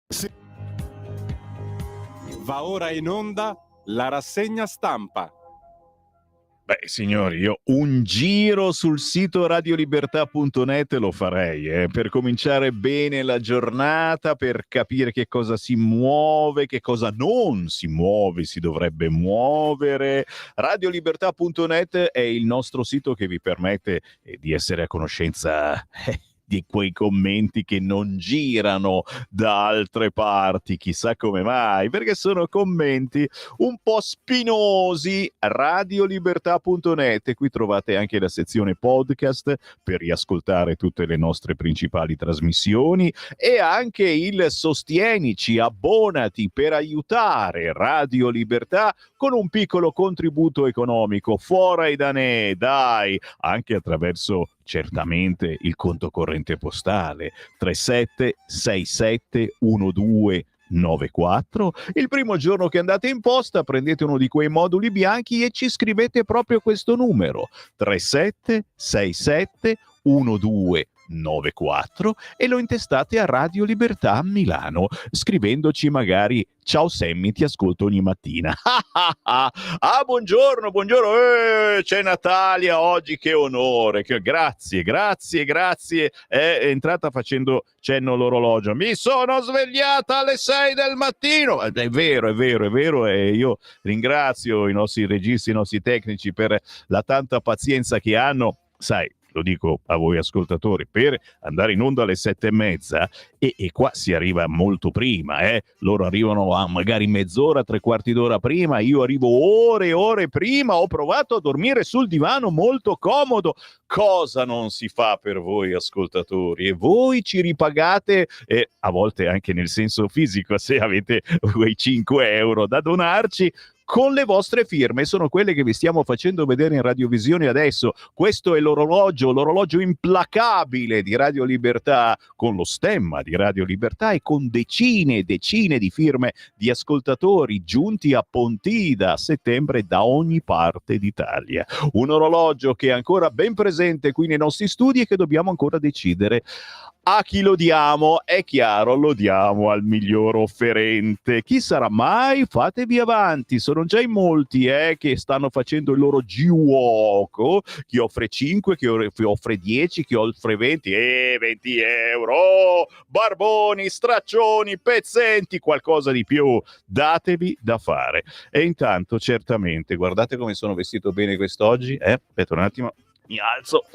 Sì. Va ora in onda la rassegna stampa. Beh, signori, io un giro sul sito radiolibertà.net lo farei, per cominciare bene la giornata, per capire che cosa si muove, che cosa non si muove, si dovrebbe muovere. Radiolibertà.net è il nostro sito che vi permette di essere a conoscenza di quei commenti che non girano da altre parti, chissà come mai, perché sono commenti un po' spinosi. Radiolibertà.net, qui trovate anche la sezione podcast per riascoltare tutte le nostre principali trasmissioni e anche il sostienici, abbonati per aiutare Radio Libertà con un piccolo contributo economico, fuori da ne, dai, anche attraverso certamente il conto corrente postale 37671294. Il primo giorno che andate in posta prendete uno di quei moduli bianchi e ci scrivete proprio questo numero 37671294 e lo intestate a Radio Libertà a Milano, scrivendoci magari: ciao Sammy, ti ascolto ogni mattina. Buongiorno, c'è Natalia oggi, che onore, grazie. È entrata facendo cenno all'orologio. Mi sono svegliata alle 6 del mattino. È vero, e io ringrazio i nostri registi, i nostri tecnici per la tanta pazienza che hanno. Sai, lo dico a voi ascoltatori, per andare in onda alle 7:30 e qua si arriva molto prima, loro arrivano a magari mezz'ora, tre quarti d'ora prima, io arrivo ore prima, ho provato a dormire sul divano molto comodo, cosa non si fa per voi ascoltatori, e voi ci ripagate, a volte anche nel senso fisico, se avete quei 5 euro da donarci, con le vostre firme. Sono quelle che vi stiamo facendo vedere in radiovisione adesso. Questo è l'orologio implacabile di Radio Libertà, con lo stemma di Radio Libertà e con decine e decine di firme di ascoltatori giunti a Pontida a settembre da ogni parte d'Italia. Un orologio che è ancora ben presente qui nei nostri studi e che dobbiamo ancora decidere a chi lo diamo. È chiaro, lo diamo al miglior offerente. Chi sarà mai? Fatevi avanti, sono già in molti che stanno facendo il loro giuoco. Chi offre 5, chi offre 10, chi offre 20, 20 euro, barboni, straccioni, pezzenti, qualcosa di più, datevi da fare. E intanto, certamente, guardate come sono vestito bene quest'oggi, aspetta un attimo, mi alzo.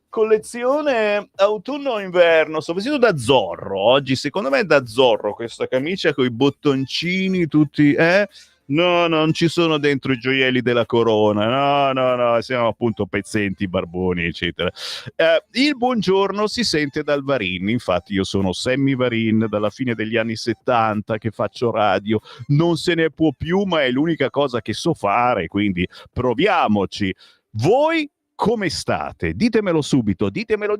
Collezione autunno-inverno, sto vestito da Zorro oggi, secondo me è da Zorro questa camicia con i bottoncini tutti, no, non ci sono dentro i gioielli della corona, no, siamo appunto pezzenti, barboni, eccetera. Il buongiorno si sente dal Varin, infatti io sono Sammy Varin dalla fine degli anni 70 che faccio radio, non se ne può più, ma è l'unica cosa che so fare, quindi proviamoci. Voi come state? Ditemelo subito, ditemelo,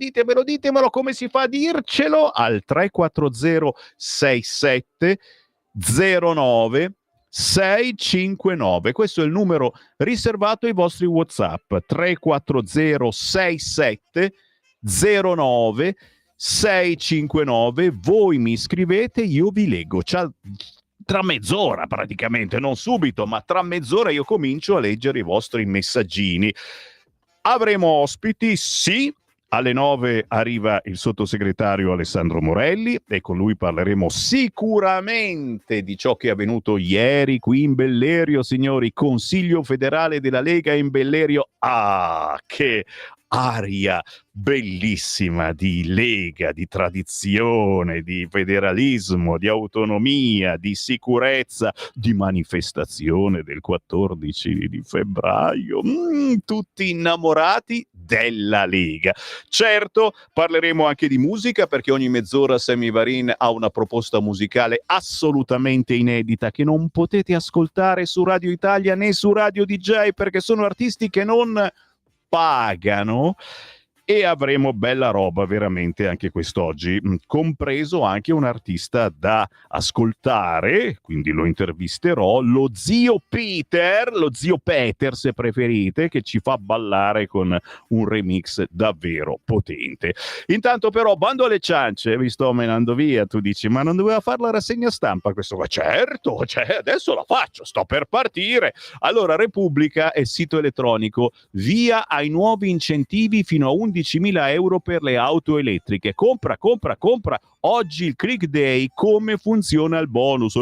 come si fa a dircelo? Al 340 67 09 659. Questo è il numero riservato ai vostri WhatsApp. 340 67 09 659. Voi mi scrivete, io vi leggo. Tra mezz'ora praticamente, non subito, ma tra mezz'ora io comincio a leggere i vostri messaggini. Avremo ospiti, sì. Alle 9 arriva il sottosegretario Alessandro Morelli e con lui parleremo sicuramente di ciò che è avvenuto ieri qui in Bellerio, signori. Consiglio federale della Lega in Bellerio. Che aria bellissima di Lega, di tradizione, di federalismo, di autonomia, di sicurezza, di manifestazione del 14 di febbraio. Tutti innamorati della Lega. Certo, parleremo anche di musica, perché ogni mezz'ora Sammy Varin ha una proposta musicale assolutamente inedita che non potete ascoltare su Radio Italia né su Radio DJ, perché sono artisti che non pagano e avremo bella roba veramente anche quest'oggi, compreso anche un artista da ascoltare, quindi lo intervisterò, lo zio Peter se preferite, che ci fa ballare con un remix davvero potente. Intanto però, bando alle ciance, vi sto menando via, tu dici ma non doveva fare la rassegna stampa questo qua? Certo, adesso la faccio, sto per partire. Allora, Repubblica è sito elettronico, via ai nuovi incentivi fino a 11.000 euro per le auto elettriche. Compra. Oggi il click day, come funziona il bonus?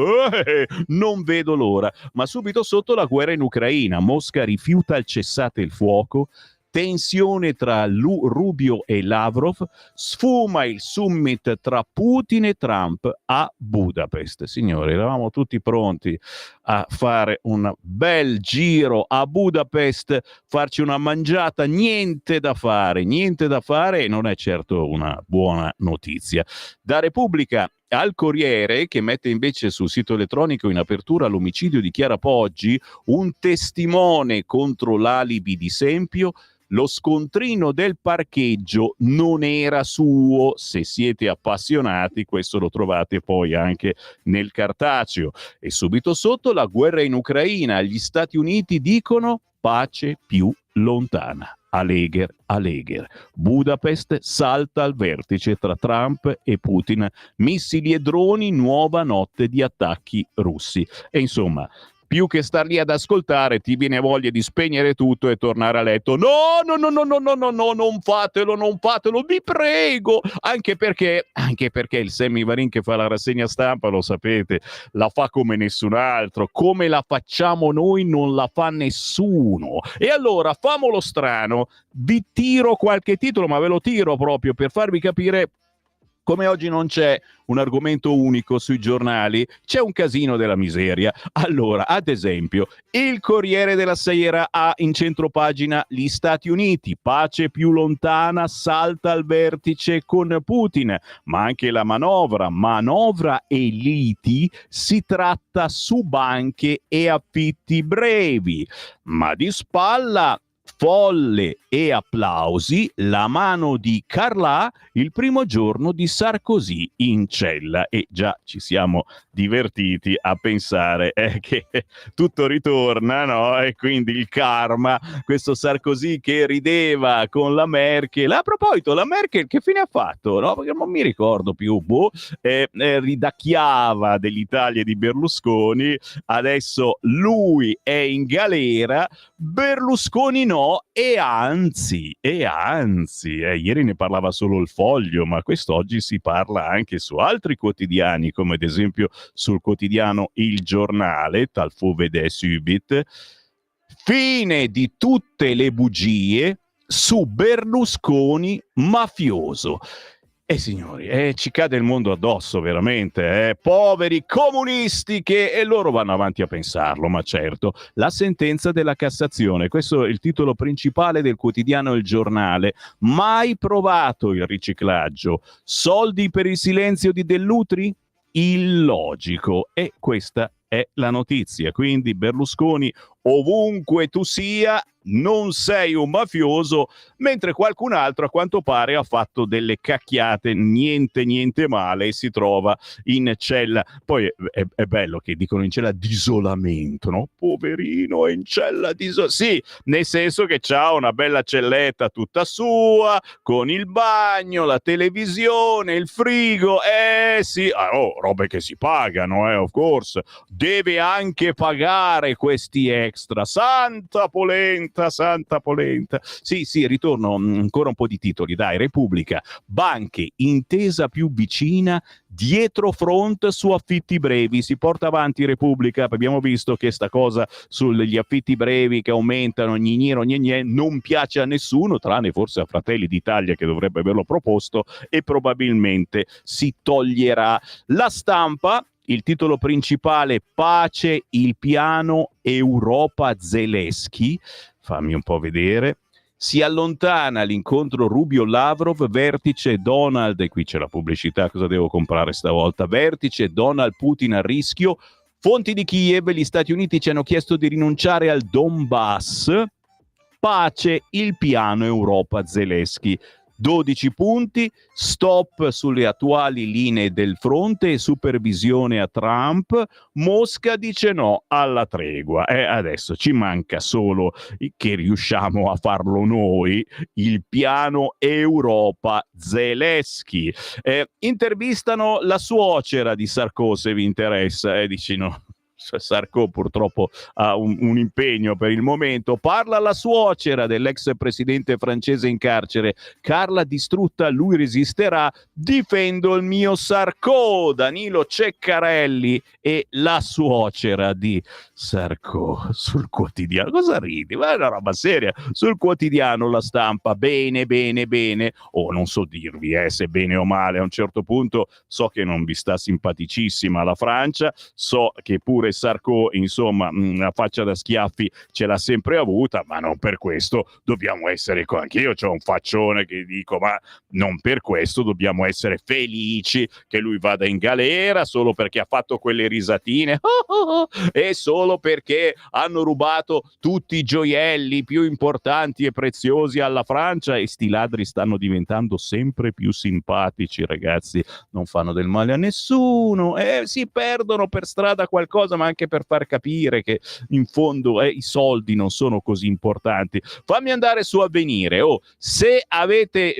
Non vedo l'ora. Ma subito sotto la guerra in Ucraina. Mosca rifiuta il cessate il fuoco. Tensione tra Rubio e Lavrov, sfuma il summit tra Putin e Trump a Budapest. Signori, eravamo tutti pronti a fare un bel giro a Budapest, farci una mangiata, niente da fare e non è certo una buona notizia. Da Repubblica al Corriere, che mette invece sul sito elettronico in apertura l'omicidio di Chiara Poggi, un testimone contro l'alibi di Sempio. Lo scontrino del parcheggio non era suo. Se siete appassionati, questo lo trovate poi anche nel cartaceo. E subito sotto la guerra in Ucraina. Gli Stati Uniti dicono pace più lontana. Alegher. Budapest salta al vertice tra Trump e Putin. Missili e droni, nuova notte di attacchi russi. E insomma, più che star lì ad ascoltare, ti viene voglia di spegnere tutto e tornare a letto. No, non fatelo, vi prego. Anche perché il Sammy Varin che fa la rassegna stampa, lo sapete, la fa come nessun altro. Come la facciamo noi non la fa nessuno. E allora, famolo strano, vi tiro qualche titolo, ma ve lo tiro proprio per farvi capire come oggi non c'è un argomento unico sui giornali, c'è un casino della miseria. Allora, ad esempio, il Corriere della Sera ha in centropagina gli Stati Uniti, pace più lontana, salta al vertice con Putin, ma anche la manovra e liti, si tratta su banche e affitti brevi, ma di spalla folle e applausi, la mano di Carla il primo giorno di Sarkozy in cella. E già ci siamo divertiti a pensare che tutto ritorna, no? E quindi il karma, questo Sarkozy che rideva con la Merkel. A proposito, la Merkel che fine ha fatto? No? Perché non mi ricordo più. Ridacchiava dell'Italia e di Berlusconi, adesso lui è in galera, Berlusconi no. E anzi, ieri ne parlava solo il Foglio, ma quest'oggi si parla anche su altri quotidiani, come ad esempio sul quotidiano Il Giornale, tal fu vedè subit, fine di tutte le bugie su Berlusconi mafioso. Signori, ci cade il mondo addosso veramente, poveri comunisti e loro vanno avanti a pensarlo, ma certo. La sentenza della Cassazione, questo è il titolo principale del quotidiano Il Giornale. Mai provato il riciclaggio, soldi per il silenzio di Dell'Utri? Illogico. E questa è la notizia. Quindi Berlusconi, ovunque tu sia, non sei un mafioso, mentre qualcun altro a quanto pare ha fatto delle cacchiate, niente male, e si trova in cella. Poi è bello che dicono in cella d'isolamento, no? Poverino, è in cella d'isolamento. Sì, nel senso che c'ha una bella celletta tutta sua, con il bagno, la televisione, il frigo, sì, robe che si pagano, of course. Deve anche pagare questi extra. Santa polenta. Sì, ritorno ancora un po' di titoli, dai. Repubblica, banche, intesa più vicina, dietro front su affitti brevi. Si porta avanti Repubblica, abbiamo visto che sta cosa sugli affitti brevi che aumentano, non piace a nessuno, tranne forse a Fratelli d'Italia che dovrebbe averlo proposto, e probabilmente si toglierà. La Stampa, il titolo principale, pace, il piano Europa Zelensky. Fammi un po' vedere. Si allontana l'incontro Rubio-Lavrov, vertice Donald, e qui c'è la pubblicità, cosa devo comprare stavolta? Vertice Donald-Putin a rischio. Fonti di Kiev, gli Stati Uniti ci hanno chiesto di rinunciare al Donbass. Pace, il piano Europa Zelensky. 12 punti, stop sulle attuali linee del fronte e supervisione a Trump. Mosca dice no alla tregua. Adesso ci manca solo che riusciamo a farlo noi, il piano Europa Zelensky. Intervistano la suocera di Sarko, se vi interessa, dici no. Sarko purtroppo ha un impegno per il momento. Parla la suocera dell'ex presidente francese in carcere. Carla distrutta, lui resisterà, difendo il mio Sarko. Danilo Ceccarelli e la suocera di Sarko sul quotidiano. Cosa ridi? Ma è una roba seria. Sul quotidiano La Stampa, bene. Non so dirvi se bene o male. A un certo punto so che non vi sta simpaticissima la Francia, so che pure Sarko, insomma, la faccia da schiaffi ce l'ha sempre avuta, ma non per questo dobbiamo essere anch'io c'ho un faccione che dico, ma non per questo dobbiamo essere felici che lui vada in galera solo perché ha fatto quelle risatine e solo perché hanno rubato tutti i gioielli più importanti e preziosi alla Francia. E sti ladri stanno diventando sempre più simpatici, ragazzi, non fanno del male a nessuno, si perdono per strada qualcosa, ma anche per far capire che in fondo i soldi non sono così importanti. Fammi andare su Avvenire. Se avete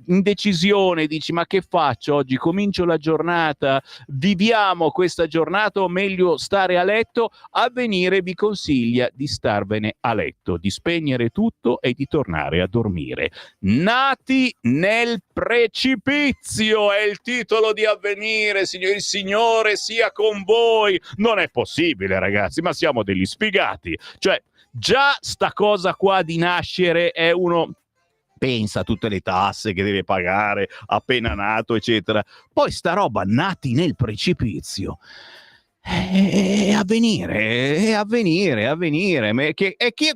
indecisione, dici ma che faccio oggi, comincio la giornata, viviamo questa giornata o meglio stare a letto, Avvenire vi consiglia di starvene a letto, di spegnere tutto e di tornare a dormire. Nati nel precipizio è il titolo di Avvenire, signori. Il Signore sia con voi. Non è possibile, ragazzi, ma siamo degli sfigati. Cioè, già sta cosa qua di nascere è uno... pensa a tutte le tasse che deve pagare appena nato, eccetera. Poi sta roba nati nel precipizio. È avvenire.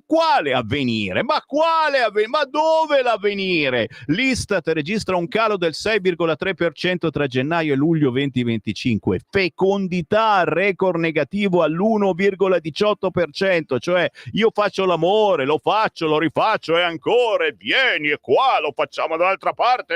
Quale avvenire? Ma quale avvenire? Ma dove l'avvenire? L'Istat registra un calo del 6,3% tra gennaio e luglio 2025. Fecondità, record negativo all'1,18%. Cioè, io faccio l'amore, lo faccio, lo rifaccio e ancora, e vieni e qua, lo facciamo dall'altra parte,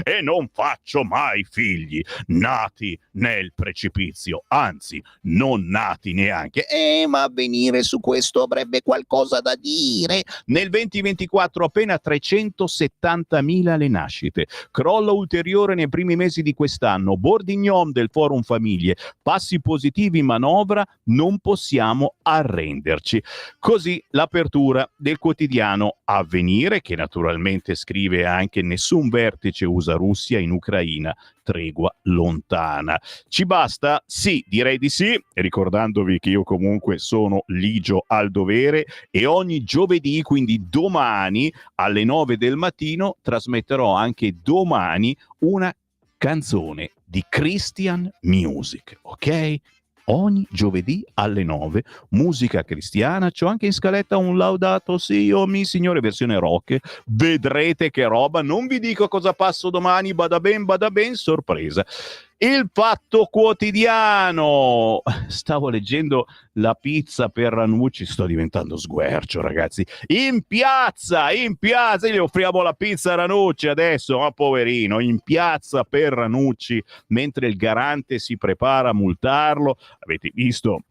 e non faccio mai figli. Nati nel precipizio. Anzi, non nati neanche. Ma Avvenire su questo avrebbe qualcosa da dire. Nel 2024 appena 370.000 le nascite. Crollo ulteriore nei primi mesi di quest'anno. Bordignon del Forum Famiglie. Passi positivi in manovra, non possiamo arrenderci. Così l'apertura del quotidiano Avvenire, che naturalmente scrive anche nessun vertice USA Russia in Ucraina, tregua lontana. Ci basta? Sì, direi di sì, ricordandovi che io comunque sono ligio al dovere e ogni giovedì, quindi domani alle 9 del mattino, trasmetterò anche domani una canzone di Christian Music, ok? Ogni giovedì alle 9, musica cristiana. C'ho anche in scaletta un Laudato Si o Mi Signore versione rock. Vedrete che roba. Non vi dico cosa passo domani, bada ben, sorpresa. Il Fatto Quotidiano. Stavo leggendo la pizza per Ranucci, sto diventando sguercio, ragazzi. In piazza, gli offriamo la pizza a Ranucci adesso, ma poverino, in piazza per Ranucci, mentre il garante si prepara a multarlo. Avete visto?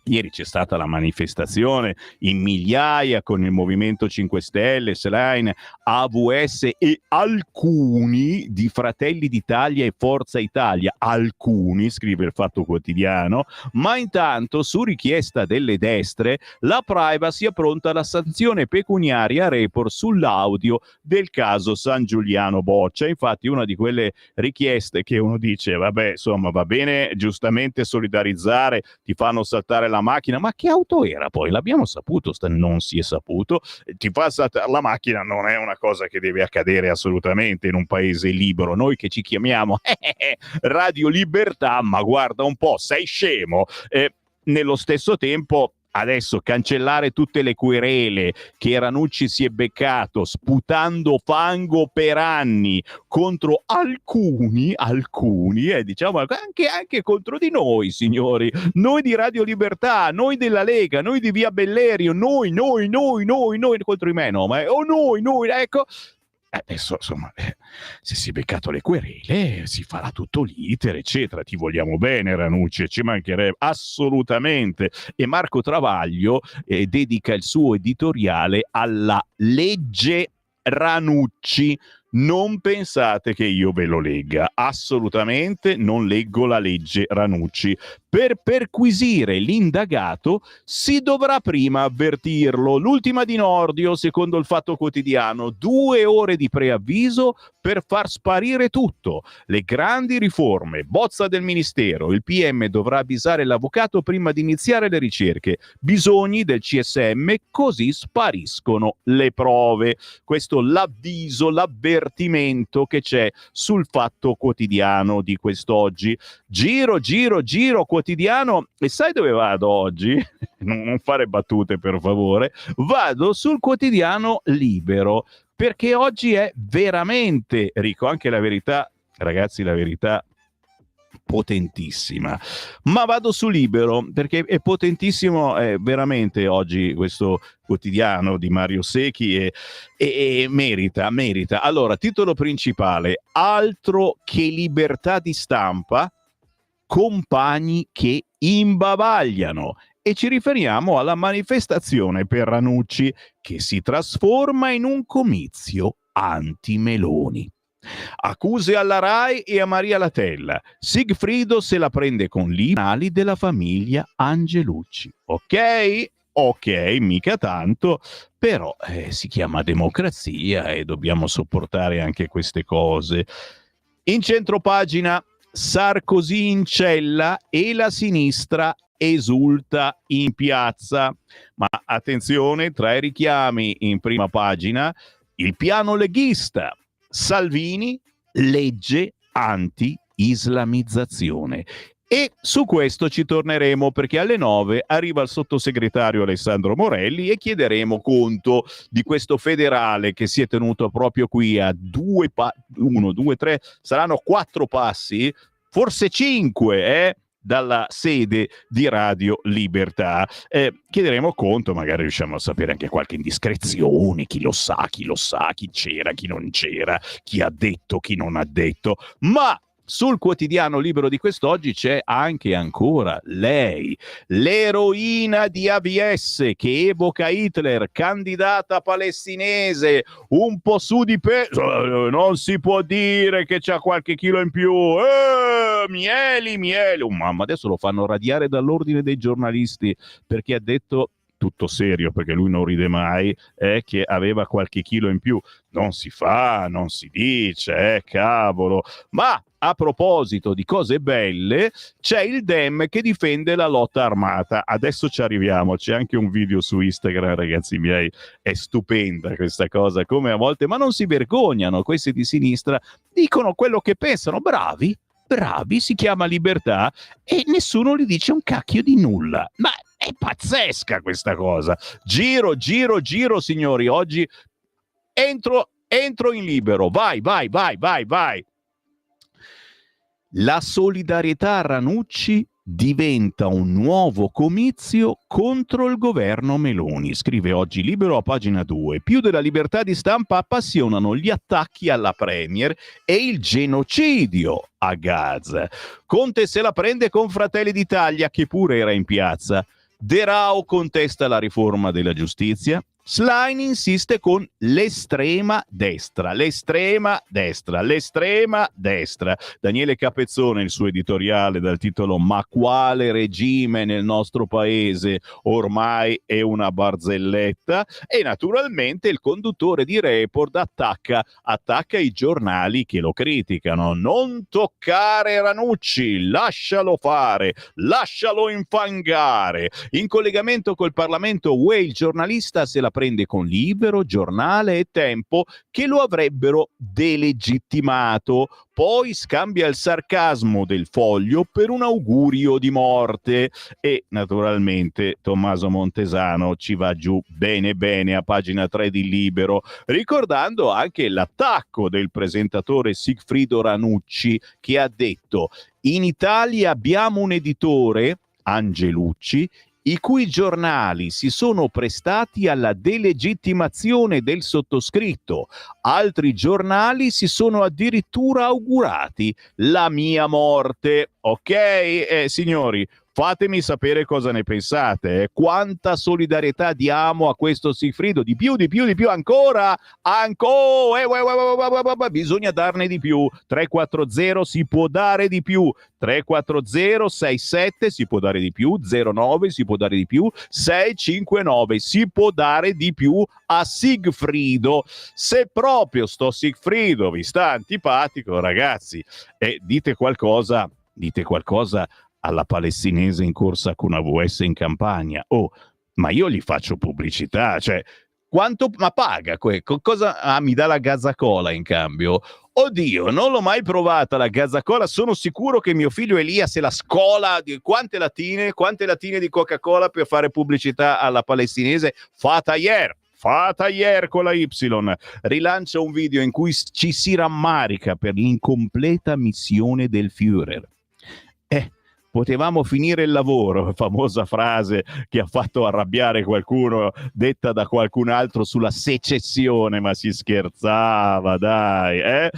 Ieri c'è stata la manifestazione in migliaia con il Movimento 5 Stelle, Schlein, AVS e alcuni di Fratelli d'Italia e Forza Italia. Alcuni, scrive il Fatto Quotidiano, ma intanto su richiesta delle destre la privacy è pronta alla sanzione pecuniaria a Report sull'audio del caso San Giuliano Boccia. Infatti una di quelle richieste che uno dice, vabbè, insomma, va bene giustamente solidarizzare, ti fanno saltare la macchina, ma che auto era poi? L'abbiamo saputo, non si è saputo. Ti fa saltare la macchina, non è una cosa che deve accadere assolutamente in un paese libero. Noi che ci chiamiamo Radio Libertà, ma guarda un po', sei scemo. Nello stesso tempo, adesso cancellare tutte le querele che Ranucci si è beccato sputando fango per anni contro alcuni, diciamo anche contro di noi, signori, noi di Radio Libertà, noi della Lega, noi di Via Bellerio, noi contro i me, no, ma noi, ecco. Adesso, insomma, se si è beccato le querele, si farà tutto l'iter, eccetera. Ti vogliamo bene, Ranucci, ci mancherebbe assolutamente. E Marco Travaglio dedica il suo editoriale alla legge Ranucci. Non pensate che io ve lo legga, assolutamente non leggo la legge Ranucci. Per perquisire l'indagato si dovrà prima avvertirlo. L'ultima di Nordio, secondo il Fatto Quotidiano, 2 ore di preavviso per far sparire tutto. Le grandi riforme, bozza del ministero, il PM dovrà avvisare l'avvocato prima di iniziare le ricerche. Bisogni del CSM, così spariscono le prove. Questo l'avviso, l'avvertimento che c'è sul Fatto Quotidiano di quest'oggi. Giro quotidiano, e sai dove vado oggi? Non fare battute, per favore. Vado sul quotidiano Libero, perché oggi è veramente ricco. Anche La Verità, ragazzi, La Verità potentissima, ma vado su Libero perché è potentissimo, veramente oggi questo quotidiano di Mario Secchi, e merita. Allora, titolo principale: altro che libertà di stampa, compagni che imbavagliano. E ci riferiamo alla manifestazione per Ranucci che si trasforma in un comizio anti-Meloni. Accuse alla Rai e a Maria Latella. Sigfrido se la prende con gli animali della famiglia Angelucci. Ok, mica tanto, però si chiama democrazia e dobbiamo sopportare anche queste cose. In centropagina, Sarkozy in cella e la sinistra esulta in piazza. Ma attenzione, 3 richiami in prima pagina: il piano leghista, Salvini, legge anti-islamizzazione. E su questo ci torneremo, perché alle 9 arriva il sottosegretario Alessandro Morelli e chiederemo conto di questo federale che si è tenuto proprio qui a 1, 2, 3, saranno 4 passi, forse 5, dalla sede di Radio Libertà. Chiederemo conto, magari riusciamo a sapere anche qualche indiscrezione, chi lo sa, chi c'era, chi non c'era, chi ha detto, chi non ha detto. Ma sul quotidiano Libero di quest'oggi c'è anche ancora lei, l'eroina di AVS che evoca Hitler, candidata palestinese, un po' su di peso, non si può dire che c'ha qualche chilo in più, mieli, mamma, adesso lo fanno radiare dall'ordine dei giornalisti perché ha detto, tutto serio perché lui non ride mai, che aveva qualche chilo in più. Non si fa, non si dice, cavolo. Ma a proposito di cose belle, c'è il Dem che difende la lotta armata. Adesso ci arriviamo, c'è anche un video su Instagram, ragazzi miei, è stupenda questa cosa, come a volte, ma non si vergognano, questi di sinistra dicono quello che pensano, bravi, si chiama libertà e nessuno gli dice un cacchio di nulla. Ma è pazzesca questa cosa. Giro, signori, oggi entro in Libero. Vai. La solidarietà a Ranucci diventa un nuovo comizio contro il governo Meloni, scrive oggi Libero a pagina 2. Più della libertà di stampa appassionano gli attacchi alla Premier e il genocidio a Gaza. Conte se la prende con Fratelli d'Italia, che pure era in piazza. De Rao contesta la riforma della giustizia. Schlein insiste con l'estrema destra. Daniele Capezzone, il suo editoriale dal titolo "Ma quale regime nel nostro paese? Ormai è una barzelletta". E naturalmente il conduttore di Report attacca i giornali che lo criticano. Non toccare Ranucci, lascialo fare, lascialo infangare. In collegamento col Parlamento UE, il giornalista se la prende con Libero, Giornale e Tempo che lo avrebbero delegittimato. Poi scambia il sarcasmo del Foglio per un augurio di morte. E naturalmente Tommaso Montesano ci va giù bene a pagina 3 di Libero, ricordando anche l'attacco del presentatore Sigfrido Ranucci, che ha detto: in Italia abbiamo un editore, Angelucci, i cui giornali si sono prestati alla delegittimazione del sottoscritto. Altri giornali si sono addirittura augurati la mia morte. Ok, signori, fatemi sapere cosa ne pensate. Quanta solidarietà diamo a questo Sigfrido? Di più, ancora, bisogna darne di più. 340 si può dare di più. 340 67 si può dare di più. 09 si può dare di più. 659 si può dare di più a Sigfrido. Se proprio sto Sigfrido vi sta antipatico, ragazzi, dite qualcosa alla palestinese in corsa con AWS in campagna. Oh, ma io gli faccio pubblicità, cioè, quanto ma paga? Cosa mi dà la Gazzacola in cambio? Oddio, non l'ho mai provata la Gazzacola, sono sicuro che mio figlio Elia se la scola di quante latine di Coca-Cola per fare pubblicità alla palestinese. Fata ieri con la Y. Rilancia un video in cui ci si rammarica per l'incompleta missione del Führer. Potevamo finire il lavoro, famosa frase che ha fatto arrabbiare qualcuno, detta da qualcun altro sulla secessione, ma si scherzava, dai.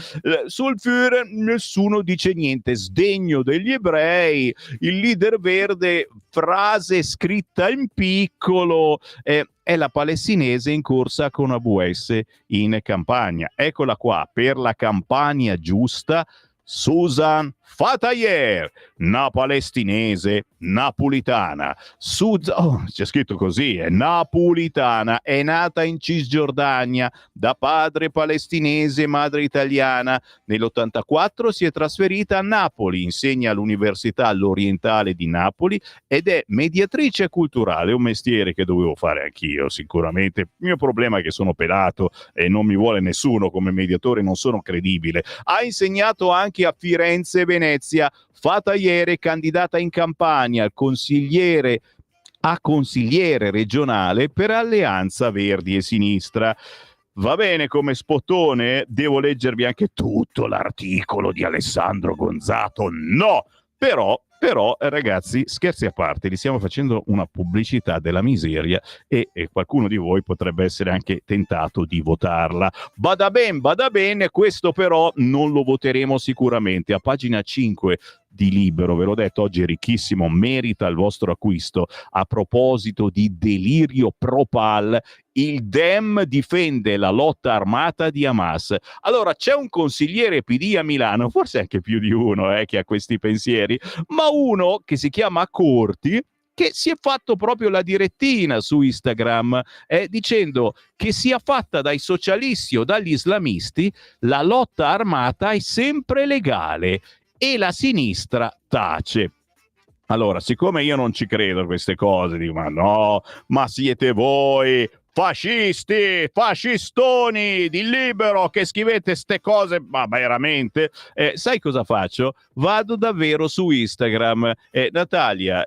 Sul Führer nessuno dice niente, sdegno degli ebrei, il leader verde, frase scritta in piccolo, è la palestinese in corsa con AWS in campagna. Eccola qua, per la campagna giusta, Susan Fatayer, una palestinese napolitana. C'è scritto così, è napolitana, è nata in Cisgiordania, da padre palestinese e madre italiana. Nell'84 si è trasferita a Napoli, insegna all'Università all'Orientale di Napoli ed è mediatrice culturale, un mestiere che dovevo fare anch'io sicuramente. Il mio problema è che sono pelato e non mi vuole nessuno come mediatore, non sono credibile. Ha insegnato anche a Firenze e Venezia. Fatayer, candidata in campagna al consigliere regionale per Alleanza Verdi e Sinistra. Va bene come spottone? Devo leggervi anche tutto l'articolo di Alessandro Gonzato? No! Però, ragazzi, scherzi a parte, gli stiamo facendo una pubblicità della miseria e qualcuno di voi potrebbe essere anche tentato di votarla. Bada bene, questo però non lo voteremo sicuramente. A pagina 5 di Libero, ve l'ho detto, oggi è ricchissimo, merita il vostro acquisto. A proposito di delirio pro-Pal, il Dem difende la lotta armata di Hamas. Allora, c'è un consigliere PD a Milano, forse anche più di uno che ha questi pensieri, ma uno che si chiama Corti, che si è fatto proprio la direttina su Instagram, dicendo che sia fatta dai socialisti o dagli islamisti, la lotta armata è sempre legale e la sinistra tace. Allora, siccome io non ci credo a queste cose, dico, ma no, ma siete voi fascisti, fascistoni di Libero che scrivete ste cose, ma veramente? Sai cosa faccio? Vado davvero su Instagram. Natalia,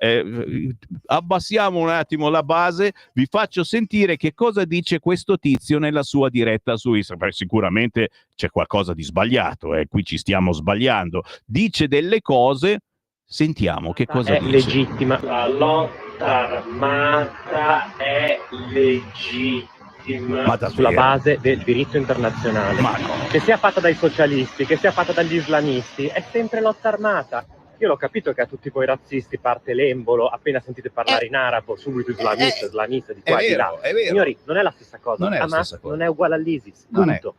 abbassiamo un attimo la base, vi faccio sentire che cosa dice questo tizio nella sua diretta su Instagram. Sicuramente c'è qualcosa di sbagliato, qui ci stiamo sbagliando. Dice delle cose, sentiamo che cosa dice. È legittima. La lotta armata è legittima sulla base del diritto internazionale. Ma no. Che sia fatta dai socialisti, che sia fatta dagli islamisti, è sempre lotta armata. Io l'ho capito che a tutti voi razzisti parte l'embolo, appena sentite parlare in arabo, subito islamista, di qua e di là. Signori, non è la stessa cosa. Hamas non è uguale all'ISIS, punto.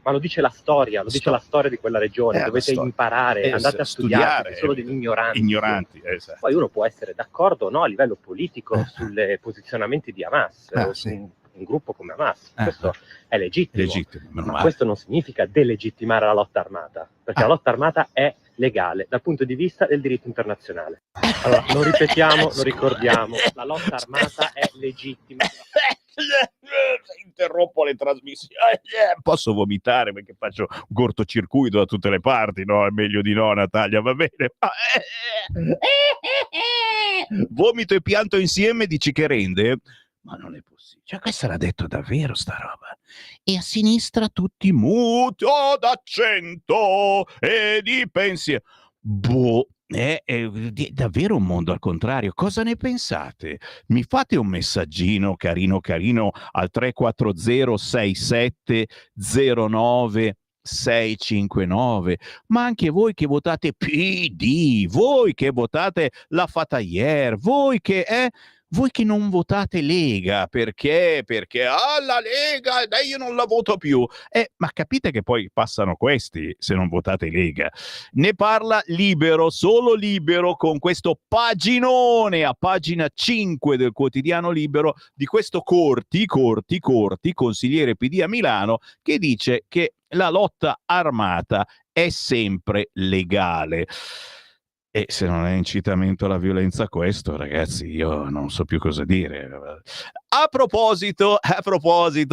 Ma lo dice la storia, dice la storia di quella regione. Dovete imparare, andate a studiare, sono degli ignoranti. Esatto. Poi uno può essere d'accordo o no a livello politico sui posizionamenti di Hamas, su un gruppo come Hamas. Questo è legittimo, ma questo non significa delegittimare la lotta armata, perché la lotta armata è legale dal punto di vista del diritto internazionale. Allora, lo ripetiamo, lo ricordiamo, la lotta armata è legittima. Interrompo le trasmissioni, posso vomitare perché faccio un cortocircuito da tutte le parti, no? È meglio di no, Natalia, va bene. Vomito e pianto insieme, dici che rende? Ma non è possibile, cioè questa l'ha detto davvero sta roba. E a sinistra tutti muto d'accento e di pensiero. È davvero un mondo al contrario. Cosa ne pensate? Mi fate un messaggino carino carino al 340 67 09 659, ma anche voi che votate PD, voi che votate la Fataier, voi che non votate Lega, perché? Perché la Lega, dai, io non la voto più. Ma capite che poi passano questi se non votate Lega. Ne parla Libero, solo Libero, con questo paginone a pagina 5 del quotidiano Libero di questo Corti, consigliere PD a Milano, che dice che la lotta armata è sempre legale. E se non è incitamento alla violenza questo, ragazzi, io non so più cosa dire. A proposito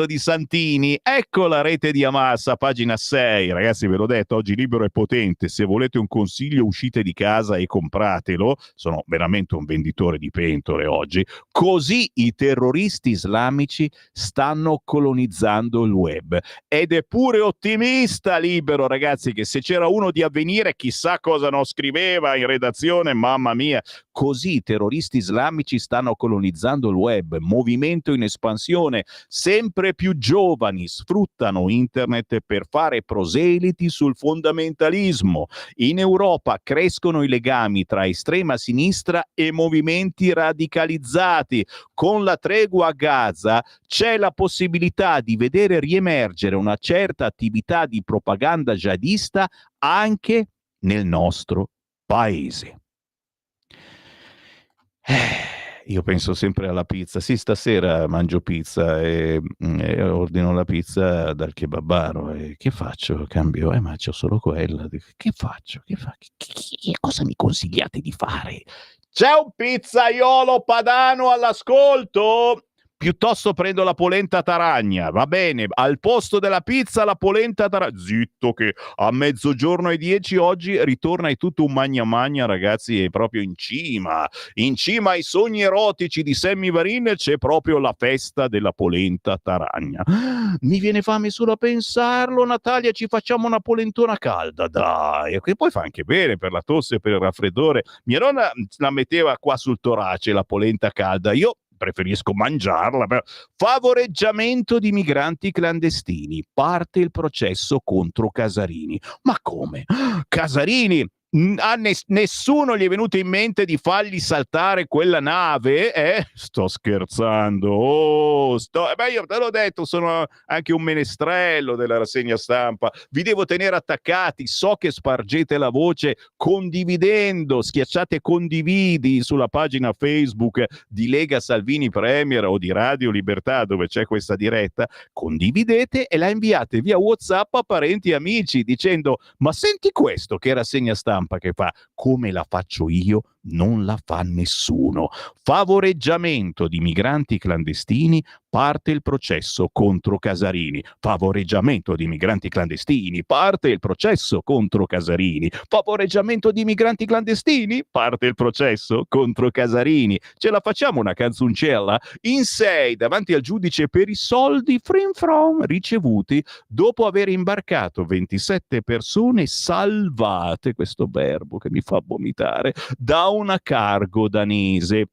di Santini, ecco la rete di Hamas, pagina 6. Ragazzi, ve l'ho detto, oggi Libero è potente. Se volete un consiglio, uscite di casa e compratelo. Sono veramente un venditore di pentole oggi. Così i terroristi islamici stanno colonizzando il web. Ed è pure ottimista Libero, ragazzi, che se c'era uno di Avvenire chissà cosa non scriveva in redazione, mamma mia. Così i terroristi islamici stanno colonizzando il web, movimento in espansione, sempre più giovani sfruttano internet per fare proseliti sul fondamentalismo. In Europa crescono i legami tra estrema sinistra e movimenti radicalizzati. Con la tregua a Gaza c'è la possibilità di vedere riemergere una certa attività di propaganda jihadista anche nel nostro paese. Io penso sempre alla pizza. Sì, stasera mangio pizza e ordino la pizza dal kebabaro. E che faccio? Cambio? Ma c'ho solo quella. Che faccio? Cosa mi consigliate di fare? C'è un pizzaiolo padano all'ascolto? Piuttosto prendo la polenta taragna, va bene, al posto della pizza la polenta taragna. Zitto che a 12:10 oggi ritorna, è tutto un magna magna, ragazzi, è proprio in cima ai sogni erotici di Sammy Varin c'è proprio la festa della polenta taragna. Mi viene fame solo a pensarlo. Natalia, ci facciamo una polentona calda, dai, che poi fa anche bene per la tosse e per il raffreddore. Mia nonna la metteva qua sul torace la polenta calda, io preferisco mangiarla. Favoreggiamento di migranti clandestini, parte il processo contro Casarini. Ma come? Casarini? A nessuno gli è venuto in mente di fargli saltare quella nave? Sto scherzando. Io te l'ho detto, sono anche un menestrello della rassegna stampa. Vi devo tenere attaccati. So che spargete la voce condividendo, schiacciate condividi sulla pagina Facebook di Lega Salvini Premier o di Radio Libertà, dove c'è questa diretta. Condividete e la inviate via WhatsApp a parenti e amici dicendo: ma senti questo che rassegna stampa che fa, come la faccio io non la fa nessuno. Favoreggiamento di migranti clandestini, parte il processo contro Casarini. Favoreggiamento di migranti clandestini, parte il processo contro Casarini. Favoreggiamento di migranti clandestini, parte il processo contro Casarini. Ce la facciamo una canzoncella? In 6 davanti al giudice per i soldi frim from ricevuti dopo aver imbarcato 27 persone salvate, questo verbo che mi fa vomitare, da una cargo danese.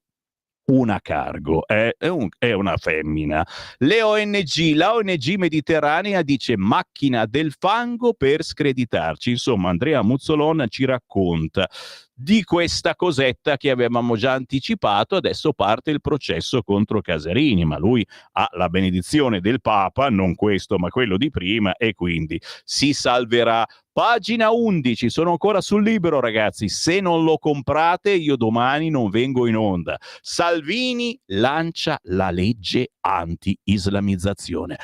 Una cargo, è una femmina. La ONG Mediterranea dice macchina del fango per screditarci. Insomma, Andrea Muzzolon ci racconta di questa cosetta che avevamo già anticipato. Adesso parte il processo contro Casarini, ma lui ha la benedizione del Papa, non questo ma quello di prima, e quindi si salverà. Pagina 11, sono ancora sul Libero, ragazzi. Se non lo comprate, io domani non vengo in onda. Salvini lancia la legge anti-islamizzazione.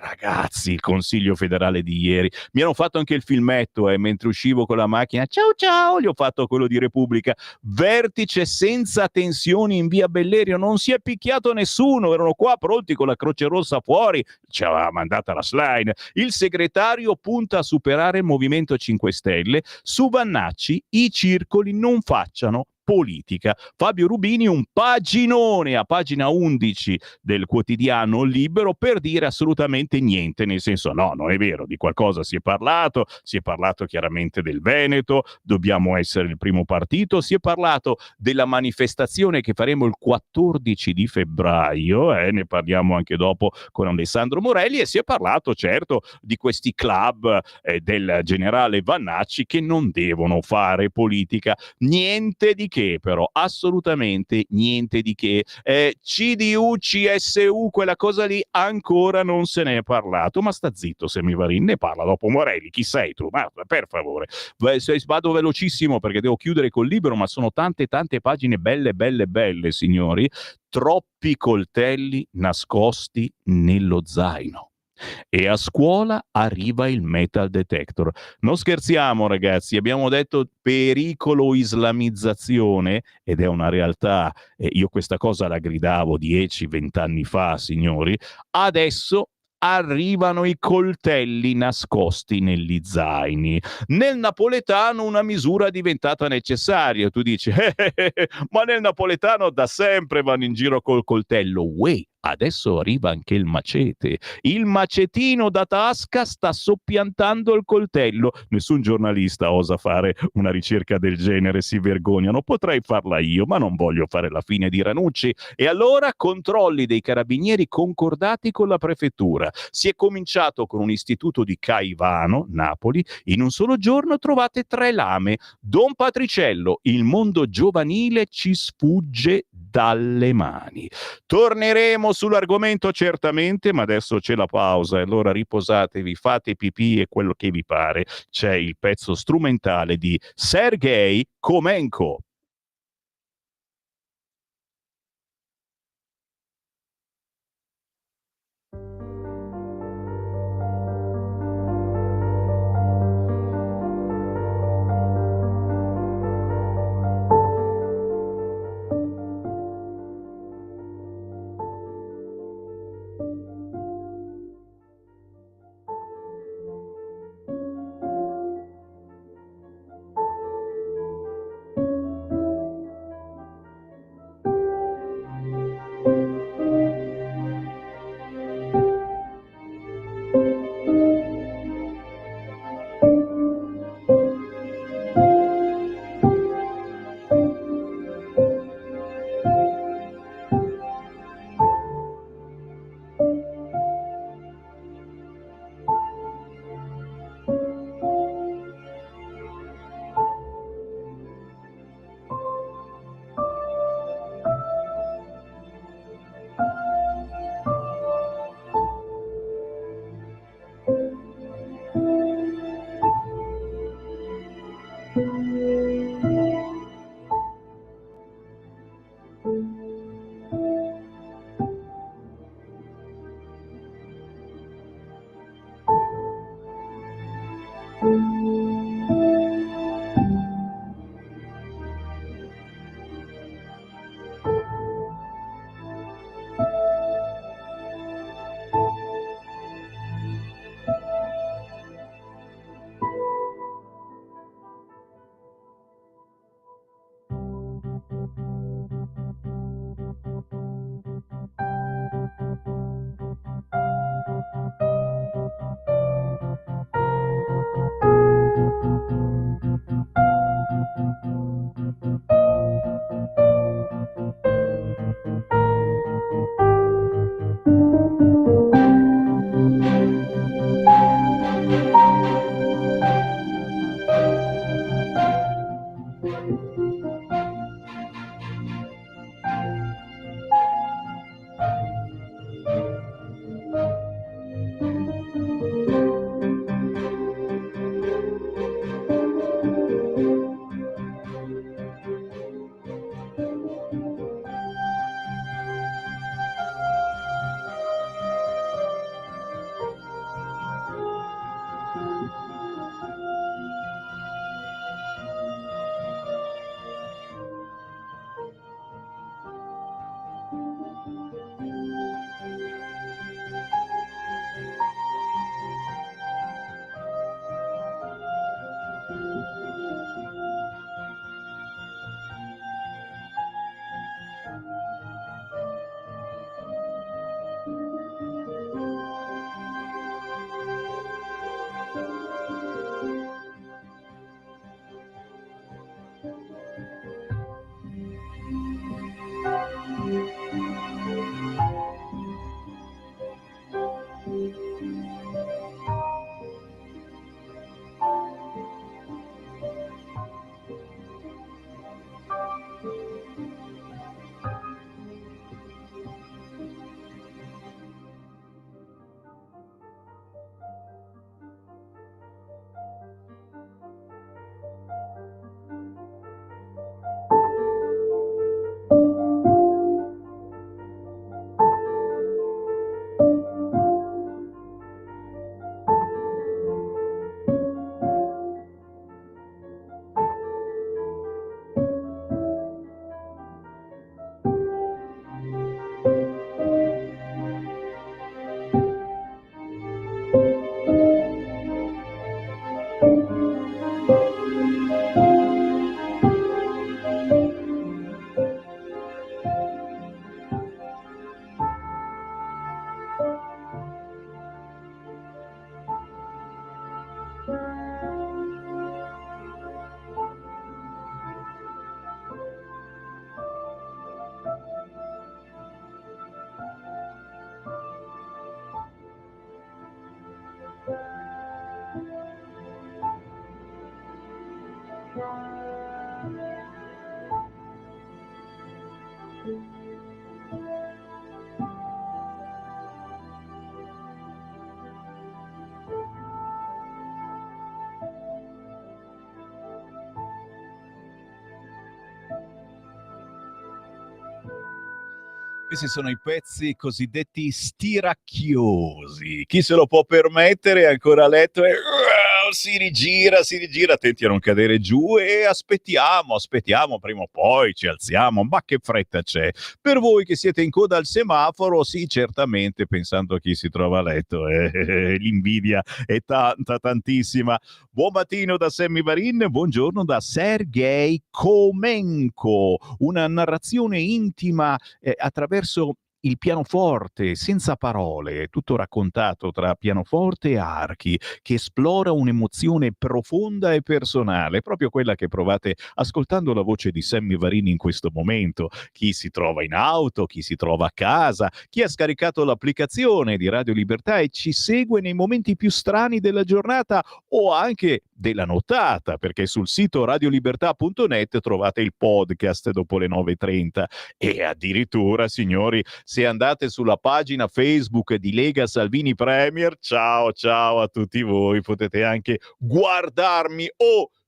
Ragazzi, il Consiglio federale di ieri. Mi hanno fatto anche il filmetto, mentre uscivo con la macchina. Ciao ciao, gli ho fatto quello di Repubblica. Vertice senza tensioni in via Bellerio, non si è picchiato nessuno, erano qua pronti con la Croce Rossa fuori, ci aveva mandata la slide. Il segretario punta a superare il Movimento 5 Stelle. Su Vannacci i circoli non facciano politica. Fabio Rubini, un paginone a pagina 11 del quotidiano Libero per dire assolutamente niente, nel senso no, non è vero, di qualcosa si è parlato chiaramente del Veneto, dobbiamo essere il primo partito, si è parlato della manifestazione che faremo il 14 di febbraio, ne parliamo anche dopo con Alessandro Morelli, e si è parlato certo di questi club del generale Vannacci che non devono fare politica. Niente di che però, assolutamente niente di che. CDU, CSU, quella cosa lì ancora non se ne è parlato, ma sta zitto Semivarin, ne parla dopo Morelli. Chi sei tu? Ma per favore, vado velocissimo perché devo chiudere col Libero, ma sono tante pagine belle, signori. Troppi coltelli nascosti nello zaino. E a scuola arriva il metal detector. Non scherziamo, ragazzi, abbiamo detto pericolo islamizzazione ed è una realtà. Io questa cosa la gridavo 10-20 anni fa, signori. Adesso arrivano i coltelli nascosti negli zaini. Nel napoletano una misura diventata necessaria. Tu dici, ma nel napoletano da sempre vanno in giro col coltello. Uè, adesso arriva anche il macete. Il macetino da tasca sta soppiantando il coltello. Nessun giornalista osa fare una ricerca del genere, si vergognano. Potrei farla io, ma non voglio fare la fine di Ranucci. E allora controlli dei carabinieri concordati con la prefettura. Si è cominciato con un istituto di Caivano, Napoli. In un solo giorno trovate 3 lame. Don Patriciello, il mondo giovanile ci sfugge dalle mani. Torneremo sull'argomento certamente, ma adesso c'è la pausa e allora riposatevi, fate pipì e quello che vi pare. C'è il pezzo strumentale di Sergei Komenko. Questi sono i pezzi cosiddetti stiracchiosi. Chi se lo può permettere ancora a letto e si rigira, attenti a non cadere giù e aspettiamo, prima o poi ci alziamo, ma che fretta c'è? Per voi che siete in coda al semaforo, sì, certamente, pensando a chi si trova a letto, l'invidia è tantissima. Buon mattino da Sammy Varin, buongiorno da Sergei Komenko, una narrazione intima attraverso il pianoforte, senza parole, tutto raccontato tra pianoforte e archi, che esplora un'emozione profonda e personale, proprio quella che provate ascoltando la voce di Sammy Varini in questo momento. Chi si trova in auto, chi si trova a casa, chi ha scaricato l'applicazione di Radio Libertà e ci segue nei momenti più strani della giornata o anche della nottata, perché sul sito radiolibertà.net trovate il podcast dopo le 9:30 e addirittura, signori, se andate sulla pagina Facebook di Lega Salvini Premier, ciao a tutti voi, potete anche guardarmi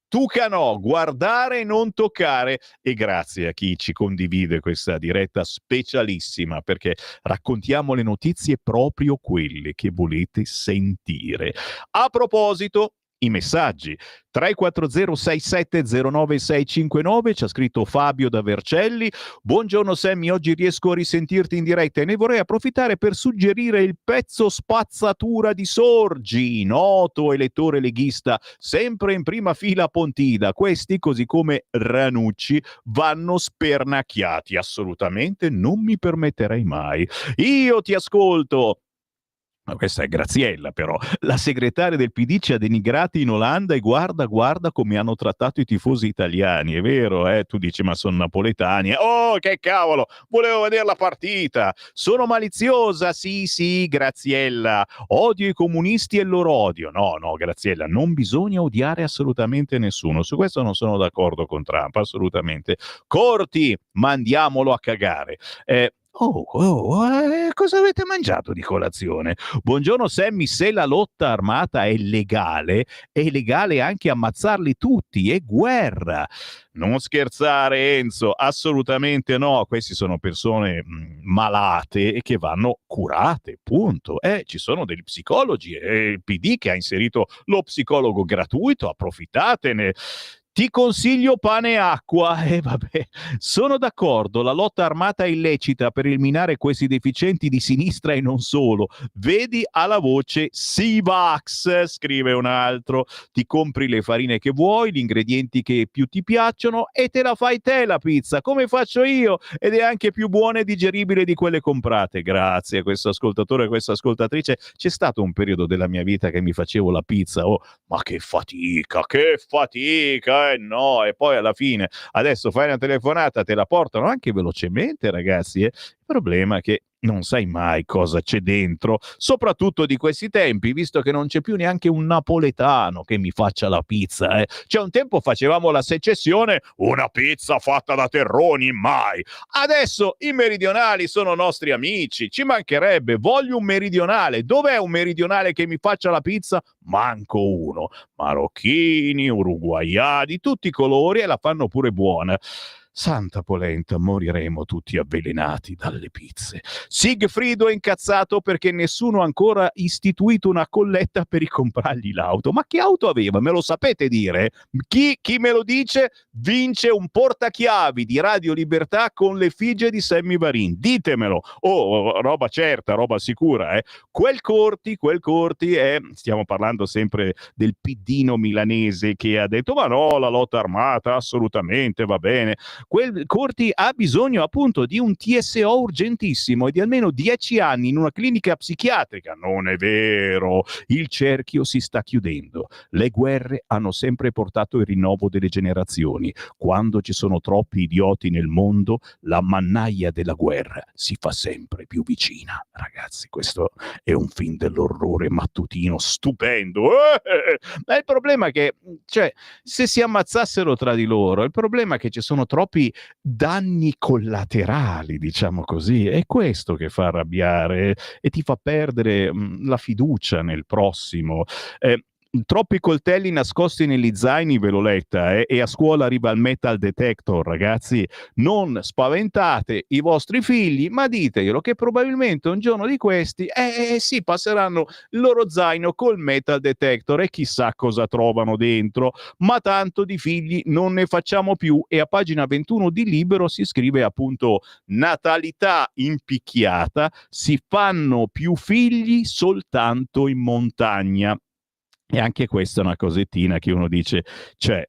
Tucano, guardare e non toccare. E grazie a chi ci condivide questa diretta specialissima, perché raccontiamo le notizie proprio quelle che volete sentire. A proposito, i messaggi 340670969, ci ha scritto Fabio da Vercelli. Buongiorno Sammy, oggi riesco a risentirti in diretta e ne vorrei approfittare per suggerire il pezzo Spazzatura di Sorgi, noto elettore leghista sempre in prima fila a Pontida. Questi, così come Ranucci, vanno spernacchiati, assolutamente non mi permetterei mai. Io ti ascolto. Questa è Graziella, però. La segretaria del PD ci ha denigrati in Olanda e guarda come hanno trattato i tifosi italiani, è vero, Tu dici, ma sono napoletani. Oh, che cavolo, volevo vedere la partita. Sono maliziosa, sì, Graziella. Odio i comunisti e il loro odio. No, Graziella, non bisogna odiare assolutamente nessuno. Su questo non sono d'accordo con Trump, assolutamente. Corti, mandiamolo a cagare. Cosa avete mangiato di colazione? Buongiorno Sammy, se la lotta armata è legale anche ammazzarli tutti, è guerra. Non scherzare Enzo, assolutamente no, questi sono persone malate e che vanno curate, punto. Ci sono degli psicologi e il PD che ha inserito lo psicologo gratuito, approfittatene. Ti consiglio pane e acqua. Vabbè, sono d'accordo, la lotta armata è illecita per eliminare questi deficienti di sinistra e non solo. Vedi alla voce Sivax, scrive un altro. Ti compri le farine che vuoi, gli ingredienti che più ti piacciono e te la fai te la pizza, come faccio io, ed è anche più buona e digeribile di quelle comprate. Grazie a questo ascoltatore e a questa ascoltatrice. C'è stato un periodo della mia vita che mi facevo la pizza, ma che fatica, no, e poi alla fine adesso fai una telefonata, te la portano anche velocemente, ragazzi, Il problema è che non sai mai cosa c'è dentro, soprattutto di questi tempi, visto che non c'è più neanche un napoletano che mi faccia la pizza. Cioè, un tempo facevamo la secessione, una pizza fatta da terroni, mai. Adesso i meridionali sono nostri amici, ci mancherebbe, voglio un meridionale. Dov'è un meridionale che mi faccia la pizza? Manco uno. Marocchini, uruguaiani, di tutti i colori, e la fanno pure buona. Santa polenta, moriremo tutti avvelenati dalle pizze. Sigfrido è incazzato perché nessuno ha ancora istituito una colletta per ricomprargli l'auto. Ma che auto aveva? Me lo sapete dire? Chi me lo dice vince un portachiavi di Radio Libertà con l'effigie di Sammy Varin. Ditemelo. Roba certa, roba sicura. Quel Corti stiamo parlando sempre del piddino milanese che ha detto ma no, la lotta armata assolutamente va bene. Quel Corti ha bisogno appunto di un TSO urgentissimo e di almeno 10 anni in una clinica psichiatrica. Non è vero, il cerchio si sta chiudendo. Le guerre hanno sempre portato il rinnovo delle generazioni. Quando ci sono troppi idioti nel mondo, la mannaia della guerra si fa sempre più vicina. Ragazzi, questo è un film dell'orrore mattutino stupendo. Ma il problema è che, cioè, se si ammazzassero tra di loro, il problema è che ci sono troppi danni collaterali, diciamo così. È questo che fa arrabbiare e ti fa perdere la fiducia nel prossimo. troppi coltelli nascosti negli zaini, ve l'ho letta, e a scuola arriva il metal detector, ragazzi. Non spaventate i vostri figli, ma diteglielo che probabilmente un giorno di questi si passeranno il loro zaino col metal detector e chissà cosa trovano dentro, ma tanto di figli non ne facciamo più. E a pagina 21 di Libero si scrive appunto: natalità impicchiata, si fanno più figli soltanto in montagna. E anche questa è una cosettina che uno dice, cioè,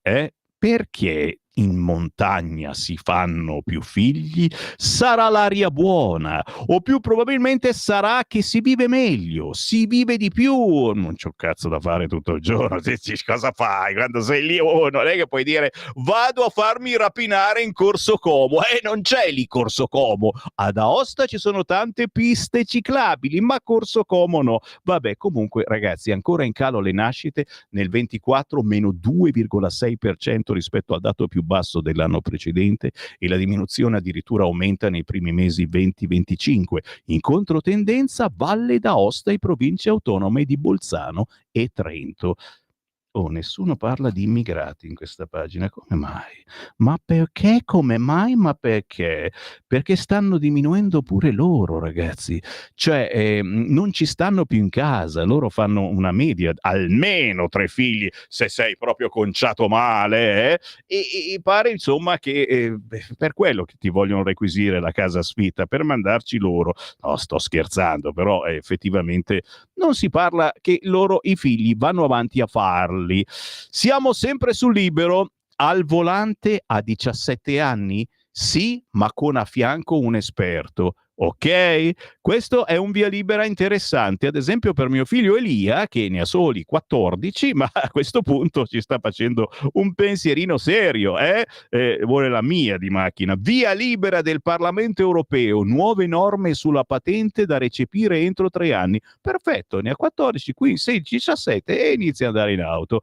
perché in montagna si fanno più figli? Sarà l'aria buona, o più probabilmente sarà che si vive meglio, si vive di più. Non c'ho cazzo da fare tutto il giorno, cosa fai quando sei lì? Oh, non è che puoi dire vado a farmi rapinare in Corso Como, non c'è lì Corso Como. Ad Aosta ci sono tante piste ciclabili, ma Corso Como no. Vabbè, comunque ragazzi, ancora in calo le nascite, nel 24 meno 2,6% rispetto al dato più basso dell'anno precedente, e la diminuzione addirittura aumenta nei primi mesi 2025. In controtendenza Valle d'Aosta e province autonome di Bolzano e Trento. Oh, nessuno parla di immigrati in questa pagina, come mai? Ma perché? Come mai? Ma perché? Perché stanno diminuendo pure loro, ragazzi. Cioè, non ci stanno più in casa, loro fanno una media, almeno 3 figli, se sei proprio conciato male, e pare insomma che per quello che ti vogliono requisire la casa sfitta, per mandarci loro. No, sto scherzando, però effettivamente non si parla che loro i figli vanno avanti a farli. Siamo sempre sul Libero. Al volante a 17 anni? Sì, ma con a fianco un esperto. Ok? Questo è un via libera interessante, ad esempio per mio figlio Elia, che ne ha soli 14, ma a questo punto ci sta facendo un pensierino serio, vuole la mia di macchina. Via libera del Parlamento europeo, nuove norme sulla patente da recepire entro 3 anni. Perfetto, ne ha 14, quindi 16, 17 e inizia ad andare in auto.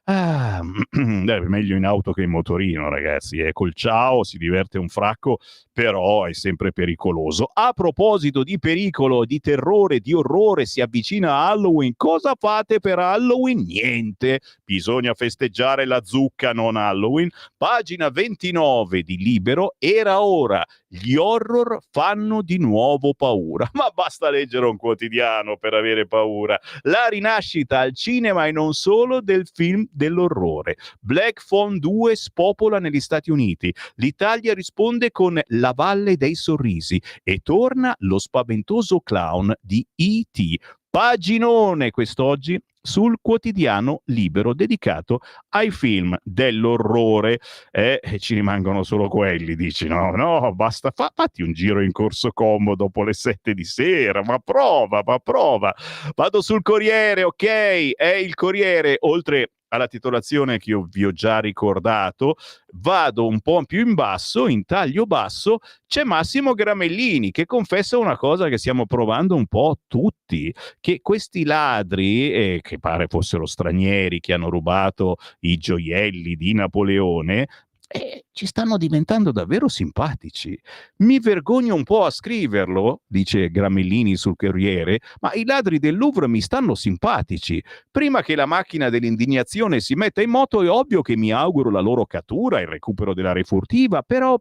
Meglio in auto che in motorino, ragazzi. Col ciao si diverte un fracco, però è sempre pericoloso. A proposito di pericolo, di terrore, di orrore, si avvicina Halloween. Cosa fate per Halloween? Niente. Bisogna festeggiare la zucca, non Halloween. Pagina 29 di Libero. Era ora. Gli horror fanno di nuovo paura. Ma basta leggere un quotidiano per avere paura. La rinascita al cinema e non solo del film dell'orrore. Black Phone 2 spopola negli Stati Uniti. L'Italia risponde con La Valle dei Sorrisi e torna lo spaventoso clown di E.T. Paginone quest'oggi sul quotidiano Libero dedicato ai film dell'orrore. Ci rimangono solo quelli, dici? No, basta, fatti un giro in Corso Como dopo le 7 di sera, ma prova. Vado sul Corriere, ok? È il Corriere, oltre alla titolazione che io vi ho già ricordato, vado un po' più in basso, in taglio basso, c'è Massimo Gramellini che confessa una cosa che stiamo provando un po' tutti, che questi ladri, che pare fossero stranieri che hanno rubato i gioielli di Napoleone, ci stanno diventando davvero simpatici. Mi vergogno un po' a scriverlo, dice Gramellini sul Corriere, ma i ladri del Louvre mi stanno simpatici. Prima che la macchina dell'indignazione si metta in moto è ovvio che mi auguro la loro cattura, il recupero della refurtiva, però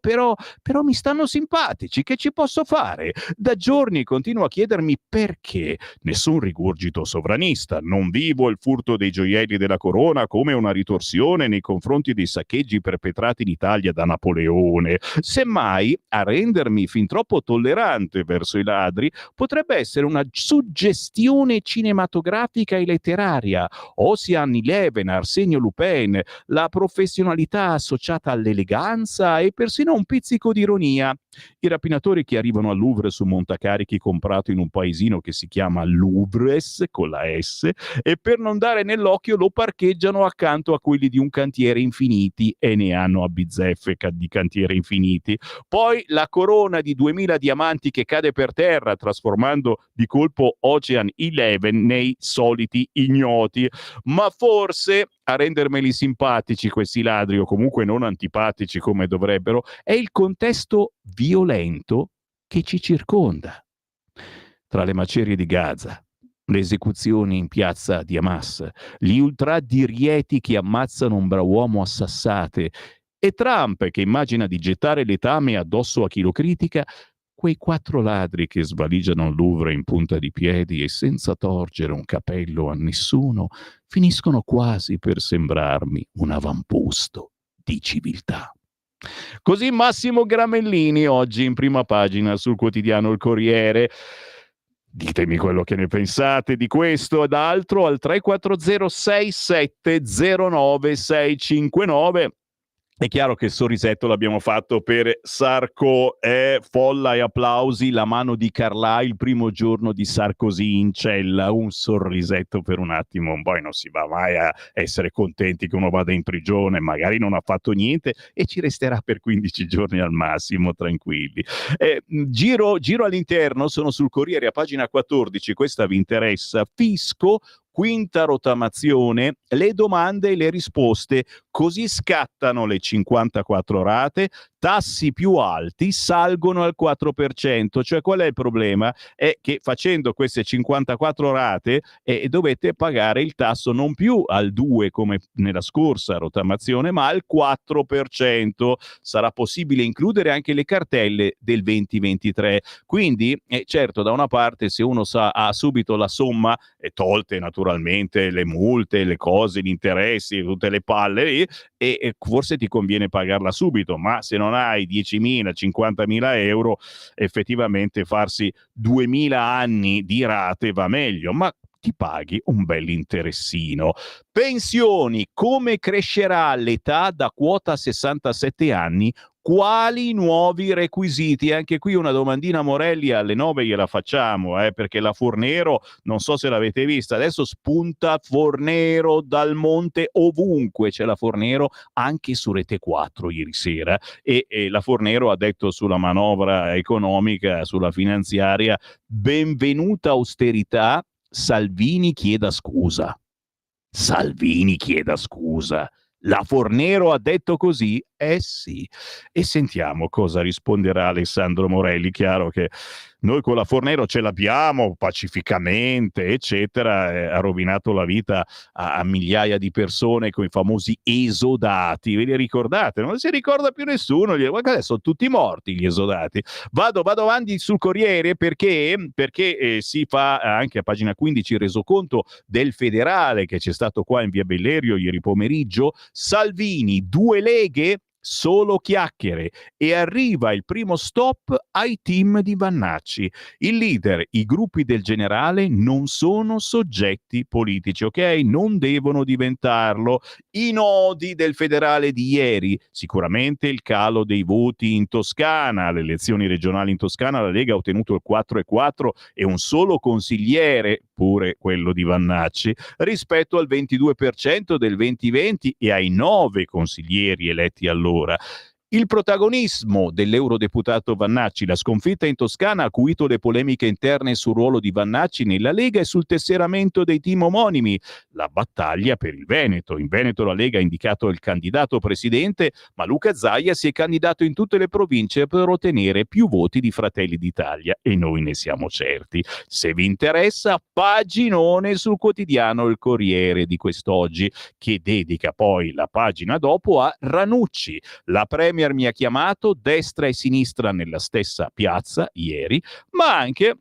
mi stanno simpatici, che ci posso fare? Da giorni continuo a chiedermi perché. Nessun rigurgito sovranista, non vivo il furto dei gioielli della corona come una ritorsione nei confronti dei saccheggi perpetrati in Italia da Napoleone. Semmai, a rendermi fin troppo tollerante verso i ladri potrebbe essere una suggestione cinematografica e letteraria. Ocean Eleven, Arsenio Lupin, la professionalità associata all'eleganza e persino un pizzico di ironia. I rapinatori che arrivano al Louvre su montacarichi comprato in un paesino che si chiama Louvres con la S, e per non dare nell'occhio lo parcheggiano accanto a quelli di un cantiere infiniti, e ne hanno a bizzeffe di cantieri infiniti. Poi la corona di 2000 diamanti che cade per terra, trasformando di colpo Ocean Eleven nei soliti ignoti. Ma forse a rendermeli simpatici questi ladri, o comunque non antipatici come dovrebbero, è il contesto violento che ci circonda. Tra le macerie di Gaza, le esecuzioni in piazza di Hamas, gli ultra di Rieti che ammazzano un brav'uomo a sassate e Trump che immagina di gettare letame addosso a chi lo critica, quei 4 ladri che svaligiano il Louvre in punta di piedi e senza torgere un capello a nessuno, finiscono quasi per sembrarmi un avamposto di civiltà. Così Massimo Gramellini oggi in prima pagina sul quotidiano Il Corriere. Ditemi quello che ne pensate di questo ed altro al 34067090659. È chiaro che il sorrisetto l'abbiamo fatto per Sarko, folla e applausi, la mano di Carlà il primo giorno di Sarkozy in cella, un sorrisetto per un attimo, poi non si va mai a essere contenti che uno vada in prigione, magari non ha fatto niente e ci resterà per 15 giorni al massimo, tranquilli. Giro all'interno, sono sul Corriere a pagina 14, questa vi interessa, fisco, quinta rottamazione, le domande e le risposte, così scattano le 54 rate, tassi più alti salgono al 4%, cioè qual è il problema? È che facendo queste 54 rate dovete pagare il tasso non più al 2 come nella scorsa rottamazione, ma al 4%. Sarà possibile includere anche le cartelle del 2023. Quindi, certo, da una parte se uno ha subito la somma, tolte naturalmente le multe, le cose, gli interessi, tutte le palle lì, e forse ti conviene pagarla subito, ma se non hai 10.000, 50.000 euro, effettivamente farsi 2.000 anni di rate va meglio, ma ti paghi un bel interessino. Pensioni, come crescerà l'età da quota a 67 anni? Quali nuovi requisiti? Anche qui una domandina Morelli alle 9 gliela facciamo, perché la Fornero, non so se l'avete vista, adesso spunta Fornero dal monte ovunque, c'è la Fornero anche su Rete 4 ieri sera e la Fornero ha detto sulla manovra economica, sulla finanziaria, benvenuta austerità, Salvini chieda scusa. Salvini chieda scusa. La Fornero ha detto così? Eh sì. E sentiamo cosa risponderà Alessandro Morelli. Chiaro che noi con la Fornero ce l'abbiamo pacificamente, eccetera, ha rovinato la vita a migliaia di persone con i famosi esodati. Ve li ricordate? Non si ricorda più nessuno. Guarda, sono tutti morti gli esodati. Vado avanti sul Corriere perché si fa anche a pagina 15 il resoconto del federale che c'è stato qua in via Bellerio ieri pomeriggio. Salvini, 2 leghe, solo chiacchiere e arriva il primo stop ai team di Vannacci. Il leader, i gruppi del generale non sono soggetti politici, ok? Non devono diventarlo. I nodi del federale di ieri, sicuramente il calo dei voti in Toscana, alle elezioni regionali in Toscana la Lega ha ottenuto il 4,4 e un solo consigliere, pure quello di Vannacci, rispetto al 22% del 2020 e ai 9 consiglieri eletti allora. Il protagonismo dell'eurodeputato Vannacci, la sconfitta in Toscana ha acuito le polemiche interne sul ruolo di Vannacci nella Lega e sul tesseramento dei team omonimi. La battaglia per il Veneto. In Veneto la Lega ha indicato il candidato presidente, ma Luca Zaia si è candidato in tutte le province per ottenere più voti di Fratelli d'Italia e noi ne siamo certi. Se vi interessa, paginone sul quotidiano Il Corriere di quest'oggi, che dedica poi la pagina dopo a Ranucci. La Premier mi ha chiamato, destra e sinistra nella stessa piazza ieri, ma anche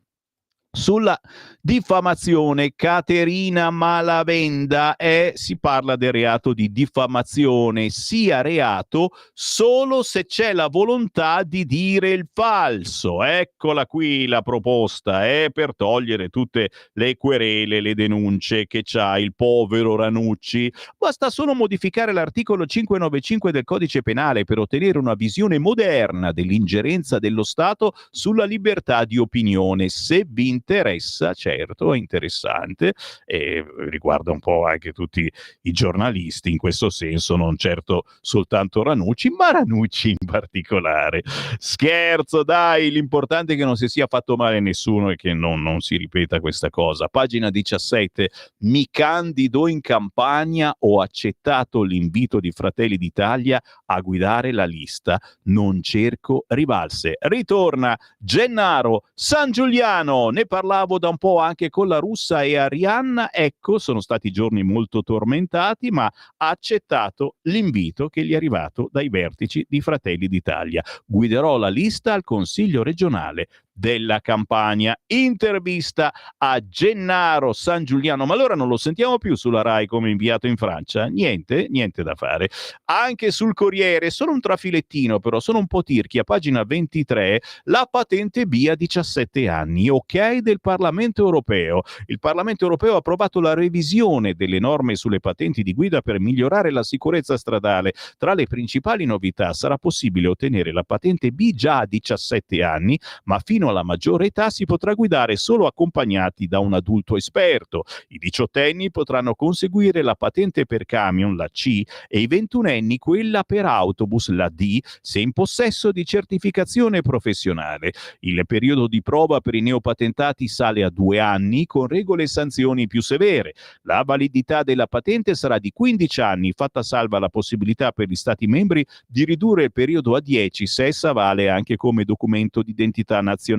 sulla diffamazione. Caterina Malavenda, si parla del reato di diffamazione, sia reato solo se c'è la volontà di dire il falso. Eccola qui la proposta, per togliere tutte le querele, le denunce che c'ha il povero Ranucci. Basta solo modificare l'articolo 595 del codice penale per ottenere una visione moderna dell'ingerenza dello Stato sulla libertà di opinione. Se vi interessa, certo, è interessante e riguarda un po' anche tutti i giornalisti in questo senso, non certo soltanto Ranucci, ma Ranucci in particolare. Scherzo, dai, l'importante è che non si sia fatto male a nessuno e che non si ripeta questa cosa. Pagina 17, mi candido in campagna, ho accettato l'invito di Fratelli d'Italia a guidare la lista, non cerco rivalse. Ritorna Gennaro San Giuliano, ne parlavo da un po' anche con la russa e Arianna, ecco, sono stati giorni molto tormentati, ma ha accettato l'invito che gli è arrivato dai vertici di Fratelli d'Italia. Guiderò la lista al Consiglio regionale della Campania. Intervista a Gennaro San Giuliano, ma allora non lo sentiamo più sulla Rai come inviato in Francia? Niente da fare. Anche sul Corriere, solo un trafilettino però, sono un po' tirchi, a pagina 23, la patente B a 17 anni, ok del Parlamento europeo. Il Parlamento europeo ha approvato la revisione delle norme sulle patenti di guida per migliorare la sicurezza stradale. Tra le principali novità sarà possibile ottenere la patente B già a 17 anni, ma fino alla maggiore età si potrà guidare solo accompagnati da un adulto esperto. I diciottenni potranno conseguire la patente per camion, la C, e i ventunenni quella per autobus, la D, se in possesso di certificazione professionale. Il periodo di prova per i neopatentati sale a 2 anni con regole e sanzioni più severe. La validità della patente sarà di 15 anni, fatta salva la possibilità per gli Stati membri di ridurre il periodo a 10 se essa vale anche come documento d'identità nazionale.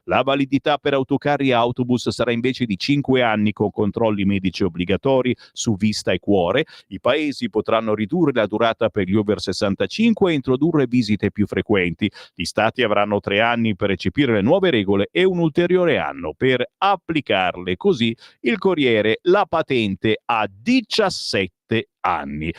La validità per autocarri e autobus sarà invece di 5 anni con controlli medici obbligatori su vista e cuore. I paesi potranno ridurre la durata per gli over 65 e introdurre visite più frequenti. Gli Stati avranno 3 anni per recepire le nuove regole e un ulteriore anno per applicarle. Così il Corriere, la patente a 17 anni.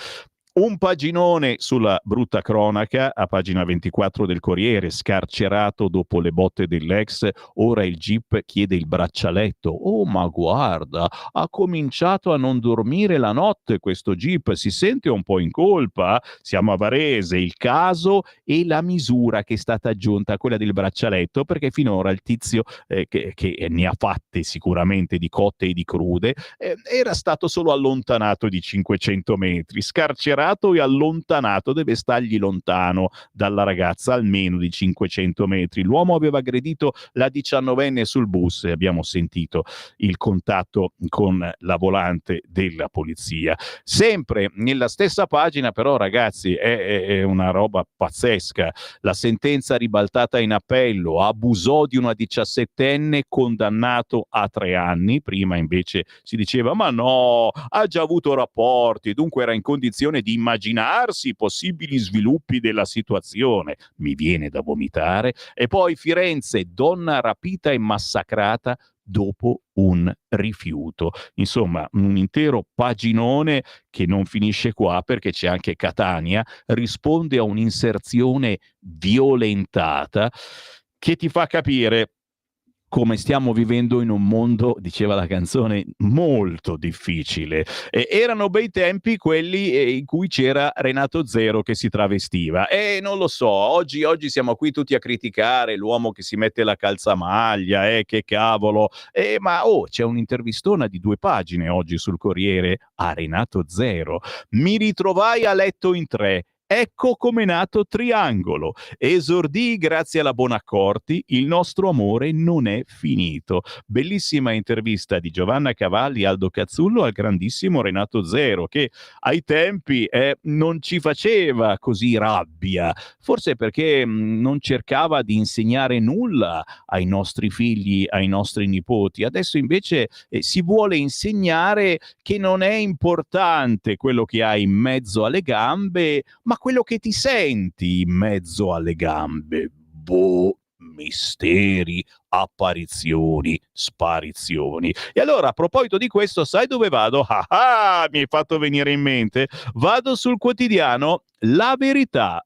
Un paginone sulla brutta cronaca a pagina 24 del Corriere: scarcerato dopo le botte dell'ex, ora il GIP chiede il braccialetto. Oh, ma guarda, ha cominciato a non dormire la notte questo GIP, si sente un po' in colpa. Siamo a Varese, il caso e la misura che è stata aggiunta, quella del braccialetto, perché finora il tizio che ne ha fatte sicuramente di cotte e di crude, era stato solo allontanato di 500 metri, scarcerato e allontanato, deve stargli lontano dalla ragazza almeno di 500 metri. L'uomo aveva aggredito la 19enne sul bus e abbiamo sentito il contatto con la volante della polizia. Sempre nella stessa pagina però, ragazzi, è una roba pazzesca. La sentenza ribaltata in appello: abusò di una 17enne, condannato a 3 anni. Prima invece si diceva ma no, ha già avuto rapporti, dunque era in condizione di immaginarsi possibili sviluppi della situazione. Mi viene da vomitare. E poi Firenze, donna rapita e massacrata dopo un rifiuto. Insomma, un intero paginone che non finisce qua, perché c'è anche Catania, risponde a un'inserzione violentata che ti fa capire come stiamo vivendo in un mondo, diceva la canzone, molto difficile. Erano bei tempi quelli in cui c'era Renato Zero che si travestiva. E non lo so, oggi siamo qui tutti a criticare l'uomo che si mette la calzamaglia, che cavolo. Ma c'è un'intervistona di 2 pagine oggi sul Corriere a Renato Zero. Mi ritrovai a letto in 3. Ecco come è nato Triangolo. Esordì grazie alla Bonaccorti, il nostro amore non è finito. Bellissima intervista di Giovanna Cavalli, Aldo Cazzullo al grandissimo Renato Zero, che ai tempi non ci faceva così rabbia, forse perché non cercava di insegnare nulla ai nostri figli, ai nostri nipoti. Adesso invece si vuole insegnare che non è importante quello che hai in mezzo alle gambe, ma quello che ti senti in mezzo alle gambe. Misteri, apparizioni, sparizioni. E allora, a proposito di questo, sai dove vado? Mi hai fatto venire in mente. Vado sul quotidiano La Verità.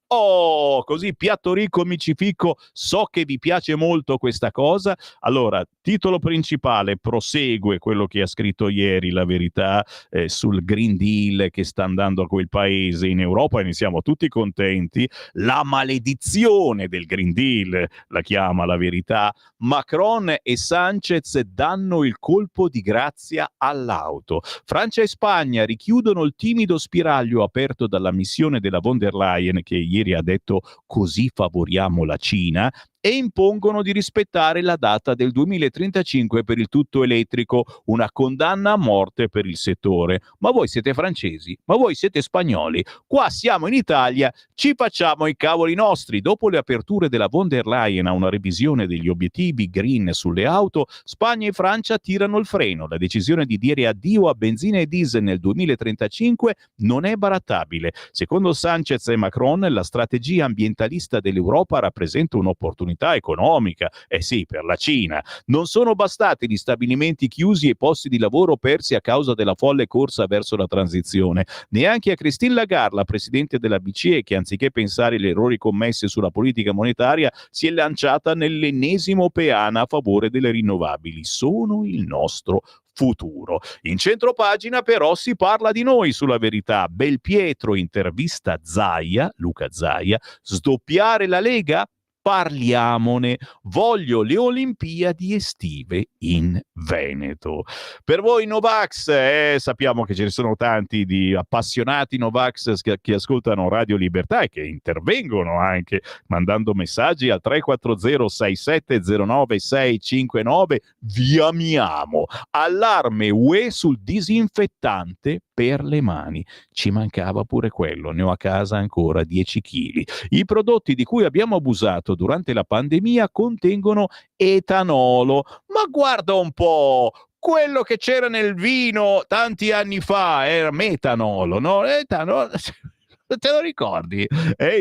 Così piatto ricco, micificco, so che vi piace molto questa cosa. Allora, titolo principale, prosegue quello che ha scritto ieri La Verità sul Green Deal che sta andando a quel paese in Europa, e ne siamo tutti contenti. La maledizione del Green Deal, la chiama La Verità. Macron e Sanchez danno il colpo di grazia all'auto. Francia e Spagna richiudono il timido spiraglio aperto dalla missione della von der Leyen, che ieri ha detto così favoriamo la Cina. e impongono di rispettare la data del 2035 per il tutto elettrico, una condanna a morte per il settore. Ma voi siete francesi? Ma voi siete spagnoli? Qua siamo in Italia, ci facciamo i cavoli nostri. Dopo le aperture della von der Leyen a una revisione degli obiettivi green sulle auto, Spagna e Francia tirano il freno. La decisione di dire addio a benzina e diesel nel 2035 non è barattabile. Secondo Sanchez e Macron, la strategia ambientalista dell'Europa rappresenta un'opportunità economica. Eh sì, per la Cina. Non sono bastati gli stabilimenti chiusi e posti di lavoro persi a causa della folle corsa verso la transizione. Neanche a Christine Lagarde, la presidente della BCE, che anziché pensare agli errori commessi sulla politica monetaria, si è lanciata nell'ennesimo peana a favore delle rinnovabili. Sono il nostro futuro. In centropagina però si parla di noi sulla Verità. Belpietro intervista Zaia, Luca Zaia, sdoppiare la Lega? Parliamone, voglio le Olimpiadi estive in Veneto. Per voi Novax, sappiamo che ce ne sono tanti di appassionati Novax che ascoltano Radio Libertà e che intervengono anche mandando messaggi al 340 6709 659. Vi amiamo. Allarme UE sul disinfettante per le mani. Ci mancava pure quello, ne ho a casa ancora 10 kg. I prodotti di cui abbiamo abusato durante la pandemia contengono etanolo. Ma guarda un po', quello che c'era nel vino tanti anni fa era metanolo, no? Etanolo. Te lo ricordi?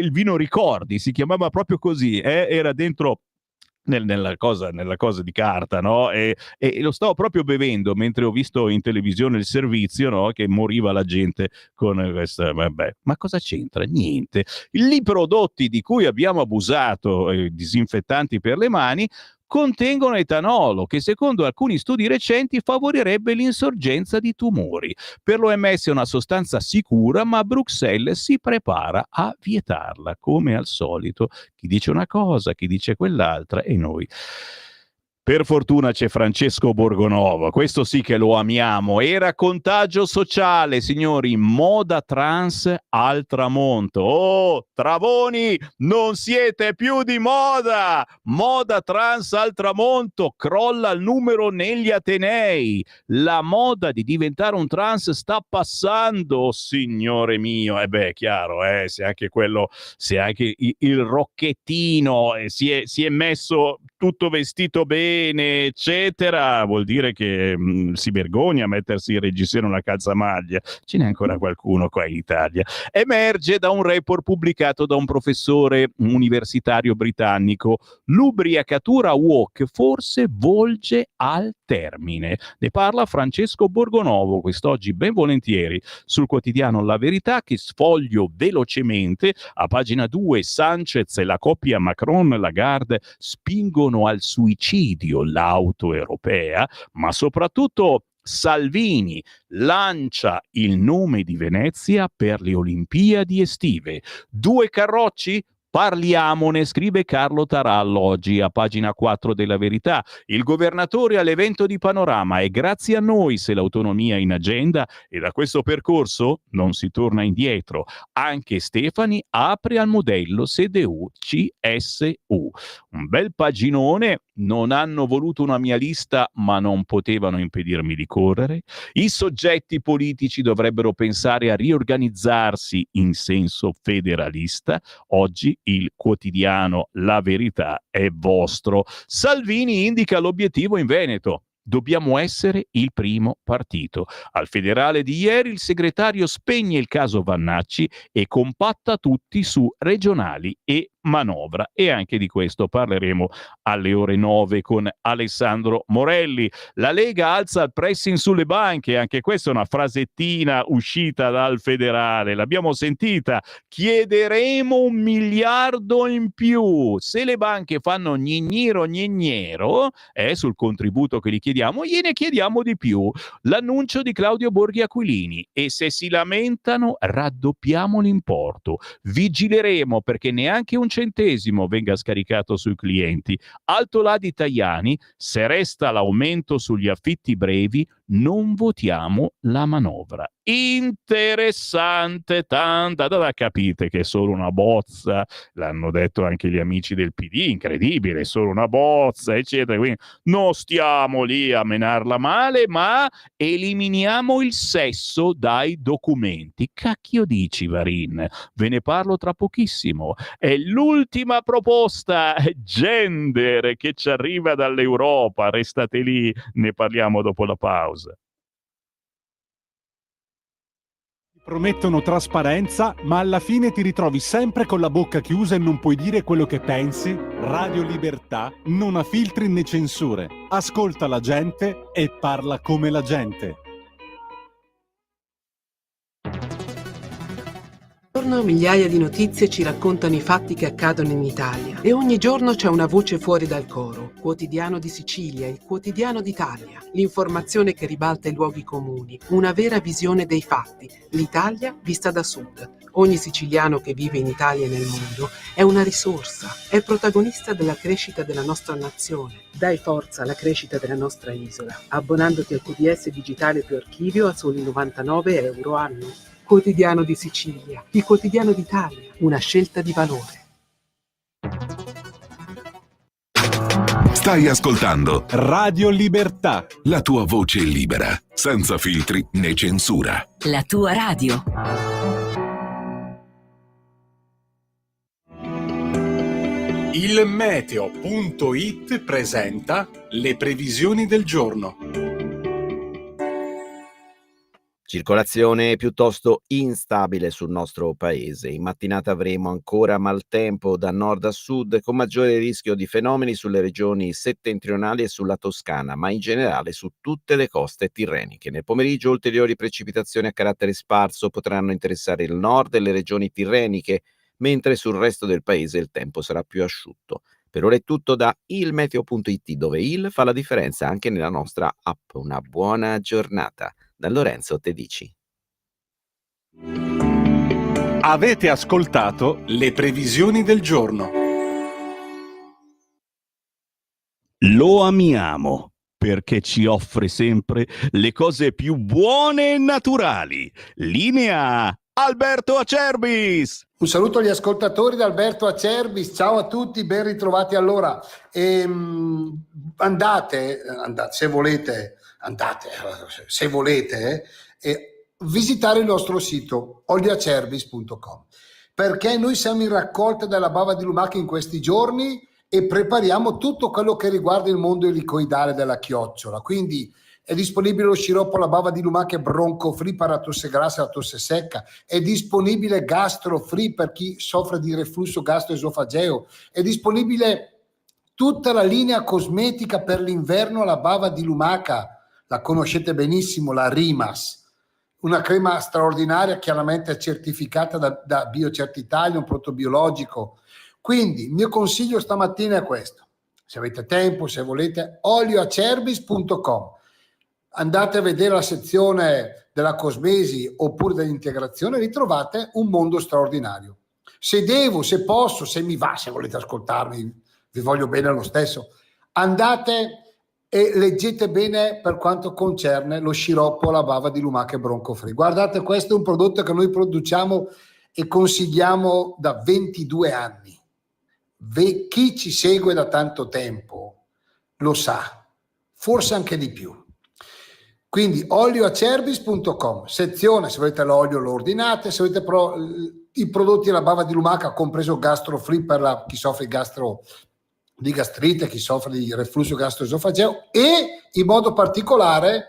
Il vino Ricordi, si chiamava proprio così, era dentro nella cosa di carta, no? E lo stavo proprio bevendo mentre ho visto in televisione il servizio, no? Che moriva la gente con questa, vabbè, ma cosa c'entra? Niente. I prodotti di cui abbiamo abusato, disinfettanti per le mani, contengono etanolo, che secondo alcuni studi recenti favorirebbe l'insorgenza di tumori. Per l'OMS è una sostanza sicura, ma Bruxelles si prepara a vietarla, come al solito. Chi dice una cosa, chi dice quell'altra, e noi. Per fortuna c'è Francesco Borgonovo, questo sì che lo amiamo. Era contagio sociale, signori, moda trans al tramonto. Oh, Travoni, non siete più di moda! Moda trans al tramonto, crolla il numero negli Atenei. La moda di diventare un trans sta passando, signore mio. E beh, chiaro, se anche quello, se anche il rocchettino si è messo tutto vestito bene, eccetera, vuol dire che si vergogna a mettersi in reggiseno una calzamaglia. Ce n'è ancora qualcuno qua in Italia. Emerge da un report pubblicato da un professore universitario britannico. L'ubriacatura woke forse volge al termine. Ne parla Francesco Borgonovo quest'oggi ben volentieri sul quotidiano La Verità, che sfoglio velocemente. A pagina 2 Sanchez e la coppia Macron-Lagarde spingono al suicidio l'auto europea, ma soprattutto Salvini lancia il nome di Venezia per le Olimpiadi estive. 2 carrocci? Parliamone, scrive Carlo Tarallo oggi a pagina 4 della Verità. Il governatore all'evento di Panorama: è grazie a noi se l'autonomia è in agenda e da questo percorso non si torna indietro. Anche Stefani apre al modello CDU-CSU. Un bel paginone. Non hanno voluto una mia lista, ma non potevano impedirmi di correre. I soggetti politici dovrebbero pensare a riorganizzarsi in senso federalista. Oggi il quotidiano La Verità è vostro. Salvini indica l'obiettivo in Veneto. Dobbiamo essere il primo partito. Al federale di ieri il segretario spegne il caso Vannacci e compatta tutti su regionali e manovra, e anche di questo parleremo alle ore 9 con Alessandro Morelli. La Lega alza il pressing sulle banche, anche questa è una frasettina uscita dal federale, l'abbiamo sentita. Chiederemo 1 miliardo in più se le banche fanno gnignero sul contributo che gli chiediamo, gliene chiediamo di più. L'annuncio di Claudio Borghi Aquilini: e se si lamentano raddoppiamo l'importo, vigileremo perché neanche un centesimo venga scaricato sui clienti. Alto là di Tajani: se resta l'aumento sugli affitti brevi non votiamo la manovra. Interessante, tanta, capite che è solo una bozza, l'hanno detto anche gli amici del PD, incredibile, è solo una bozza, eccetera, quindi non stiamo lì a menarla male, ma eliminiamo il sesso dai documenti. Cacchio dici, Varin? Ve ne parlo tra pochissimo. È l'ultima proposta gender che ci arriva dall'Europa, restate lì, ne parliamo dopo la pausa. Promettono trasparenza, ma alla fine ti ritrovi sempre con la bocca chiusa e non puoi dire quello che pensi. Radio Libertà non ha filtri né censure. Ascolta la gente e parla come la gente. Ogni giorno migliaia di notizie ci raccontano i fatti che accadono in Italia e ogni giorno c'è una voce fuori dal coro. Quotidiano di Sicilia, il quotidiano d'Italia, l'informazione che ribalta i luoghi comuni, una vera visione dei fatti, l'Italia vista da sud. Ogni siciliano che vive in Italia e nel mondo è una risorsa, è protagonista della crescita della nostra nazione. Dai forza alla crescita della nostra isola, abbonandoti al QDS digitale più archivio a soli 99 euro anno. Quotidiano di Sicilia, il quotidiano d'Italia, una scelta di valore. Stai ascoltando Radio Libertà. la tua voce libera, senza filtri né censura. La tua radio. Il meteo.it presenta le previsioni del giorno. Circolazione piuttosto instabile sul nostro paese. In mattinata avremo ancora maltempo da nord a sud, con maggiore rischio di fenomeni sulle regioni settentrionali e sulla Toscana, ma in generale su tutte le coste tirreniche. Nel pomeriggio ulteriori precipitazioni a carattere sparso potranno interessare il nord e le regioni tirreniche, mentre sul resto del paese il tempo sarà più asciutto. Per ora è tutto da ilmeteo.it, dove il fa la differenza anche nella nostra app. Una buona giornata. Da Lorenzo Tedici. Avete ascoltato le previsioni del giorno. Lo amiamo perché ci offre sempre le cose più buone e naturali. Linea Alberto Acerbis. Un saluto agli ascoltatori da Alberto Acerbis, ciao a tutti, ben ritrovati. Allora, andate, se volete, visitare il nostro sito olioacerbis.com, perché noi siamo in raccolta della bava di lumaca in questi giorni e prepariamo tutto quello che riguarda il mondo elicoidale della chiocciola. Quindi è disponibile lo sciroppo alla bava di lumaca bronco free per la tosse grassa e la tosse secca, è disponibile gastro free per chi soffre di reflusso gastroesofageo, è disponibile tutta la linea cosmetica per l'inverno alla bava di lumaca, la conoscete benissimo, la Rimas, una crema straordinaria chiaramente certificata da BioCert Italia, un prodotto biologico. Quindi il mio consiglio stamattina è questo: se avete tempo, se volete, olioacerbis.com, andate a vedere la sezione della cosmesi oppure dell'integrazione, ritrovate un mondo straordinario. Se devo, se posso, se mi va, se volete ascoltarmi, vi voglio bene lo stesso, andate e leggete bene per quanto concerne lo sciroppo alla bava di lumaca bronco free. Guardate, questo è un prodotto che noi produciamo e consigliamo da 22 anni. Chi ci segue da tanto tempo lo sa, forse anche di più. Quindi olioacerbis.com, sezione, se volete l'olio lo ordinate, se volete i prodotti alla bava di lumaca, compreso gastro free per chi soffre di gastrite, chi soffre di reflusso gastroesofageo, e in modo particolare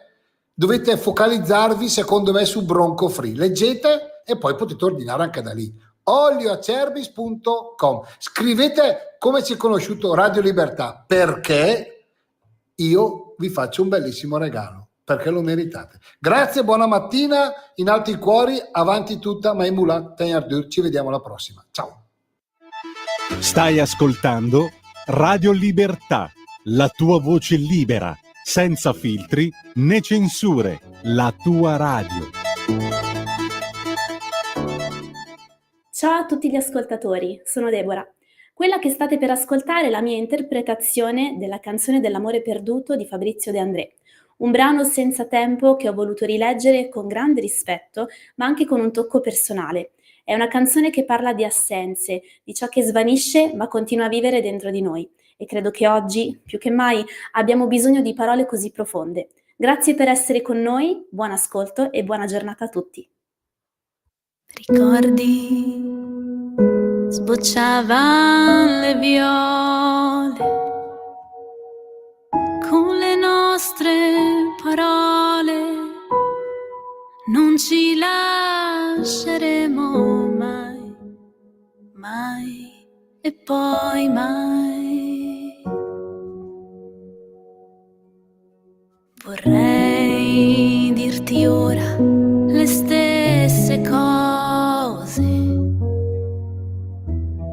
dovete focalizzarvi secondo me su bronco free. Leggete e poi potete ordinare anche da lì. olioacerbis.com. Scrivete come ci è conosciuto Radio Libertà, perché io vi faccio un bellissimo regalo, perché lo meritate. Grazie, buona mattina, in alto i cuori, avanti tutta, Maimula Tegnardur, ci vediamo alla prossima. Ciao. Stai ascoltando Radio Libertà, la tua voce libera, senza filtri né censure, la tua radio. Ciao a tutti gli ascoltatori, sono Deborah. Quella che state per ascoltare è la mia interpretazione della canzone dell'amore perduto di Fabrizio De André, Un brano senza tempo che ho voluto rileggere con grande rispetto, ma anche con un tocco personale. È una canzone che parla di assenze, di ciò che svanisce ma continua a vivere dentro di noi. E credo che oggi, più che mai, abbiamo bisogno di parole così profonde. Grazie per essere con noi, buon ascolto e buona giornata a tutti. Ricordi, sbocciavano le viole con le nostre parole, non ci lasceremo mai, mai e poi mai. Vorrei dirti ora le stesse cose,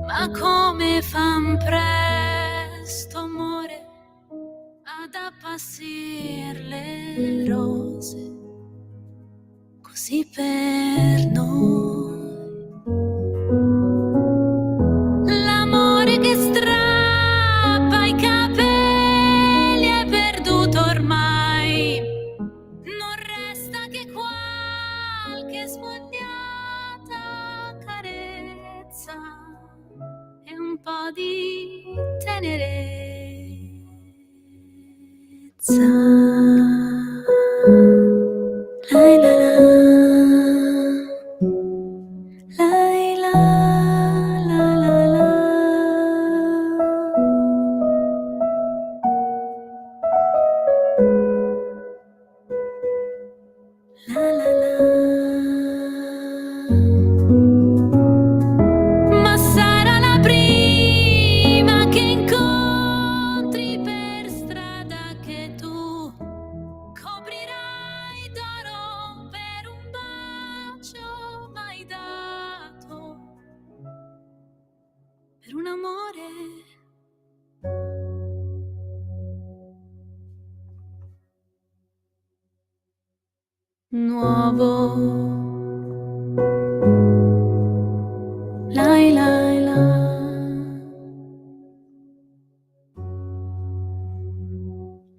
ma come fan presto, amore, ad appassir le rose, così per noi. L'amore che strappa i capelli è perduto ormai, non resta che qualche sfogliata carezza e un po' di tenerezza. Lai la la, lai la la la la. La la la. Ma sarà la prima che incontri per strada che tu coprirai d'oro per un bacio mai dato, per un amore nuovo. Lai lai la.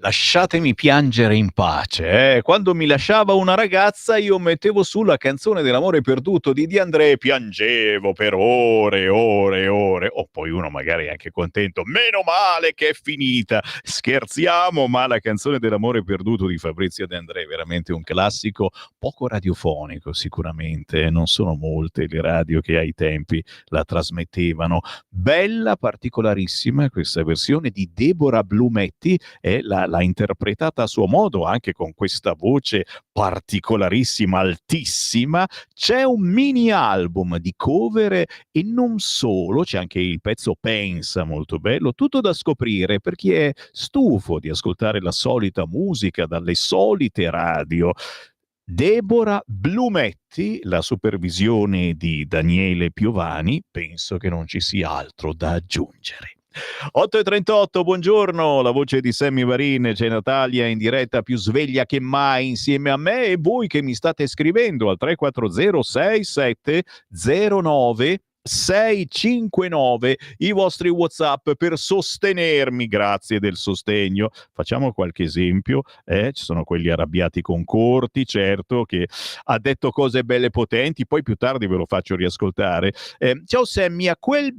Lasciatemi piangere in pace. Quando mi lasciava una ragazza io mettevo su la canzone dell'amore perduto di André e piangevo per ore e ore e ore. O poi uno magari è anche contento, meno male che è finita. Scherziamo, ma la canzone dell'amore perduto di Fabrizio De André è veramente un classico, poco radiofonico sicuramente. Non sono molte le radio che ai tempi la trasmettevano. Bella, particolarissima questa versione di Deborah Blumetti, l'ha interpretata a suo modo, anche con questa voce particolarissima, altissima. C'è un mini album di cover e non solo, c'è anche il pezzo Pensa, molto bello, tutto da scoprire per chi è stufo di ascoltare la solita musica dalle solite radio. Deborah Blumetti, la supervisione di Daniele Piovani, penso che non ci sia altro da aggiungere. 8:38, buongiorno, la voce di Sammy Varin, c'è Natalia in diretta più sveglia che mai insieme a me e voi che mi state scrivendo al 340 6709 659 i vostri WhatsApp per sostenermi. Grazie del sostegno. Facciamo qualche esempio. Ci sono quelli arrabbiati con Corti, certo, che ha detto cose belle potenti, poi più tardi ve lo faccio riascoltare. Ciao Sammy, a quel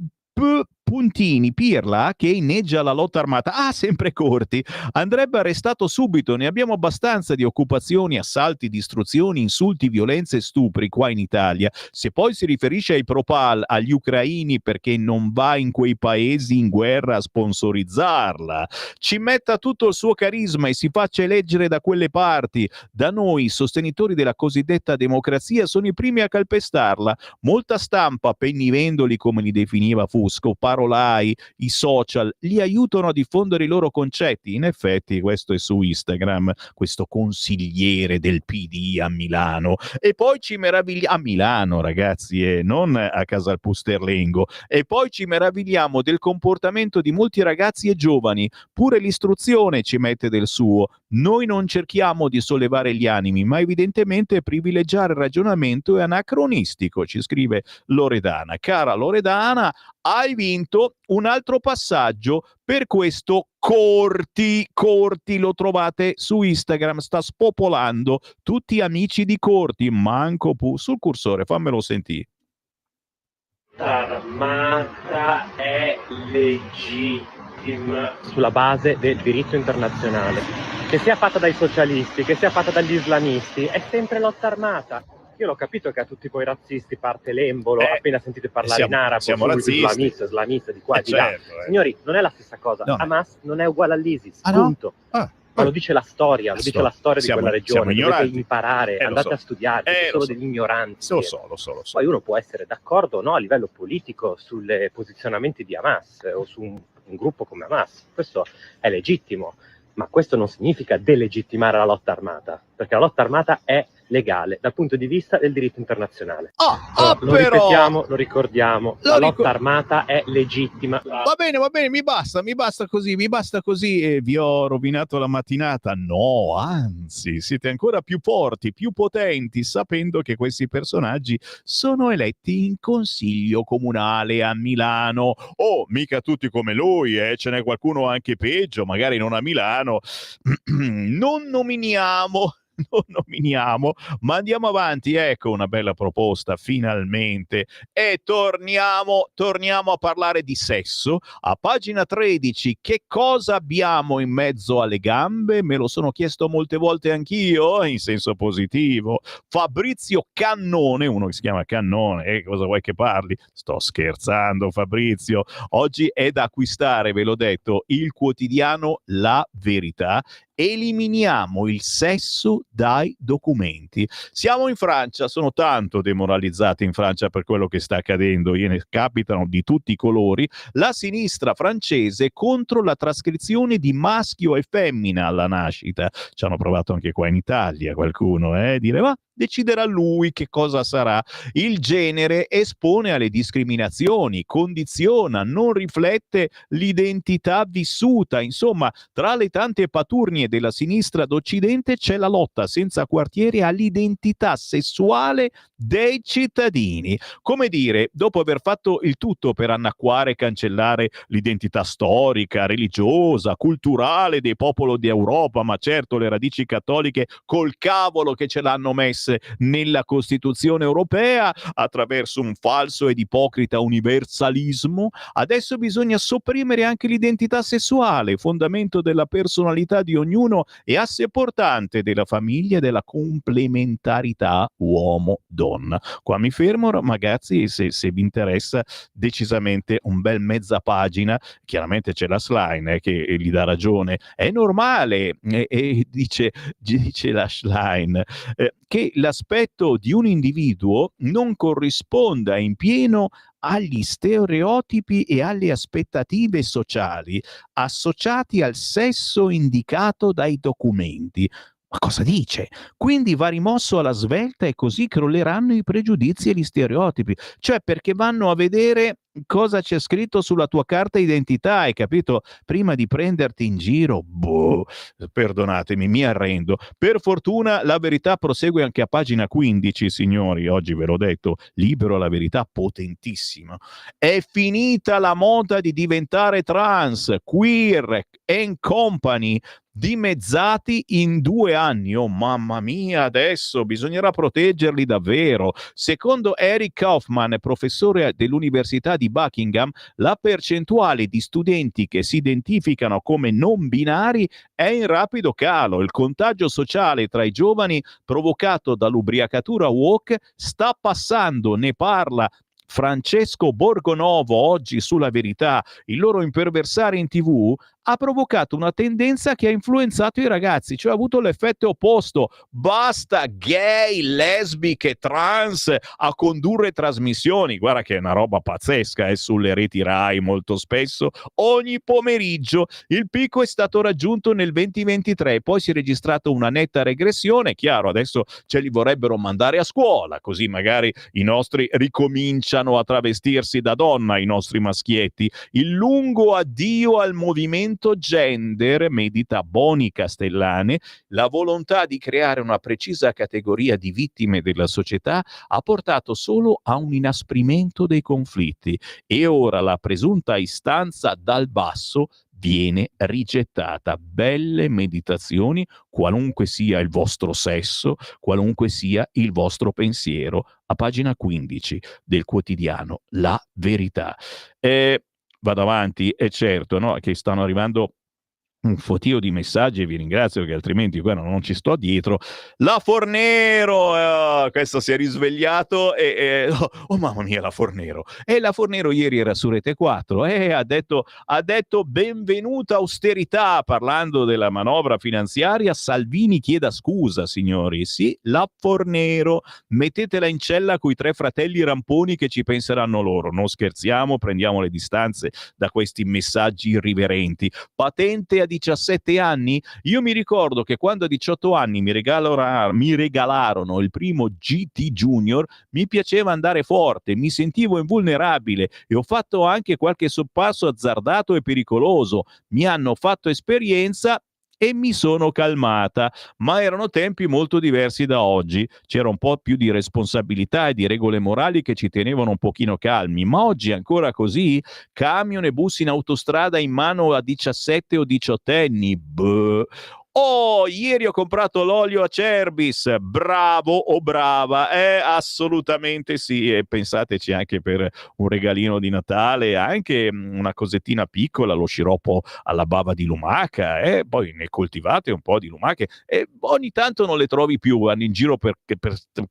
puntini Pirla che inneggia la lotta armata, sempre Corti, andrebbe arrestato subito. Ne abbiamo abbastanza di occupazioni, assalti, distruzioni, insulti, violenze e stupri qua in Italia. Se poi si riferisce ai Propal, agli ucraini, perché non va in quei paesi in guerra a sponsorizzarla, ci metta tutto il suo carisma e si faccia eleggere da quelle parti. Da noi, sostenitori della cosiddetta democrazia, sono i primi a calpestarla. Molta stampa, pennivendoli come li definiva Fusco, parolai, i social, li aiutano a diffondere i loro concetti. In effetti questo è su Instagram, questo consigliere del PD a Milano. E poi ci meravigliamo, a Milano ragazzi, non a Casal Pusterlengo, e poi ci meravigliamo del comportamento di molti ragazzi e giovani. Pure l'istruzione ci mette del suo. Noi non cerchiamo di sollevare gli animi, ma evidentemente privilegiare il ragionamento è anacronistico, ci scrive Loredana. Cara Loredana, hai vinto momento un altro passaggio per questo Corti lo trovate su Instagram, sta spopolando tutti amici di Corti, manco sul cursore, fammelo sentire. Armata è legittima sulla base del diritto internazionale. Che sia fatta dai socialisti, che sia fatta dagli islamisti, è sempre lotta armata. Io l'ho capito che a tutti voi razzisti parte l'embolo, appena sentite parlare in arabo, siamo razzisti. islamista di qua e di Certo, là. Signori, non è la stessa cosa. No. Hamas non è uguale all'ISIS, Ah, no? punto. Ma lo dice la storia, di quella regione. Dovete imparare, andate a studiare, siete solo degli ignoranti. Lo so. Poi uno può essere d'accordo o no a livello politico sui posizionamenti di Hamas o su un gruppo come Hamas, questo è legittimo, ma questo non significa delegittimare la lotta armata, perché la lotta armata è legale dal punto di vista del diritto internazionale. Lo ripetiamo, lo ricordiamo, la lotta armata è legittima. Va bene, mi basta così e vi ho rovinato la mattinata. No, anzi, siete ancora più forti, più potenti, sapendo che questi personaggi sono eletti in consiglio comunale a Milano. Oh, mica tutti come lui, ce n'è qualcuno anche peggio, magari non a Milano. Non nominiamo, ma andiamo avanti. Ecco una bella proposta finalmente, e torniamo a parlare di sesso. A pagina 13, che cosa abbiamo in mezzo alle gambe? Me lo sono chiesto molte volte anch'io, in senso positivo. Fabrizio Cannone, uno che si chiama Cannone, cosa vuoi che parli? Sto scherzando, Fabrizio. Oggi è da acquistare, ve l'ho detto, il quotidiano La Verità. Eliminiamo il sesso dai documenti. Siamo in Francia, sono tanto demoralizzati in Francia per quello che sta accadendo, gliene capitano di tutti i colori. La sinistra francese contro la trascrizione di maschio e femmina alla nascita. Ci hanno provato anche qua in Italia qualcuno, dire ma deciderà lui che cosa sarà. Il genere espone alle discriminazioni, condiziona, non riflette l'identità vissuta. Insomma, tra le tante paturnie della sinistra d'Occidente c'è la lotta senza quartiere all'identità sessuale dei cittadini. Come dire, dopo aver fatto il tutto per annacquare e cancellare l'identità storica, religiosa, culturale dei popoli d'Europa, ma certo le radici cattoliche col cavolo che ce l'hanno messa nella Costituzione europea attraverso un falso ed ipocrita universalismo, adesso bisogna sopprimere anche l'identità sessuale, fondamento della personalità di ognuno e asse portante della famiglia e della complementarità uomo-donna. Qua mi fermo, ragazzi, se vi interessa decisamente un bel mezza pagina, chiaramente c'è la Schlein che gli dà ragione, è normale, e dice la Schlein che l'aspetto di un individuo non corrisponda in pieno agli stereotipi e alle aspettative sociali associati al sesso indicato dai documenti. Ma cosa dice? Quindi va rimosso alla svelta e così crolleranno i pregiudizi e gli stereotipi. Cioè, perché vanno a vedere cosa c'è scritto sulla tua carta identità, hai capito? Prima di prenderti in giro, perdonatemi, mi arrendo. Per fortuna La Verità prosegue anche a pagina 15, signori, oggi ve l'ho detto, libero La Verità, potentissimo. È finita la moda di diventare trans, queer and company, dimezzati in 2 anni. Oh mamma mia, adesso bisognerà proteggerli davvero. Secondo Eric Kaufman, professore dell'Università di Buckingham, la percentuale di studenti che si identificano come non binari è in rapido calo. Il contagio sociale tra i giovani provocato dall'ubriacatura woke sta passando, ne parla Francesco Borgonovo oggi sulla Verità. Il loro imperversare in TV ha provocato una tendenza che ha influenzato i ragazzi, cioè ha avuto l'effetto opposto. Basta gay, lesbiche, trans a condurre trasmissioni. Guarda che è una roba pazzesca, sulle reti Rai molto spesso, ogni pomeriggio. Il picco è stato raggiunto nel 2023, poi si è registrata una netta regressione. Chiaro, adesso ce li vorrebbero mandare a scuola, così magari i nostri ricominciano a travestirsi da donna, i nostri maschietti. Il lungo addio al movimento movimento gender, medita Boni Castellane, la volontà di creare una precisa categoria di vittime della società ha portato solo a un inasprimento dei conflitti e ora la presunta istanza dal basso viene rigettata. Belle meditazioni, qualunque sia il vostro sesso, qualunque sia il vostro pensiero, a pagina 15 del quotidiano La Verità. Vado avanti, è certo, no, che stanno arrivando un fotio di messaggi e vi ringrazio che altrimenti guarda, non ci sto dietro. La Fornero, questo si è risvegliato oh mamma mia, la Fornero. E la Fornero ieri era su Rete 4 e ha detto benvenuta austerità, parlando della manovra finanziaria. Salvini chieda scusa, signori. Sì, la Fornero, mettetela in cella coi 3 fratelli ramponi che ci penseranno loro. Non scherziamo, prendiamo le distanze da questi messaggi irriverenti. Patente a 17 anni? Io mi ricordo che quando a 18 anni mi regalarono il primo GT Junior, mi piaceva andare forte, mi sentivo invulnerabile e ho fatto anche qualche sorpasso azzardato e pericoloso. Mi hanno fatto esperienza e mi sono calmata, ma erano tempi molto diversi da oggi, c'era un po' più di responsabilità e di regole morali che ci tenevano un pochino calmi, ma oggi è ancora così? Camion e bus in autostrada in mano a 17 o 18enni? Beh. Oh, ieri ho comprato l'olio a Cerbis, bravo o brava, assolutamente sì, e pensateci anche per un regalino di Natale, anche una cosettina piccola, lo sciroppo alla bava di lumaca, poi ne coltivate un po' di lumache e ogni tanto non le trovi più, vanno in giro per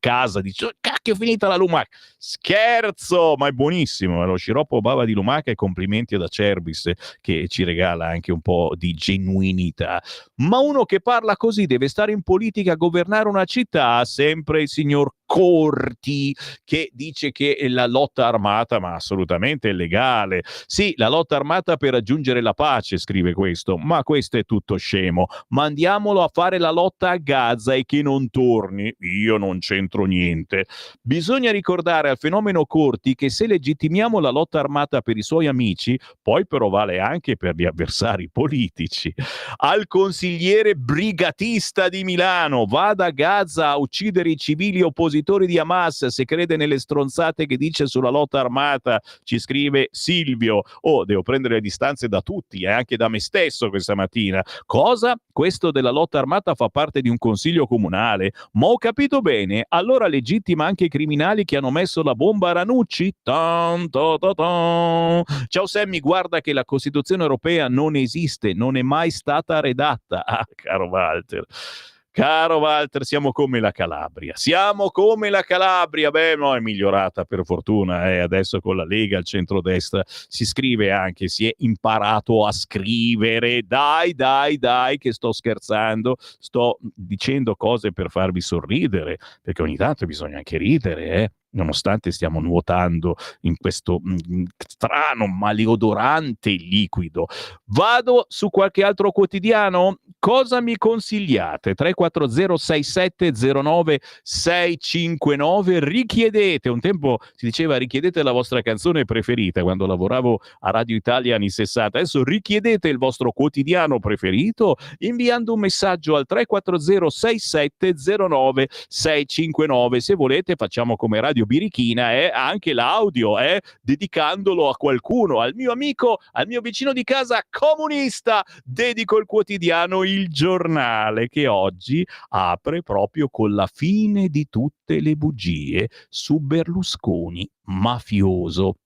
casa, dici, "Oh, cacchio, è finita la lumaca", scherzo, ma è buonissimo, lo sciroppo bava di lumaca, e complimenti ad Acerbis che ci regala anche un po' di genuinità. Ma uno che parla così deve stare in politica a governare una città? Sempre il signor Corti, che dice che la lotta armata, ma assolutamente è legale. Sì, la lotta armata per raggiungere la pace, scrive questo, ma questo è tutto scemo. Mandiamolo a fare la lotta a Gaza e che non torni. Io non c'entro niente. Bisogna ricordare al fenomeno Corti che se legittimiamo la lotta armata per i suoi amici, poi però vale anche per gli avversari politici. Al consigliere brigatista di Milano: vada a Gaza a uccidere i civili oppositori di Hamas se crede nelle stronzate che dice sulla lotta armata, ci scrive Silvio. Oh, devo prendere le distanze da tutti, anche da me stesso questa mattina. Cosa? Questo della lotta armata fa parte di un consiglio comunale? Ma ho capito bene, allora legittima anche i criminali che hanno messo la bomba a Ranucci? Tan, ta, ta, ta. Ciao Sammy, guarda che la Costituzione europea non esiste, non è mai stata redatta. Ah, caro Walter. Caro Walter, siamo come la Calabria. Siamo come la Calabria. Beh, no, è migliorata per fortuna. Adesso con la Lega, il centrodestra, si scrive anche, si è imparato a scrivere. Dai, che sto scherzando. Sto dicendo cose per farvi sorridere, perché ogni tanto bisogna anche ridere, nonostante stiamo nuotando in questo strano, maleodorante liquido. Vado su qualche altro quotidiano? Cosa mi consigliate? 340-6709-659. Richiedete, un tempo si diceva richiedete la vostra canzone preferita quando lavoravo a Radio Italia anni 60. Adesso richiedete il vostro quotidiano preferito inviando un messaggio al 340-6709-659. Se volete facciamo come Radio Birichina, anche l'audio, dedicandolo a qualcuno, al mio amico, al mio vicino di casa comunista. Dedico il quotidiano Il Giornale, che oggi apre proprio con la fine di tutte le bugie su Berlusconi mafioso.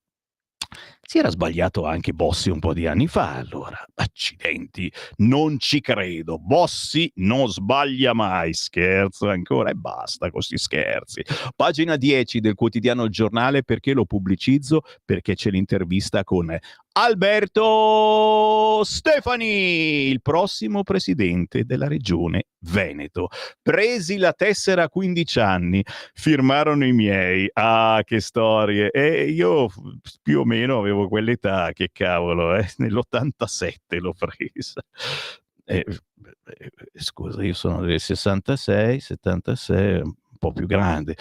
Si era sbagliato anche Bossi un po' di anni fa, allora. Accidenti, non ci credo. Bossi non sbaglia mai. Scherzo ancora e basta con questi scherzi. Pagina 10 del quotidiano Il Giornale. Perché lo pubblicizzo? Perché c'è l'intervista con Alberto Stefani, il prossimo presidente della regione Veneto. Presi la tessera a 15 anni, firmarono i miei. Ah, che storie. E io più o meno avevo quell'età, che cavolo, nell'87 l'ho presa. Scusa, io sono del 66, 76, un po' più grande.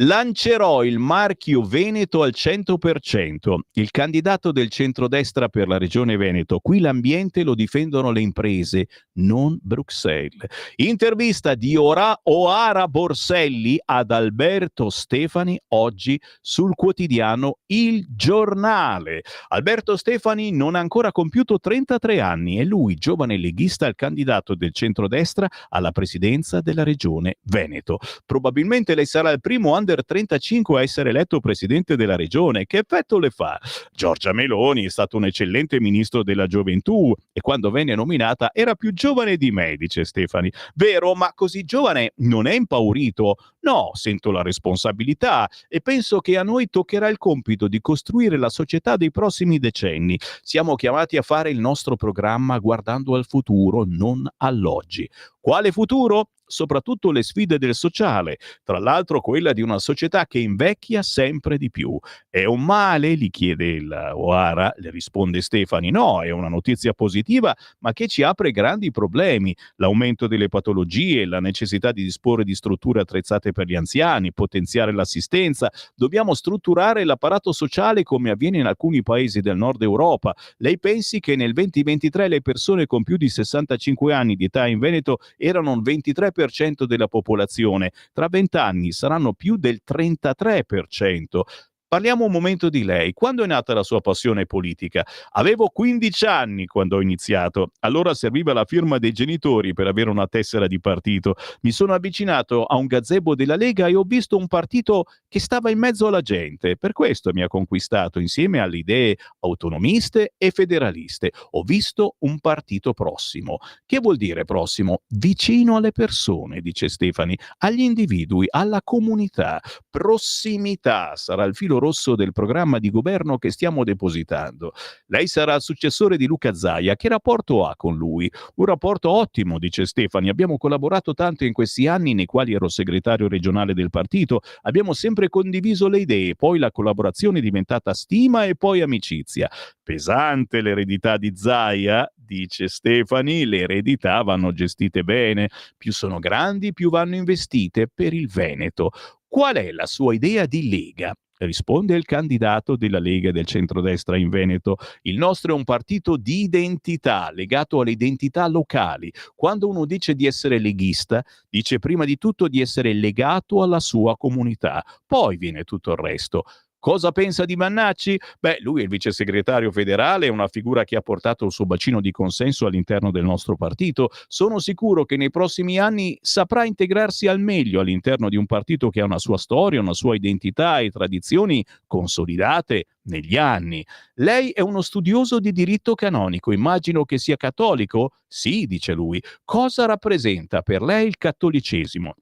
Lancerò il marchio Veneto al 100%. Il candidato del centrodestra per la regione Veneto. Qui l'ambiente lo difendono le imprese, non Bruxelles. Intervista di Oara Borselli ad Alberto Stefani oggi sul quotidiano Il Giornale. Alberto Stefani non ha ancora compiuto 33 anni e lui, giovane leghista, il candidato del centrodestra alla presidenza della regione Veneto. Probabilmente lei sarà il primo under 35 a essere eletto presidente della regione. Che effetto le fa? Giorgia Meloni è stato un eccellente ministro della gioventù e quando venne nominata era più giovane di me, dice Stefani. Vero, ma così giovane non è impaurito? No, sento la responsabilità e penso che a noi toccherà il compito di costruire la società dei prossimi decenni. Siamo chiamati a fare il nostro programma guardando al futuro, non all'oggi. Quale futuro? Soprattutto le sfide del sociale, tra l'altro quella di una società che invecchia sempre di più. È un male? Gli chiede il Oara, le risponde Stefani. No, è una notizia positiva, ma che ci apre grandi problemi. L'aumento delle patologie, la necessità di disporre di strutture attrezzate per gli anziani, potenziare l'assistenza. Dobbiamo strutturare l'apparato sociale come avviene in alcuni paesi del nord Europa. Lei pensi che nel 2023 le persone con più di 65 anni di età in Veneto erano il 23% della popolazione, tra 20 anni saranno più del 33%. Parliamo un momento di lei. Quando è nata la sua passione politica? Avevo 15 anni quando ho iniziato. Allora serviva la firma dei genitori per avere una tessera di partito. Mi sono avvicinato a un gazebo della Lega e ho visto un partito che stava in mezzo alla gente. Per questo mi ha conquistato insieme alle idee autonomiste e federaliste. Ho visto un partito prossimo. Che vuol dire prossimo? Vicino alle persone, dice Stefani, agli individui, alla comunità. Prossimità sarà il filo rosso del programma di governo che stiamo depositando. Lei sarà il successore di Luca Zaia. Che rapporto ha con lui? Un rapporto ottimo, dice Stefani. Abbiamo collaborato tanto in questi anni nei quali ero segretario regionale del partito. Abbiamo sempre condiviso le idee, poi la collaborazione è diventata stima e poi amicizia. Pesante l'eredità di Zaia, dice Stefani. Le eredità vanno gestite bene. Più sono grandi, più vanno investite per il Veneto. Qual è la sua idea di Lega? Risponde il candidato della Lega e del centrodestra in Veneto. Il nostro è un partito di identità, legato alle identità locali. Quando uno dice di essere leghista, dice prima di tutto di essere legato alla sua comunità. Poi viene tutto il resto. Cosa pensa di Mannacci? Beh, lui è il vice segretario federale, è una figura che ha portato il suo bacino di consenso all'interno del nostro partito. Sono sicuro che nei prossimi anni saprà integrarsi al meglio all'interno di un partito che ha una sua storia, una sua identità e tradizioni consolidate negli anni. Lei è uno studioso di diritto canonico, immagino che sia cattolico? Sì, dice lui. Cosa rappresenta per lei il cattolicesimo?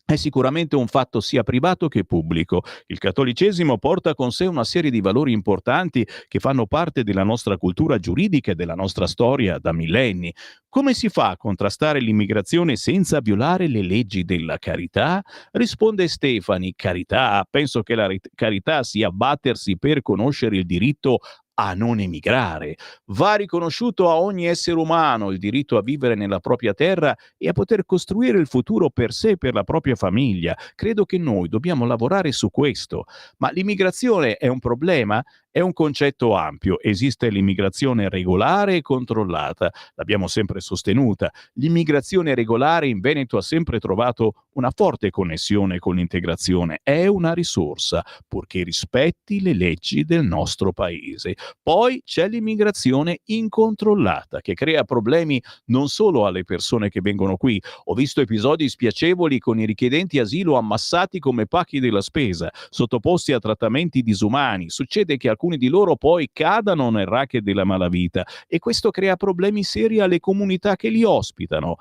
È sicuramente un fatto sia privato che pubblico. Il cattolicesimo porta con sé una serie di valori importanti che fanno parte della nostra cultura giuridica e della nostra storia da millenni. Come si fa a contrastare l'immigrazione senza violare le leggi della carità? Risponde Stefani. Carità? Penso che la carità sia battersi per conoscere il diritto a non emigrare. Va riconosciuto a ogni essere umano il diritto a vivere nella propria terra e a poter costruire il futuro per sé e per la propria famiglia. Credo che noi dobbiamo lavorare su questo. Ma l'immigrazione è un problema? È un concetto ampio. Esiste l'immigrazione regolare e controllata. L'abbiamo sempre sostenuta. L'immigrazione regolare in Veneto ha sempre trovato una forte connessione con l'integrazione. È una risorsa, purché rispetti le leggi del nostro paese. Poi c'è l'immigrazione incontrollata, che crea problemi non solo alle persone che vengono qui. Ho visto episodi spiacevoli con i richiedenti asilo ammassati come pacchi della spesa, sottoposti a trattamenti disumani. Succede che alcuni di loro poi cadano nel racket della malavita e questo crea problemi seri alle comunità che li ospitano.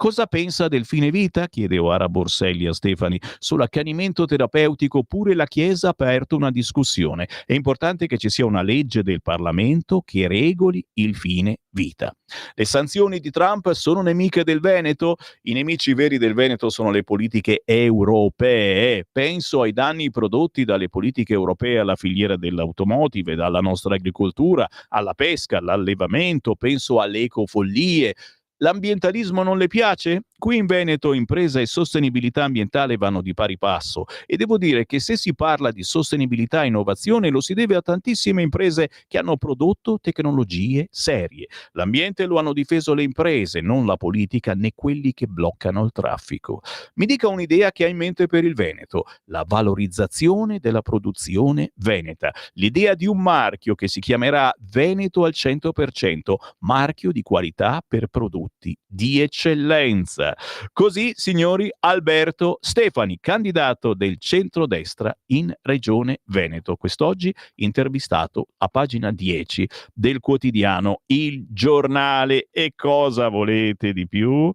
Cosa pensa del fine vita? Chiede Oara Borselli a Stefani. Sull'accanimento terapeutico pure la Chiesa ha aperto una discussione. È importante che ci sia una legge del Parlamento che regoli il fine vita. Le sanzioni di Trump sono nemiche del Veneto? I nemici veri del Veneto sono le politiche europee. Penso ai danni prodotti dalle politiche europee alla filiera dell'automotive, dalla nostra agricoltura, alla pesca, all'allevamento, penso alle ecofollie. L'ambientalismo non le piace? Qui in Veneto impresa e sostenibilità ambientale vanno di pari passo e devo dire che se si parla di sostenibilità e innovazione lo si deve a tantissime imprese che hanno prodotto tecnologie serie. L'ambiente lo hanno difeso le imprese, non la politica né quelli che bloccano il traffico. Mi dica un'idea che ha in mente per il Veneto: la valorizzazione della produzione veneta, l'idea di un marchio che si chiamerà Veneto al 100%, marchio di qualità per prodotti di eccellenza. Così, signori, Alberto Stefani, candidato del centrodestra in Regione Veneto, quest'oggi intervistato a pagina 10 del quotidiano Il Giornale. E cosa volete di più?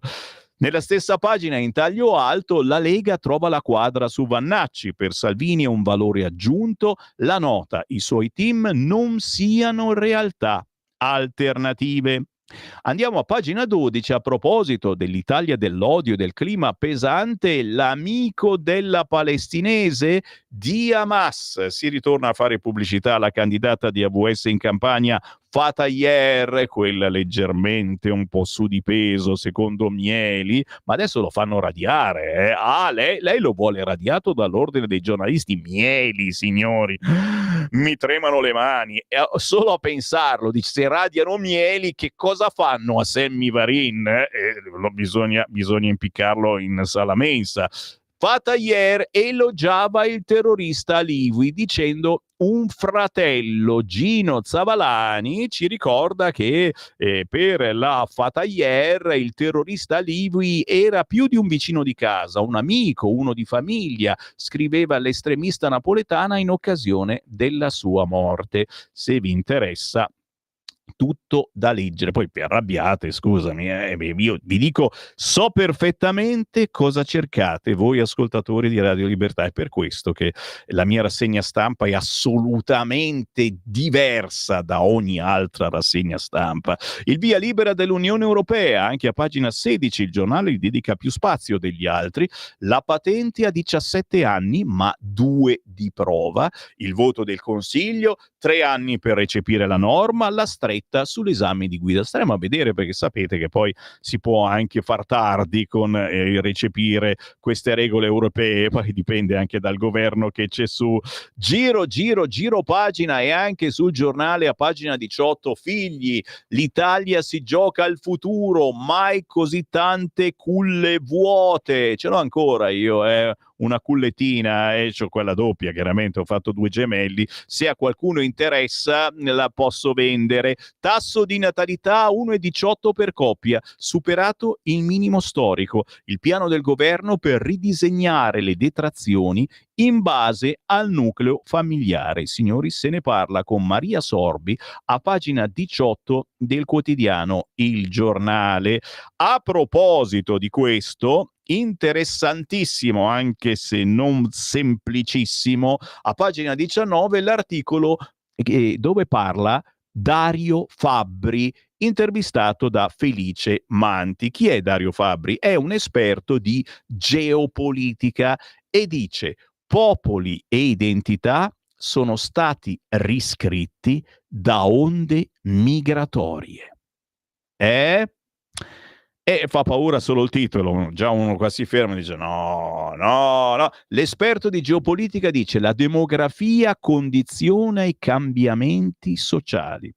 Nella stessa pagina in taglio alto la Lega trova la quadra su Vannacci, per Salvini è un valore aggiunto, la nota i suoi team non siano realtà alternative. Andiamo a pagina 12, a proposito dell'Italia dell'odio e del clima pesante, l'amico della palestinese di Hamas. Si ritorna a fare pubblicità alla candidata di AVS in campagna Fatayer, quella leggermente un po' su di peso secondo Mieli, ma adesso lo fanno radiare. Lei lo vuole radiato dall'ordine dei giornalisti. Mieli, signori, mi tremano le mani. Solo a pensarlo, dice, se radiano Mieli, che cosa fanno a Sammy Varin? Bisogna impiccarlo in sala mensa. Fatayer elogiava il terrorista Aliwi dicendo: un fratello, Gino Zavalani, ci ricorda che per la Fatayer il terrorista Aliwi era più di un vicino di casa, un amico, uno di famiglia, scriveva l'estremista napoletana in occasione della sua morte. Se vi interessa, tutto da leggere. Poi vi arrabbiate, scusami, io vi dico, so perfettamente cosa cercate voi ascoltatori di Radio Libertà, è per questo che la mia rassegna stampa è assolutamente diversa da ogni altra rassegna stampa. Il via libera dell'Unione Europea, anche a pagina 16 il giornale gli dedica più spazio degli altri, la patente a 17 anni ma 2 di prova, il voto del Consiglio, 3 anni per recepire la norma, la stretta sull'esame di guida. Staremo a vedere, perché sapete che poi si può anche far tardi con recepire queste regole europee, poi dipende anche dal governo che c'è su. Giro pagina, e anche sul giornale a pagina 18, figli, l'Italia si gioca al futuro, mai così tante culle vuote. Ce l'ho ancora io, una cullettina, e c'ho quella doppia, chiaramente ho fatto 2 gemelli, se a qualcuno interessa la posso vendere. Tasso di natalità 1,18 per coppia, superato il minimo storico, il piano del governo per ridisegnare le detrazioni in base al nucleo familiare. Signori, se ne parla con Maria Sorbi a pagina 18 del quotidiano Il Giornale. A proposito di questo, interessantissimo, anche se non semplicissimo, a pagina 19 l'articolo dove parla Dario Fabbri, intervistato da Felice Manti. Chi è Dario Fabbri? È un esperto di geopolitica e dice: popoli e identità sono stati riscritti da onde migratorie. E fa paura solo il titolo, già uno qua si ferma e dice no. L'esperto di geopolitica dice: la demografia condiziona i cambiamenti sociali.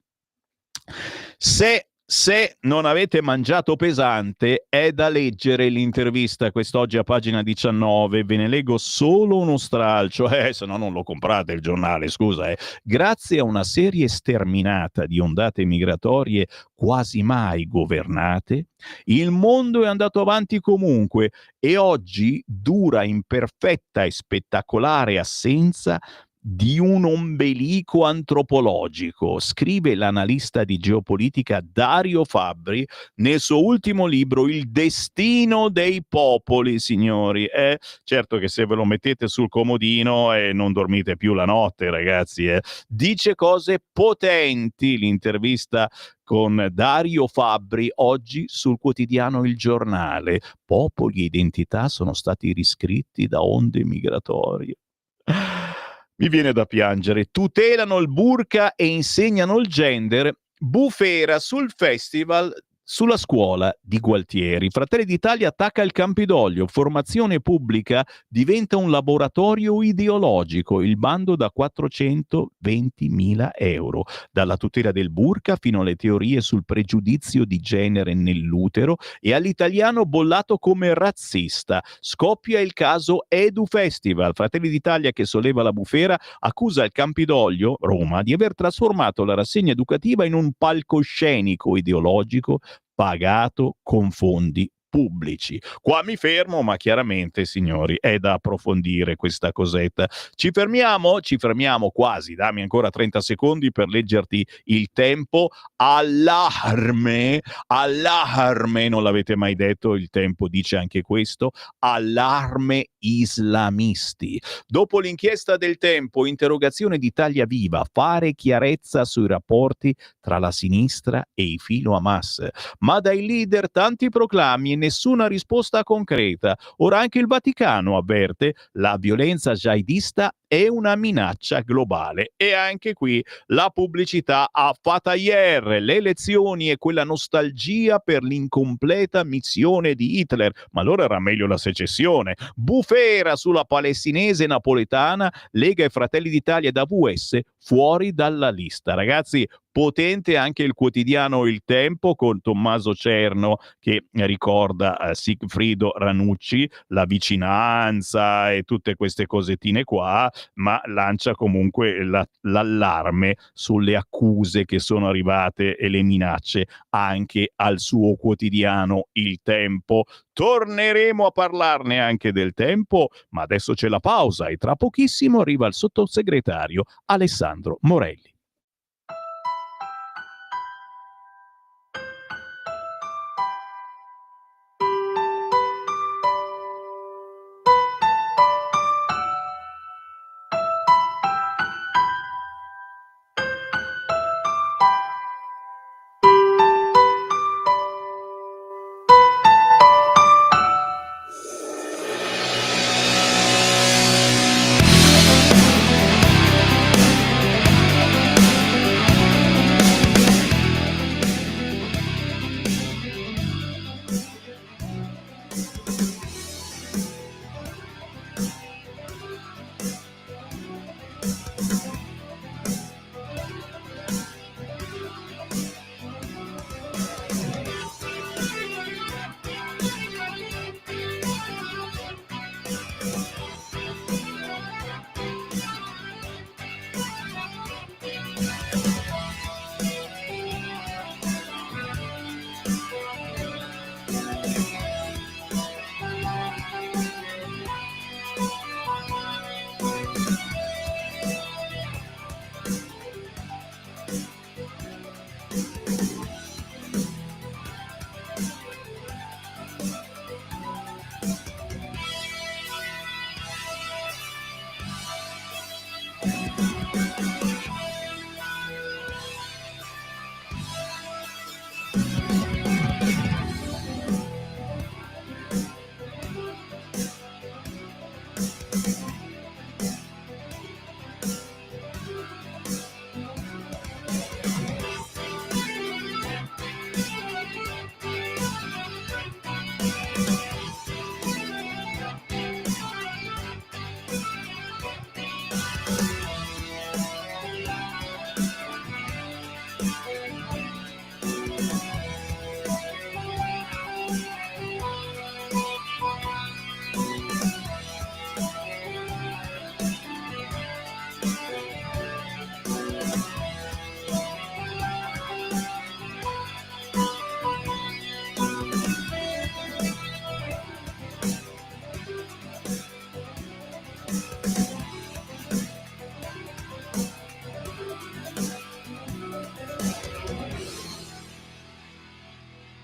Se non avete mangiato pesante, è da leggere l'intervista quest'oggi a pagina 19, ve ne leggo solo uno stralcio, se no non lo comprate il giornale, scusa. Grazie a una serie sterminata di ondate migratorie quasi mai governate, il mondo è andato avanti comunque e oggi dura in perfetta e spettacolare assenza di un ombelico antropologico, scrive l'analista di geopolitica Dario Fabbri nel suo ultimo libro Il destino dei popoli, signori. Certo che se ve lo mettete sul comodino non dormite più la notte, ragazzi. Dice cose potenti l'intervista con Dario Fabbri oggi sul quotidiano Il Giornale. Popoli e identità sono stati riscritti da onde migratorie. Mi viene da piangere. Tutelano il burka e insegnano il gender. Bufera sul festival Sulla scuola di Gualtieri, Fratelli d'Italia attacca il Campidoglio, formazione pubblica diventa un laboratorio ideologico, il bando da 420.000 euro, dalla tutela del burka fino alle teorie sul pregiudizio di genere nell'utero e all'italiano bollato come razzista. Scoppia il caso Edu Festival, Fratelli d'Italia che solleva la bufera accusa il Campidoglio, Roma, di aver trasformato la rassegna educativa in un palcoscenico ideologico pagato con fondi pubblici. Qua mi fermo, ma chiaramente, signori, è da approfondire questa cosetta. Ci fermiamo quasi, dammi ancora 30 secondi per leggerti il tempo. Allarme, non l'avete mai detto, il tempo dice anche questo, allarme islamisti. Dopo l'inchiesta del Tempo, interrogazione di Italia Viva, fare chiarezza sui rapporti tra la sinistra e i filo Hamas. Ma dai leader tanti proclami e nessuna risposta concreta. Ora anche il Vaticano avverte la violenza jihadista è una minaccia globale. E anche qui la pubblicità a Fataier, le elezioni e quella nostalgia per l'incompleta missione di Hitler. Ma allora era meglio la secessione. Bufera sulla palestinese napoletana, Lega e Fratelli d'Italia ed AVS fuori dalla lista. Ragazzi, potente anche il quotidiano Il Tempo con Tommaso Cerno che ricorda Sigfrido Ranucci, la vicinanza e tutte queste cosettine qua, ma lancia comunque l'allarme sulle accuse che sono arrivate e le minacce anche al suo quotidiano Il Tempo. Torneremo a parlarne anche del Tempo, ma adesso c'è la pausa e tra pochissimo arriva il sottosegretario Alessandro Morelli.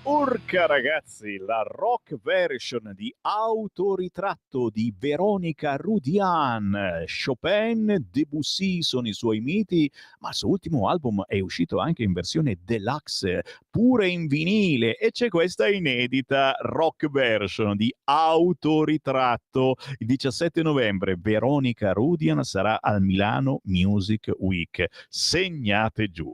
Urca ragazzi, la rock version di Autoritratto di Veronica Rudian. Chopin, Debussy sono i suoi miti, ma il suo ultimo album è uscito anche in versione deluxe, pure in vinile, e c'è questa inedita rock version di Autoritratto. Il 17 novembre Veronica Rudian sarà al Milano Music Week. Segnate giù.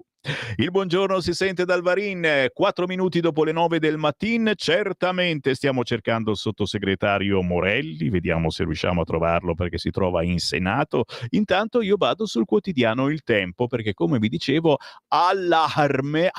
Il buongiorno si sente dal Varin, 4 minuti dopo le 9 del mattino. Certamente stiamo cercando il sottosegretario Morelli, vediamo se riusciamo a trovarlo perché si trova in Senato. Intanto io vado sul quotidiano Il Tempo perché, come vi dicevo, allarme,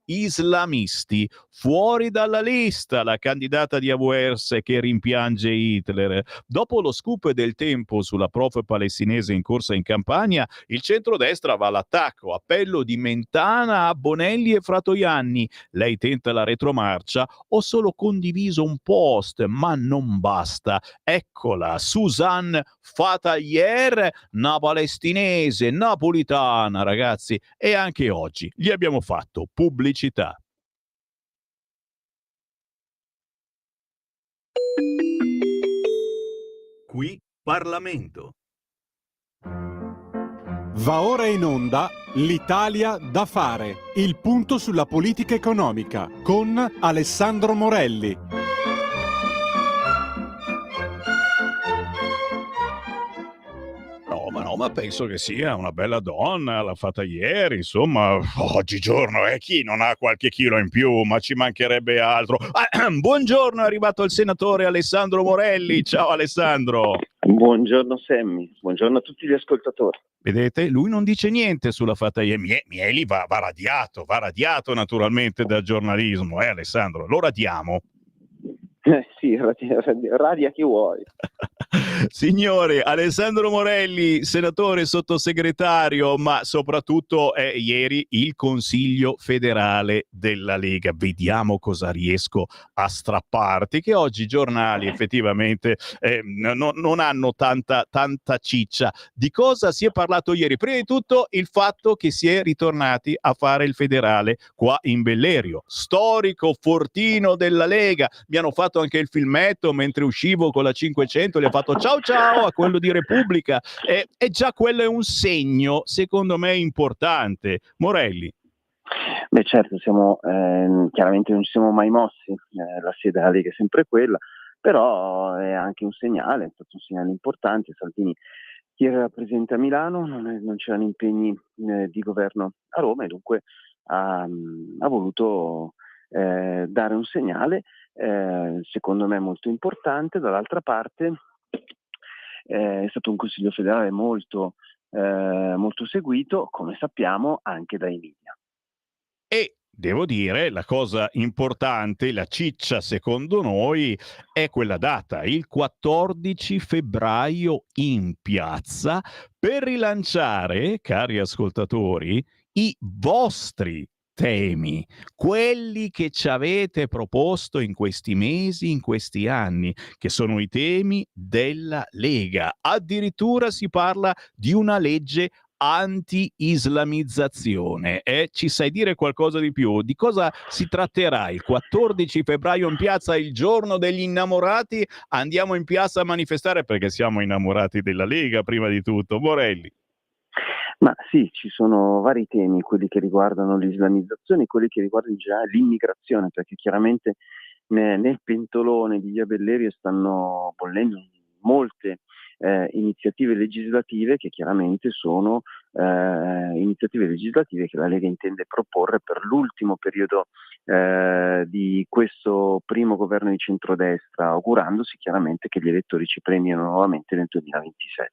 islamisti. Fuori dalla lista la candidata di AWS che rimpiange Hitler. Dopo lo scoop del Tempo sulla prof palestinese in corsa in campagna, il centrodestra va all'attacco. Appello di Mentana a Bonelli e Fratoianni. Lei tenta la retromarcia, ho solo condiviso un post, ma non basta. Eccola, Suzanne Fatayer, una palestinese, napolitana, ragazzi. E anche oggi gli abbiamo fatto pubblicità. Qui Parlamento. Va ora in onda L'Italia da fare, il punto sulla politica economica con Alessandro Morelli. No, ma penso che sia una bella donna, l'ha fatta ieri, insomma, oggigiorno chi non ha qualche chilo in più, ma ci mancherebbe altro. Buongiorno, è arrivato il senatore Alessandro Morelli. Ciao Alessandro. Buongiorno Sammy, buongiorno a tutti gli ascoltatori. Vedete, lui non dice niente sulla fatta ieri. Mieli va radiato naturalmente dal giornalismo, Alessandro, lo radiamo. Sì, radia chi vuoi. Signore, Alessandro Morelli, senatore, sottosegretario, ma soprattutto ieri il Consiglio federale della Lega. Vediamo cosa riesco a strapparti, che oggi i giornali effettivamente non hanno tanta ciccia. Di cosa si è parlato ieri? Prima di tutto il fatto che si è ritornati a fare il federale qua in Bellerio. Storico fortino della Lega. Mi hanno fatto anche il filmetto mentre uscivo con la 500, gli ho fatto ciao a quello di Repubblica, e già quello è un segno secondo me importante. Morelli. Beh certo, chiaramente non ci siamo mai mossi, la sede della Lega è sempre quella, però è anche un segnale, è stato un segnale importante. Salvini ieri era presente a Milano, non c'erano impegni di governo a Roma e dunque ha voluto dare un segnale secondo me molto importante. Dall'altra parte è stato un Consiglio federale molto seguito, come sappiamo, anche dai media. E devo dire, la cosa importante, la ciccia secondo noi, è quella data, il 14 febbraio in piazza, per rilanciare, cari ascoltatori, i vostri temi, quelli che ci avete proposto in questi mesi, in questi anni, che sono i temi della Lega. Addirittura si parla di una legge anti-islamizzazione. Ci sai dire qualcosa di più? Di cosa si tratterà il 14 febbraio in piazza, il giorno degli innamorati? Andiamo in piazza a manifestare perché siamo innamorati della Lega, prima di tutto. Morelli. Ma sì, ci sono vari temi, quelli che riguardano l'islamizzazione e quelli che riguardano in generale l'immigrazione, perché chiaramente nel pentolone di via Bellerio stanno bollendo molte iniziative legislative che chiaramente sono iniziative legislative che la Lega intende proporre per l'ultimo periodo di questo primo governo di centrodestra, augurandosi chiaramente che gli elettori ci premiino nuovamente nel 2027.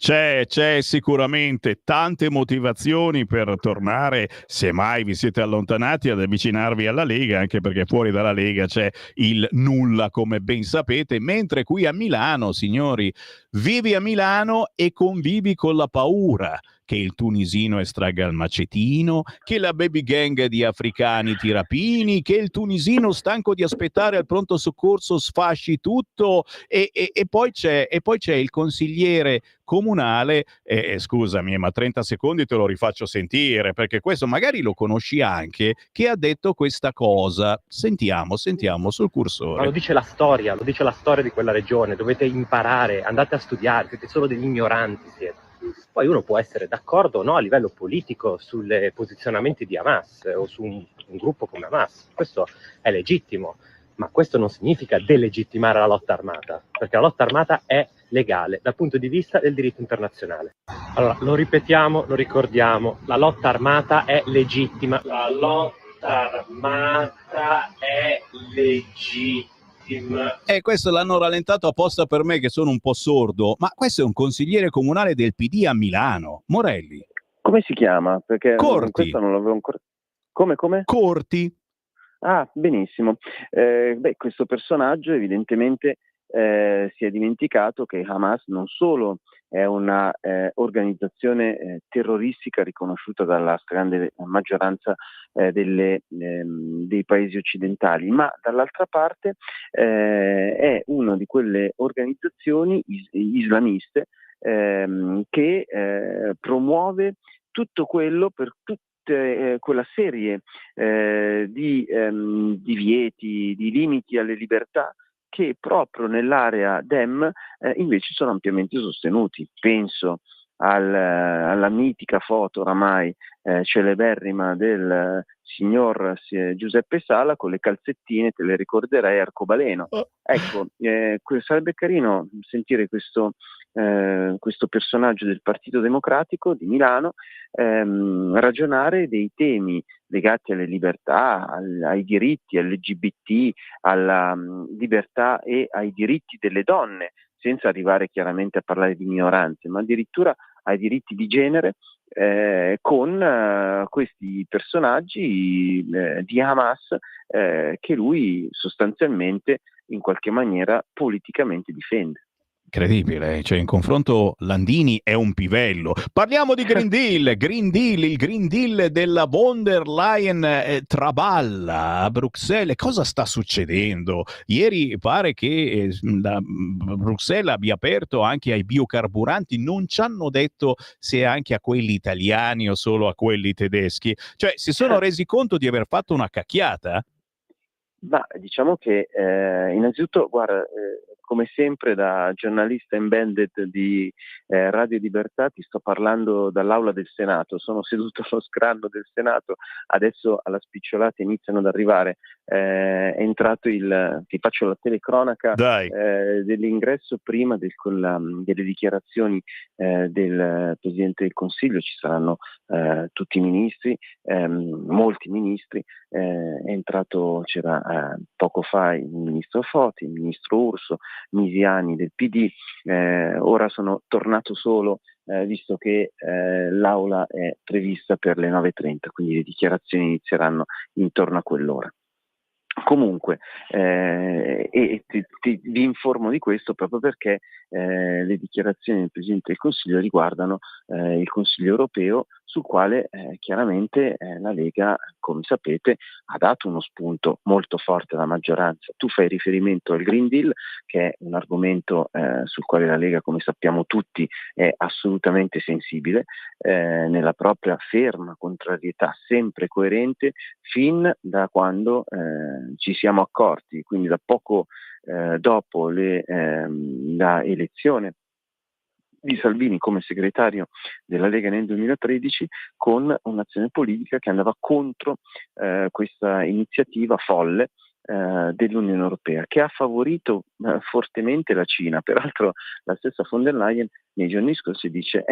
C'è sicuramente tante motivazioni per tornare, se mai vi siete allontanati, ad avvicinarvi alla Lega, anche perché fuori dalla Lega c'è il nulla, come ben sapete, mentre qui a Milano, signori, vivi a Milano e convivi con la paura che il tunisino estragga il macetino, che la baby gang di africani ti rapini, che il tunisino stanco di aspettare al pronto soccorso sfasci tutto, e poi c'è il consigliere comunale, scusami, ma 30 secondi te lo rifaccio sentire, perché questo magari lo conosci anche, che ha detto questa cosa. Sentiamo sul cursore. Ma lo dice la storia di quella regione, dovete imparare, andate a studiare, siete solo degli ignoranti, siete. Poi uno può essere d'accordo o no a livello politico sui posizionamenti di Hamas o su un gruppo come Hamas, questo è legittimo, ma questo non significa delegittimare la lotta armata, perché la lotta armata è legale dal punto di vista del diritto internazionale. Allora, lo ripetiamo, lo ricordiamo, la lotta armata è legittima. La lotta armata è legittima. E questo l'hanno rallentato apposta per me, che sono un po' sordo, ma questo è un consigliere comunale del PD a Milano, Morelli. Come si chiama? Perché Corti. questo non l'avevo ancora... Come? Corti. Ah, benissimo. Questo personaggio evidentemente si è dimenticato che Hamas non solo è una organizzazione terroristica riconosciuta dalla stragrande maggioranza dei paesi occidentali, ma dall'altra parte è una di quelle organizzazioni islamiste che promuove tutto quello per quella serie di divieti, di limiti alle libertà che proprio nell'area DEM invece sono ampiamente sostenuti. Penso alla mitica foto oramai celeberrima del signor Giuseppe Sala con le calzettine, te le ricorderai, arcobaleno. Ecco, sarebbe carino sentire questo personaggio del Partito Democratico di Milano ragionare dei temi legati alle libertà, ai diritti LGBT, alla libertà e ai diritti delle donne, senza arrivare chiaramente a parlare di minoranze, ma addirittura ai diritti di genere, con questi personaggi di Hamas che lui sostanzialmente in qualche maniera politicamente difende. Incredibile, cioè in confronto Landini è un pivello. Parliamo di Green Deal, il Green Deal della von der Leyen traballa a Bruxelles. Cosa sta succedendo? Ieri pare che Bruxelles abbia aperto anche ai biocarburanti, non ci hanno detto se anche a quelli italiani o solo a quelli tedeschi. Cioè si sono resi conto di aver fatto una cacchiata? Ma diciamo che innanzitutto, guarda, come sempre da giornalista embedded di Radio Libertà ti sto parlando dall'aula del Senato, sono seduto allo scranno del Senato, adesso alla spicciolata iniziano ad arrivare, è entrato ti faccio la telecronaca dell'ingresso prima delle dichiarazioni del Presidente del Consiglio, ci saranno tutti i ministri, molti ministri, è entrato, c'era poco fa il ministro Foti, il ministro Urso, Misiani del PD, ora sono tornato solo visto che l'aula è prevista per le 9:30, quindi le dichiarazioni inizieranno intorno a quell'ora. Comunque, vi informo di questo proprio perché le dichiarazioni del Presidente del Consiglio riguardano il Consiglio europeo, sul quale chiaramente la Lega, come sapete, ha dato uno spunto molto forte alla maggioranza. Tu fai riferimento al Green Deal, che è un argomento sul quale la Lega, come sappiamo tutti, è assolutamente sensibile, nella propria ferma contrarietà sempre coerente fin da quando ci siamo accorti, quindi da poco dopo la elezione di Salvini come segretario della Lega nel 2013, con un'azione politica che andava contro questa iniziativa folle dell'Unione Europea, che ha favorito fortemente la Cina. Peraltro la stessa von der Leyen nei giorni scorsi dice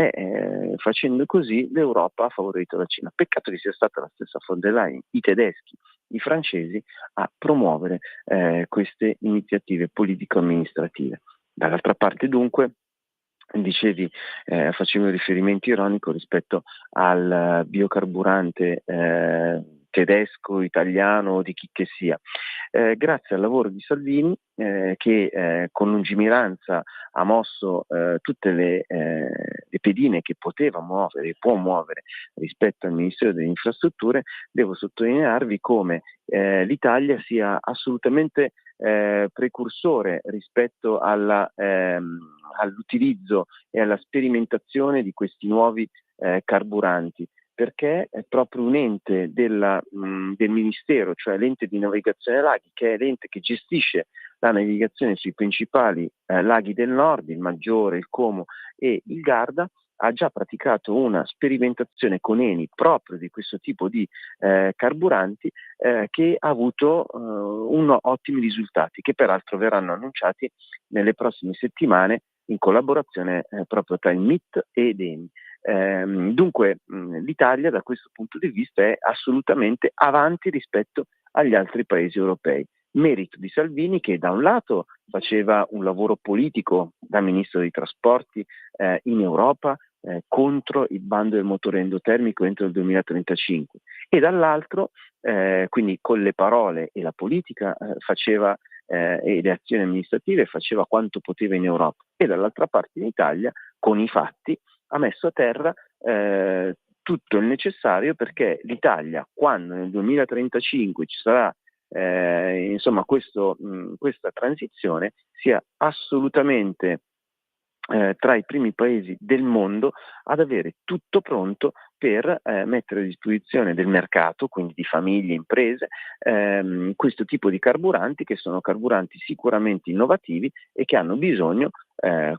facendo così l'Europa ha favorito la Cina. Peccato che sia stata la stessa von der Leyen, i tedeschi, i francesi a promuovere queste iniziative politico-amministrative. Dall'altra parte dunque dicevi, facevo un riferimento ironico rispetto al biocarburante tedesco, italiano o di chi che sia. Grazie al lavoro di Salvini che con lungimiranza ha mosso tutte le pedine che poteva muovere e può muovere rispetto al Ministero delle Infrastrutture, devo sottolinearvi come l'Italia sia assolutamente precursore rispetto all'utilizzo e alla sperimentazione di questi nuovi carburanti, perché è proprio un ente del Ministero, cioè l'ente di navigazione laghi, che è l'ente che gestisce la navigazione sui principali laghi del nord, il Maggiore, il Como e il Garda, ha già praticato una sperimentazione con Eni proprio di questo tipo di carburanti che ha avuto ottimi risultati, che peraltro verranno annunciati nelle prossime settimane in collaborazione proprio tra il MIT e ENI. Dunque l'Italia da questo punto di vista è assolutamente avanti rispetto agli altri paesi europei. Merito di Salvini, che da un lato faceva un lavoro politico da ministro dei trasporti in Europa contro il bando del motore endotermico entro il 2035 e dall'altro quindi con le parole e la politica e le azioni amministrative faceva quanto poteva in Europa, e dall'altra parte in Italia con i fatti ha messo a terra tutto il necessario perché l'Italia, quando nel 2035 ci sarà questa transizione, sia assolutamente tra i primi paesi del mondo ad avere tutto pronto per mettere a disposizione del mercato, quindi di famiglie e imprese, questo tipo di carburanti, che sono carburanti sicuramente innovativi e che hanno bisogno,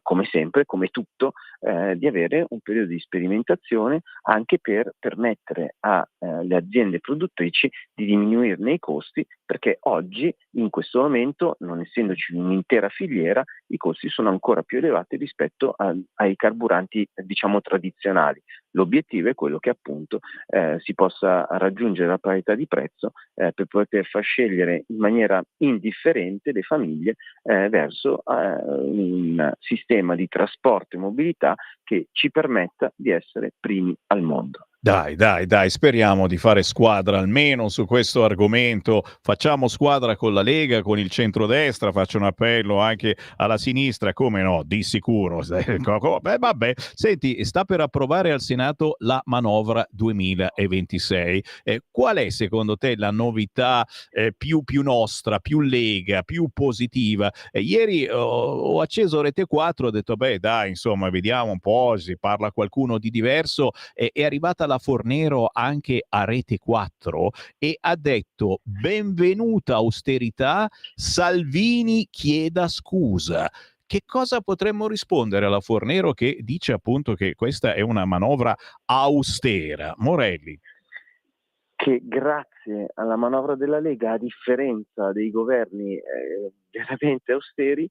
come sempre, come tutto, di avere un periodo di sperimentazione anche per permettere alle aziende produttrici di diminuirne i costi, perché oggi, in questo momento, non essendoci un'intera filiera, i costi sono ancora più elevati rispetto ai carburanti, diciamo, tradizionali. L'obiettivo è quello che appunto si possa raggiungere la parità di prezzo per poter far scegliere in maniera indifferente le famiglie verso un sistema di trasporto e mobilità che ci permetta di essere primi al mondo. Dai, speriamo di fare squadra almeno su questo argomento. Facciamo squadra con la Lega, con il centrodestra, faccio un appello anche alla sinistra, come no, di sicuro. Vabbè. Senti, sta per approvare al Senato la manovra 2026. Qual è secondo te la novità più nostra, più Lega, più positiva? Ieri ho acceso Rete 4, ho detto, dai, insomma, vediamo un po', si parla qualcuno di diverso. È arrivata la Fornero anche a Rete 4 e ha detto: benvenuta austerità, Salvini chieda scusa. Che cosa potremmo rispondere alla Fornero, che dice appunto che questa è una manovra austera? Morelli. Che grazie alla manovra della Lega, a differenza dei governi veramente austeri,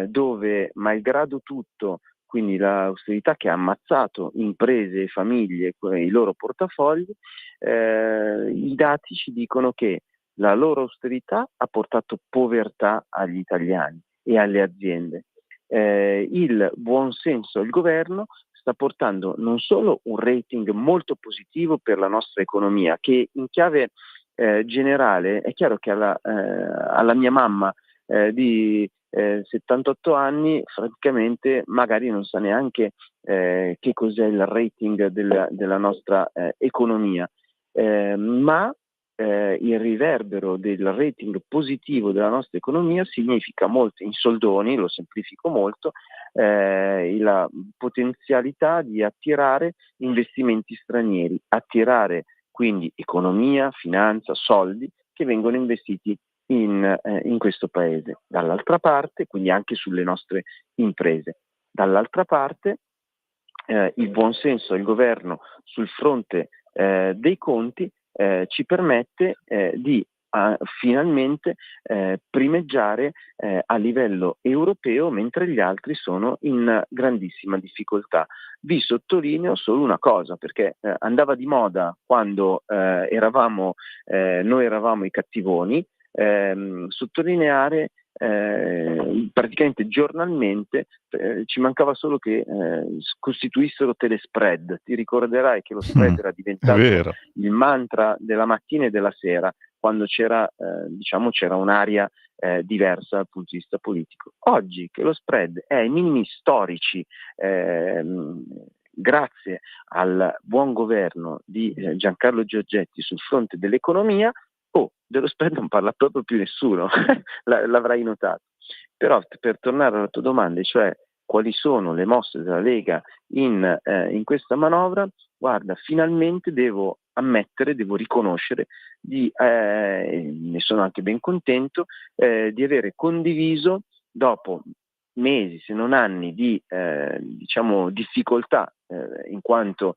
dove malgrado tutto, quindi l'austerità che ha ammazzato imprese e famiglie con i loro portafogli, i dati ci dicono che la loro austerità ha portato povertà agli italiani e alle aziende. Il buonsenso del governo sta portando non solo un rating molto positivo per la nostra economia, che in chiave generale è chiaro che alla mia mamma di 78 anni, francamente, magari non sa neanche che cos'è il rating della nostra economia, ma il riverbero del rating positivo della nostra economia significa molto, in soldoni, lo semplifico molto, la potenzialità di attirare investimenti stranieri, attirare quindi economia, finanza, soldi che vengono investiti in questo paese. Dall'altra parte, quindi anche sulle nostre imprese. Dall'altra parte, il buonsenso del governo sul fronte dei conti ci permette di finalmente primeggiare a livello europeo, mentre gli altri sono in grandissima difficoltà. Vi sottolineo solo una cosa, perché andava di moda quando noi eravamo i cattivoni, sottolineare praticamente giornalmente, ci mancava solo che costituissero telespread. Ti ricorderai che lo spread era diventato il mantra della mattina e della sera, quando c'era un'area diversa dal punto di vista politico. Oggi che lo spread è ai minimi storici, grazie al buon governo di Giancarlo Giorgetti sul fronte dell'economia, dello spread non parla proprio più nessuno, l'avrai notato. Però per tornare alla tua domanda, cioè quali sono le mosse della Lega in questa manovra, guarda, finalmente devo riconoscere, ne sono anche ben contento, di avere condiviso, dopo mesi se non anni di difficoltà in quanto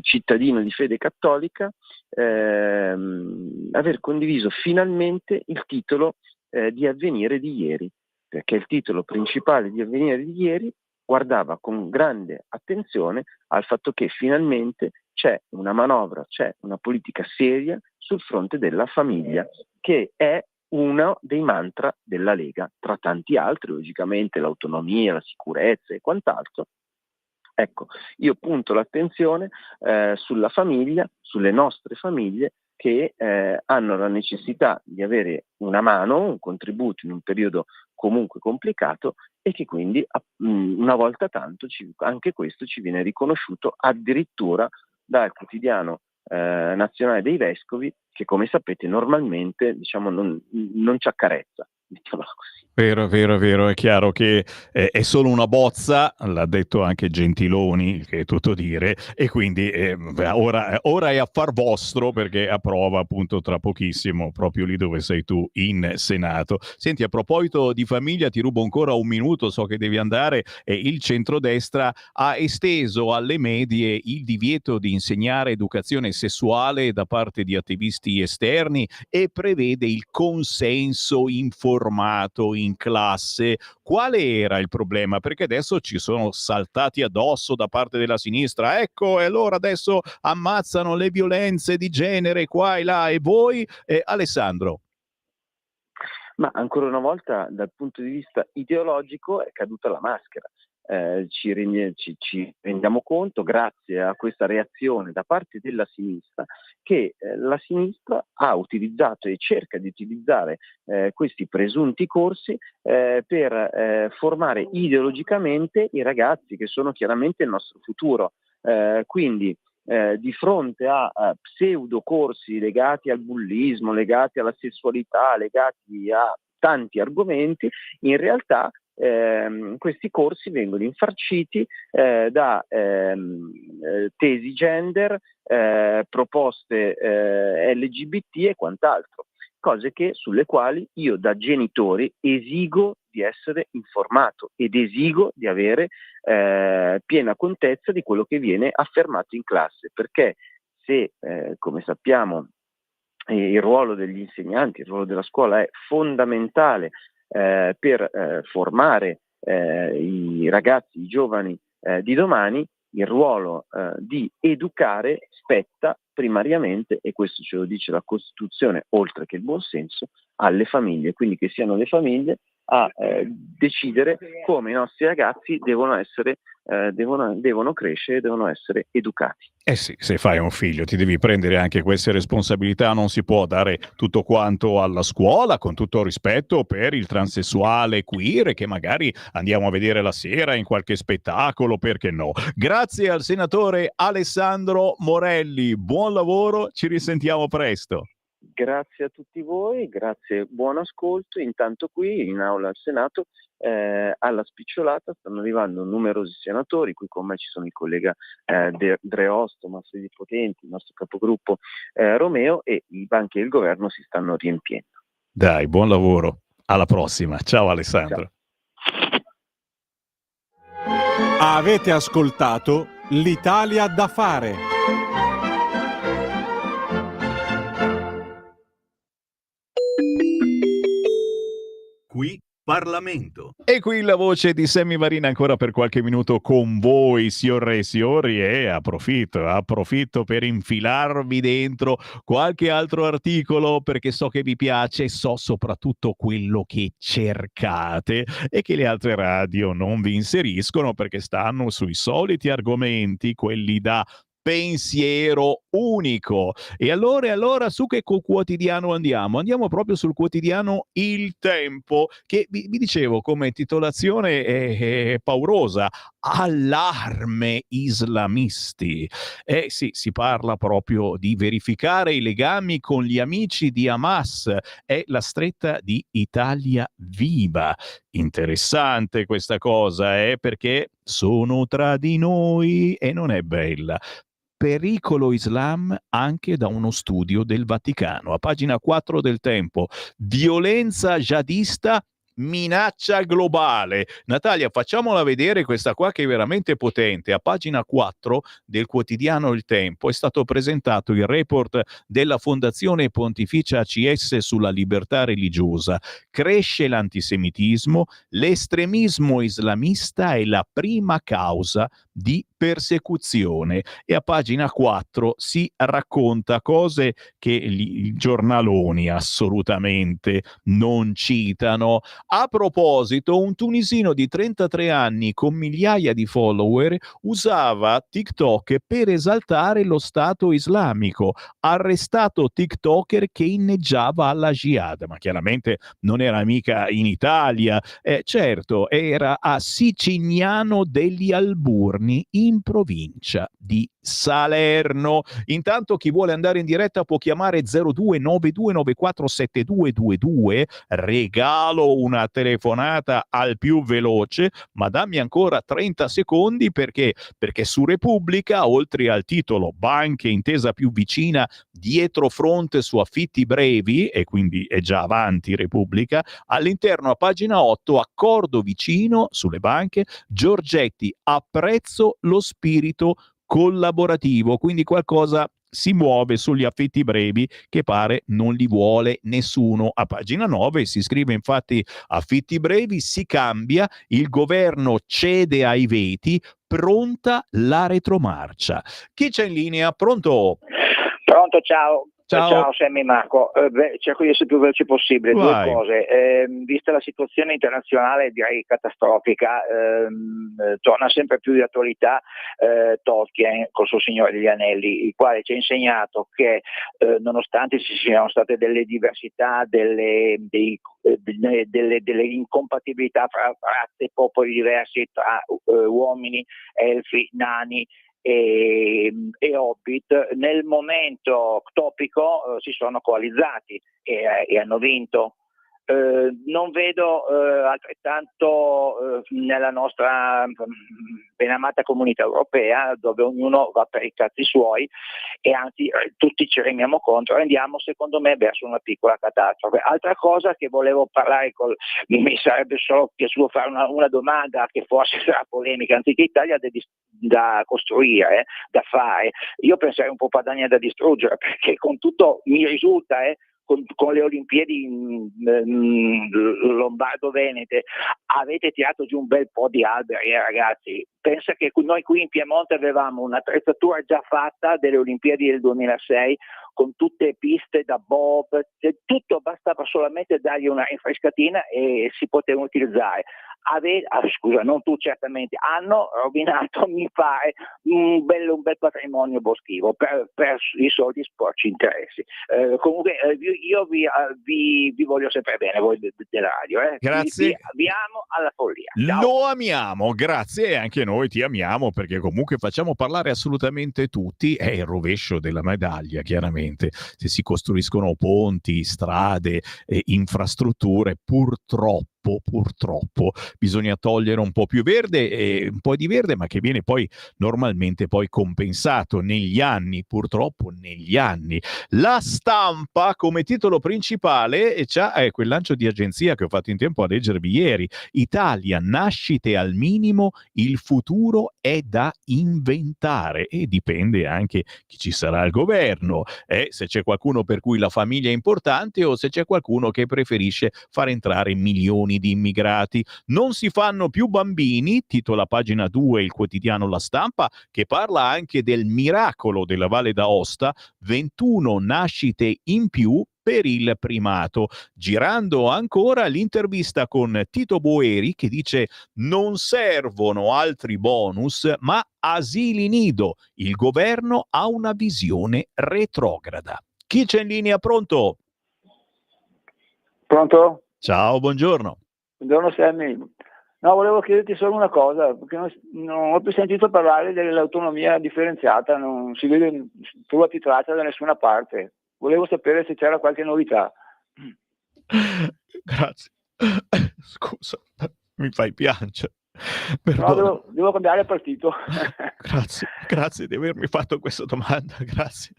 cittadino di fede cattolica, aver condiviso finalmente il titolo di Avvenire di ieri, perché il titolo principale di Avvenire di ieri guardava con grande attenzione al fatto che finalmente c'è una manovra, c'è una politica seria sul fronte della famiglia, che è uno dei mantra della Lega, tra tanti altri, logicamente l'autonomia, la sicurezza e quant'altro. Ecco, io punto l'attenzione sulla famiglia, sulle nostre famiglie, che hanno la necessità di avere una mano, un contributo in un periodo comunque complicato, e che quindi una volta tanto anche questo ci viene riconosciuto addirittura dal quotidiano nazionale dei vescovi, che come sapete normalmente non ci accarezza, mettiamola così. Vero, vero, vero, è chiaro che è solo una bozza, l'ha detto anche Gentiloni, che è tutto dire, e quindi ora è affar vostro, perché approva appunto tra pochissimo, proprio lì dove sei tu, in Senato. Senti, a proposito di famiglia, ti rubo ancora un minuto, so che devi andare. Il centrodestra ha esteso alle medie il divieto di insegnare educazione sessuale da parte di attivisti esterni e prevede il consenso informato in classe. Quale era il problema? Perché adesso ci sono saltati addosso da parte della sinistra. Ecco, e allora adesso ammazzano le violenze di genere qua e là. E voi, Alessandro? Ma ancora una volta, dal punto di vista ideologico, è caduta la maschera. Ci rendiamo conto, grazie a questa reazione da parte della sinistra, che la sinistra ha utilizzato e cerca di utilizzare questi presunti corsi per formare ideologicamente i ragazzi, che sono chiaramente il nostro futuro. Quindi di fronte a pseudo corsi legati al bullismo, legati alla sessualità, legati a tanti argomenti, in realtà questi corsi vengono infarciti da tesi gender, proposte LGBT e quant'altro, cose sulle quali io da genitore esigo di essere informato ed esigo di avere piena contezza di quello che viene affermato in classe, perché se, come sappiamo, il ruolo degli insegnanti, il ruolo della scuola è fondamentale per formare i ragazzi, i giovani di domani, il ruolo di educare spetta primariamente, e questo ce lo dice la Costituzione, oltre che il buonsenso, alle famiglie, quindi che siano le famiglie a decidere come i nostri ragazzi devono essere, devono crescere, devono essere educati. Eh sì, se fai un figlio ti devi prendere anche queste responsabilità, non si può dare tutto quanto alla scuola, con tutto rispetto per il transessuale queer che magari andiamo a vedere la sera in qualche spettacolo, perché no. Grazie al senatore Alessandro Morelli, buon lavoro, ci risentiamo presto. Grazie a tutti voi, grazie, buon ascolto. Intanto qui in aula al Senato alla spicciolata stanno arrivando numerosi senatori, qui con me ci sono il collega Dreosto, Tommaso Di Potenti, il nostro capogruppo Romeo, e i banchi del governo si stanno riempiendo. Dai, buon lavoro, alla prossima, ciao Alessandro. Ciao. Avete ascoltato l'Italia da fare. Qui Parlamento. E qui la voce di Sammy Varin ancora per qualche minuto con voi, signore e signori, e approfitto per infilarvi dentro qualche altro articolo, perché so che vi piace, so soprattutto quello che cercate e che le altre radio non vi inseriscono, perché stanno sui soliti argomenti, quelli da pensiero unico. E allora su che quotidiano andiamo? Andiamo proprio sul quotidiano Il Tempo, che vi dicevo come titolazione è paurosa: allarme islamisti. Sì, si parla proprio di verificare i legami con gli amici di Hamas, è la stretta di Italia Viva. Interessante questa cosa, perché sono tra di noi e non è bella. Pericolo Islam anche da uno studio del Vaticano. A pagina 4 del Tempo, violenza jihadista minaccia globale. Natalia, facciamola vedere questa qua che è veramente potente. A pagina 4 del quotidiano Il Tempo è stato presentato il report della Fondazione Pontificia ACS sulla libertà religiosa. Cresce l'antisemitismo, l'estremismo islamista è la prima causa di persecuzione, e a pagina 4 si racconta cose che i giornaloni assolutamente non citano. A proposito, un tunisino di 33 anni con migliaia di follower usava TikTok per esaltare lo Stato islamico. Arrestato TikToker che inneggiava alla jihad, ma chiaramente non era mica in Italia, certo, era a Sicignano degli Alburni, in provincia di Salerno. Intanto chi vuole andare in diretta può chiamare 0292947222, regalo una telefonata al più veloce, ma dammi ancora 30 secondi perché su Repubblica, oltre al titolo Banche intesa più vicina dietro fronte su affitti brevi, e quindi è già avanti Repubblica, all'interno a pagina 8 accordo vicino sulle banche, Giorgetti apprezzo lo spirito collaborativo, quindi qualcosa si muove sugli affitti brevi che pare non li vuole nessuno. A pagina 9 si scrive infatti affitti brevi, si cambia, il governo cede ai veti, pronta la retromarcia. Chi c'è in linea? Pronto? Pronto, ciao. Ciao. Ciao Sammy Marco, cerco di essere più veloce possibile. Vai. Due cose, vista la situazione internazionale direi catastrofica, torna sempre più di attualità Tolkien col suo Signore degli Anelli, il quale ci ha insegnato che nonostante ci siano state delle diversità, delle incompatibilità fra razze e popoli diversi, tra uomini, elfi, nani e Hobbit, nel momento topico si sono coalizzati e hanno vinto. Non vedo altrettanto nella nostra benamata comunità europea, dove ognuno va per i cazzi suoi e anzi tutti ci rendiamo conto, andiamo secondo me verso una piccola catastrofe. Altra cosa che volevo parlare mi sarebbe solo piaciuto fare una domanda che forse sarà polemica, anziché Italia da costruire, da fare, io penserei un po' Padania da distruggere, perché con tutto mi risulta con le Olimpiadi lombardo-venete avete tirato giù un bel po' di alberi, ragazzi. Pensa che noi qui in Piemonte avevamo un'attrezzatura già fatta delle Olimpiadi del 2006 con tutte le piste da bob, tutto, bastava solamente dargli una rinfrescatina e si poteva utilizzare. Scusa, non tu certamente, hanno rovinato, mi pare, un bel patrimonio boschivo per i soliti sporci interessi. Comunque io vi voglio sempre bene, voi della radio. Grazie. Vi amo alla follia. Ciao. Lo amiamo, grazie, e anche noi ti amiamo perché comunque facciamo parlare assolutamente tutti. È il rovescio della medaglia, chiaramente. Se si costruiscono ponti, strade, infrastrutture, purtroppo bisogna togliere un po' più verde, un po' di verde, ma che viene poi normalmente poi compensato negli anni, purtroppo negli anni. La Stampa come titolo principale c'ha quel lancio di agenzia che ho fatto in tempo a leggervi ieri: Italia, nascite al minimo, il futuro è da inventare, e dipende anche chi ci sarà al governo, se c'è qualcuno per cui la famiglia è importante o se c'è qualcuno che preferisce far entrare milioni di immigrati. Non si fanno più bambini, titola pagina 2 il quotidiano La Stampa, che parla anche del miracolo della Valle d'Aosta, 21 nascite in più per il primato. Girando ancora l'intervista con Tito Boeri che dice: non servono altri bonus ma asili nido, il governo ha una visione retrograda. Chi c'è in linea? Pronto? Pronto? Ciao, buongiorno. Buongiorno Sammy. No, volevo chiederti solo una cosa, perché non ho più sentito parlare dell'autonomia differenziata, non si vede sulla titrata da nessuna parte. Volevo sapere se c'era qualche novità. Grazie. Scusa, mi fai piangere. No, devo cambiare partito. Grazie di avermi fatto questa domanda, grazie.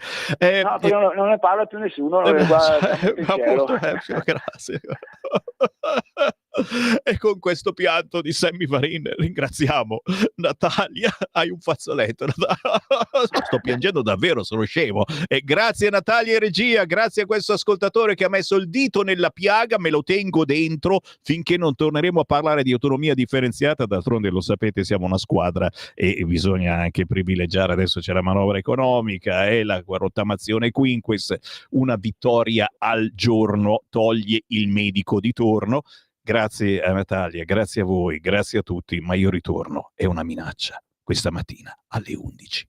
No, perché non ne parla più nessuno. Grazie. E con questo pianto di Sammy Varin ringraziamo Natalia. Hai un fazzoletto. Sto piangendo davvero, sono scemo. E grazie Natalia e regia, grazie a questo ascoltatore che ha messo il dito nella piaga, me lo tengo dentro finché non torneremo a parlare di autonomia differenziata. D'altronde lo sapete, siamo una squadra e bisogna anche privilegiare. Adesso c'è la manovra economica e la rottamazione quinquis, una vittoria al giorno toglie il medico di torno. Grazie a Natalia, grazie a voi, grazie a tutti, ma io ritorno, è una minaccia, questa mattina alle 11.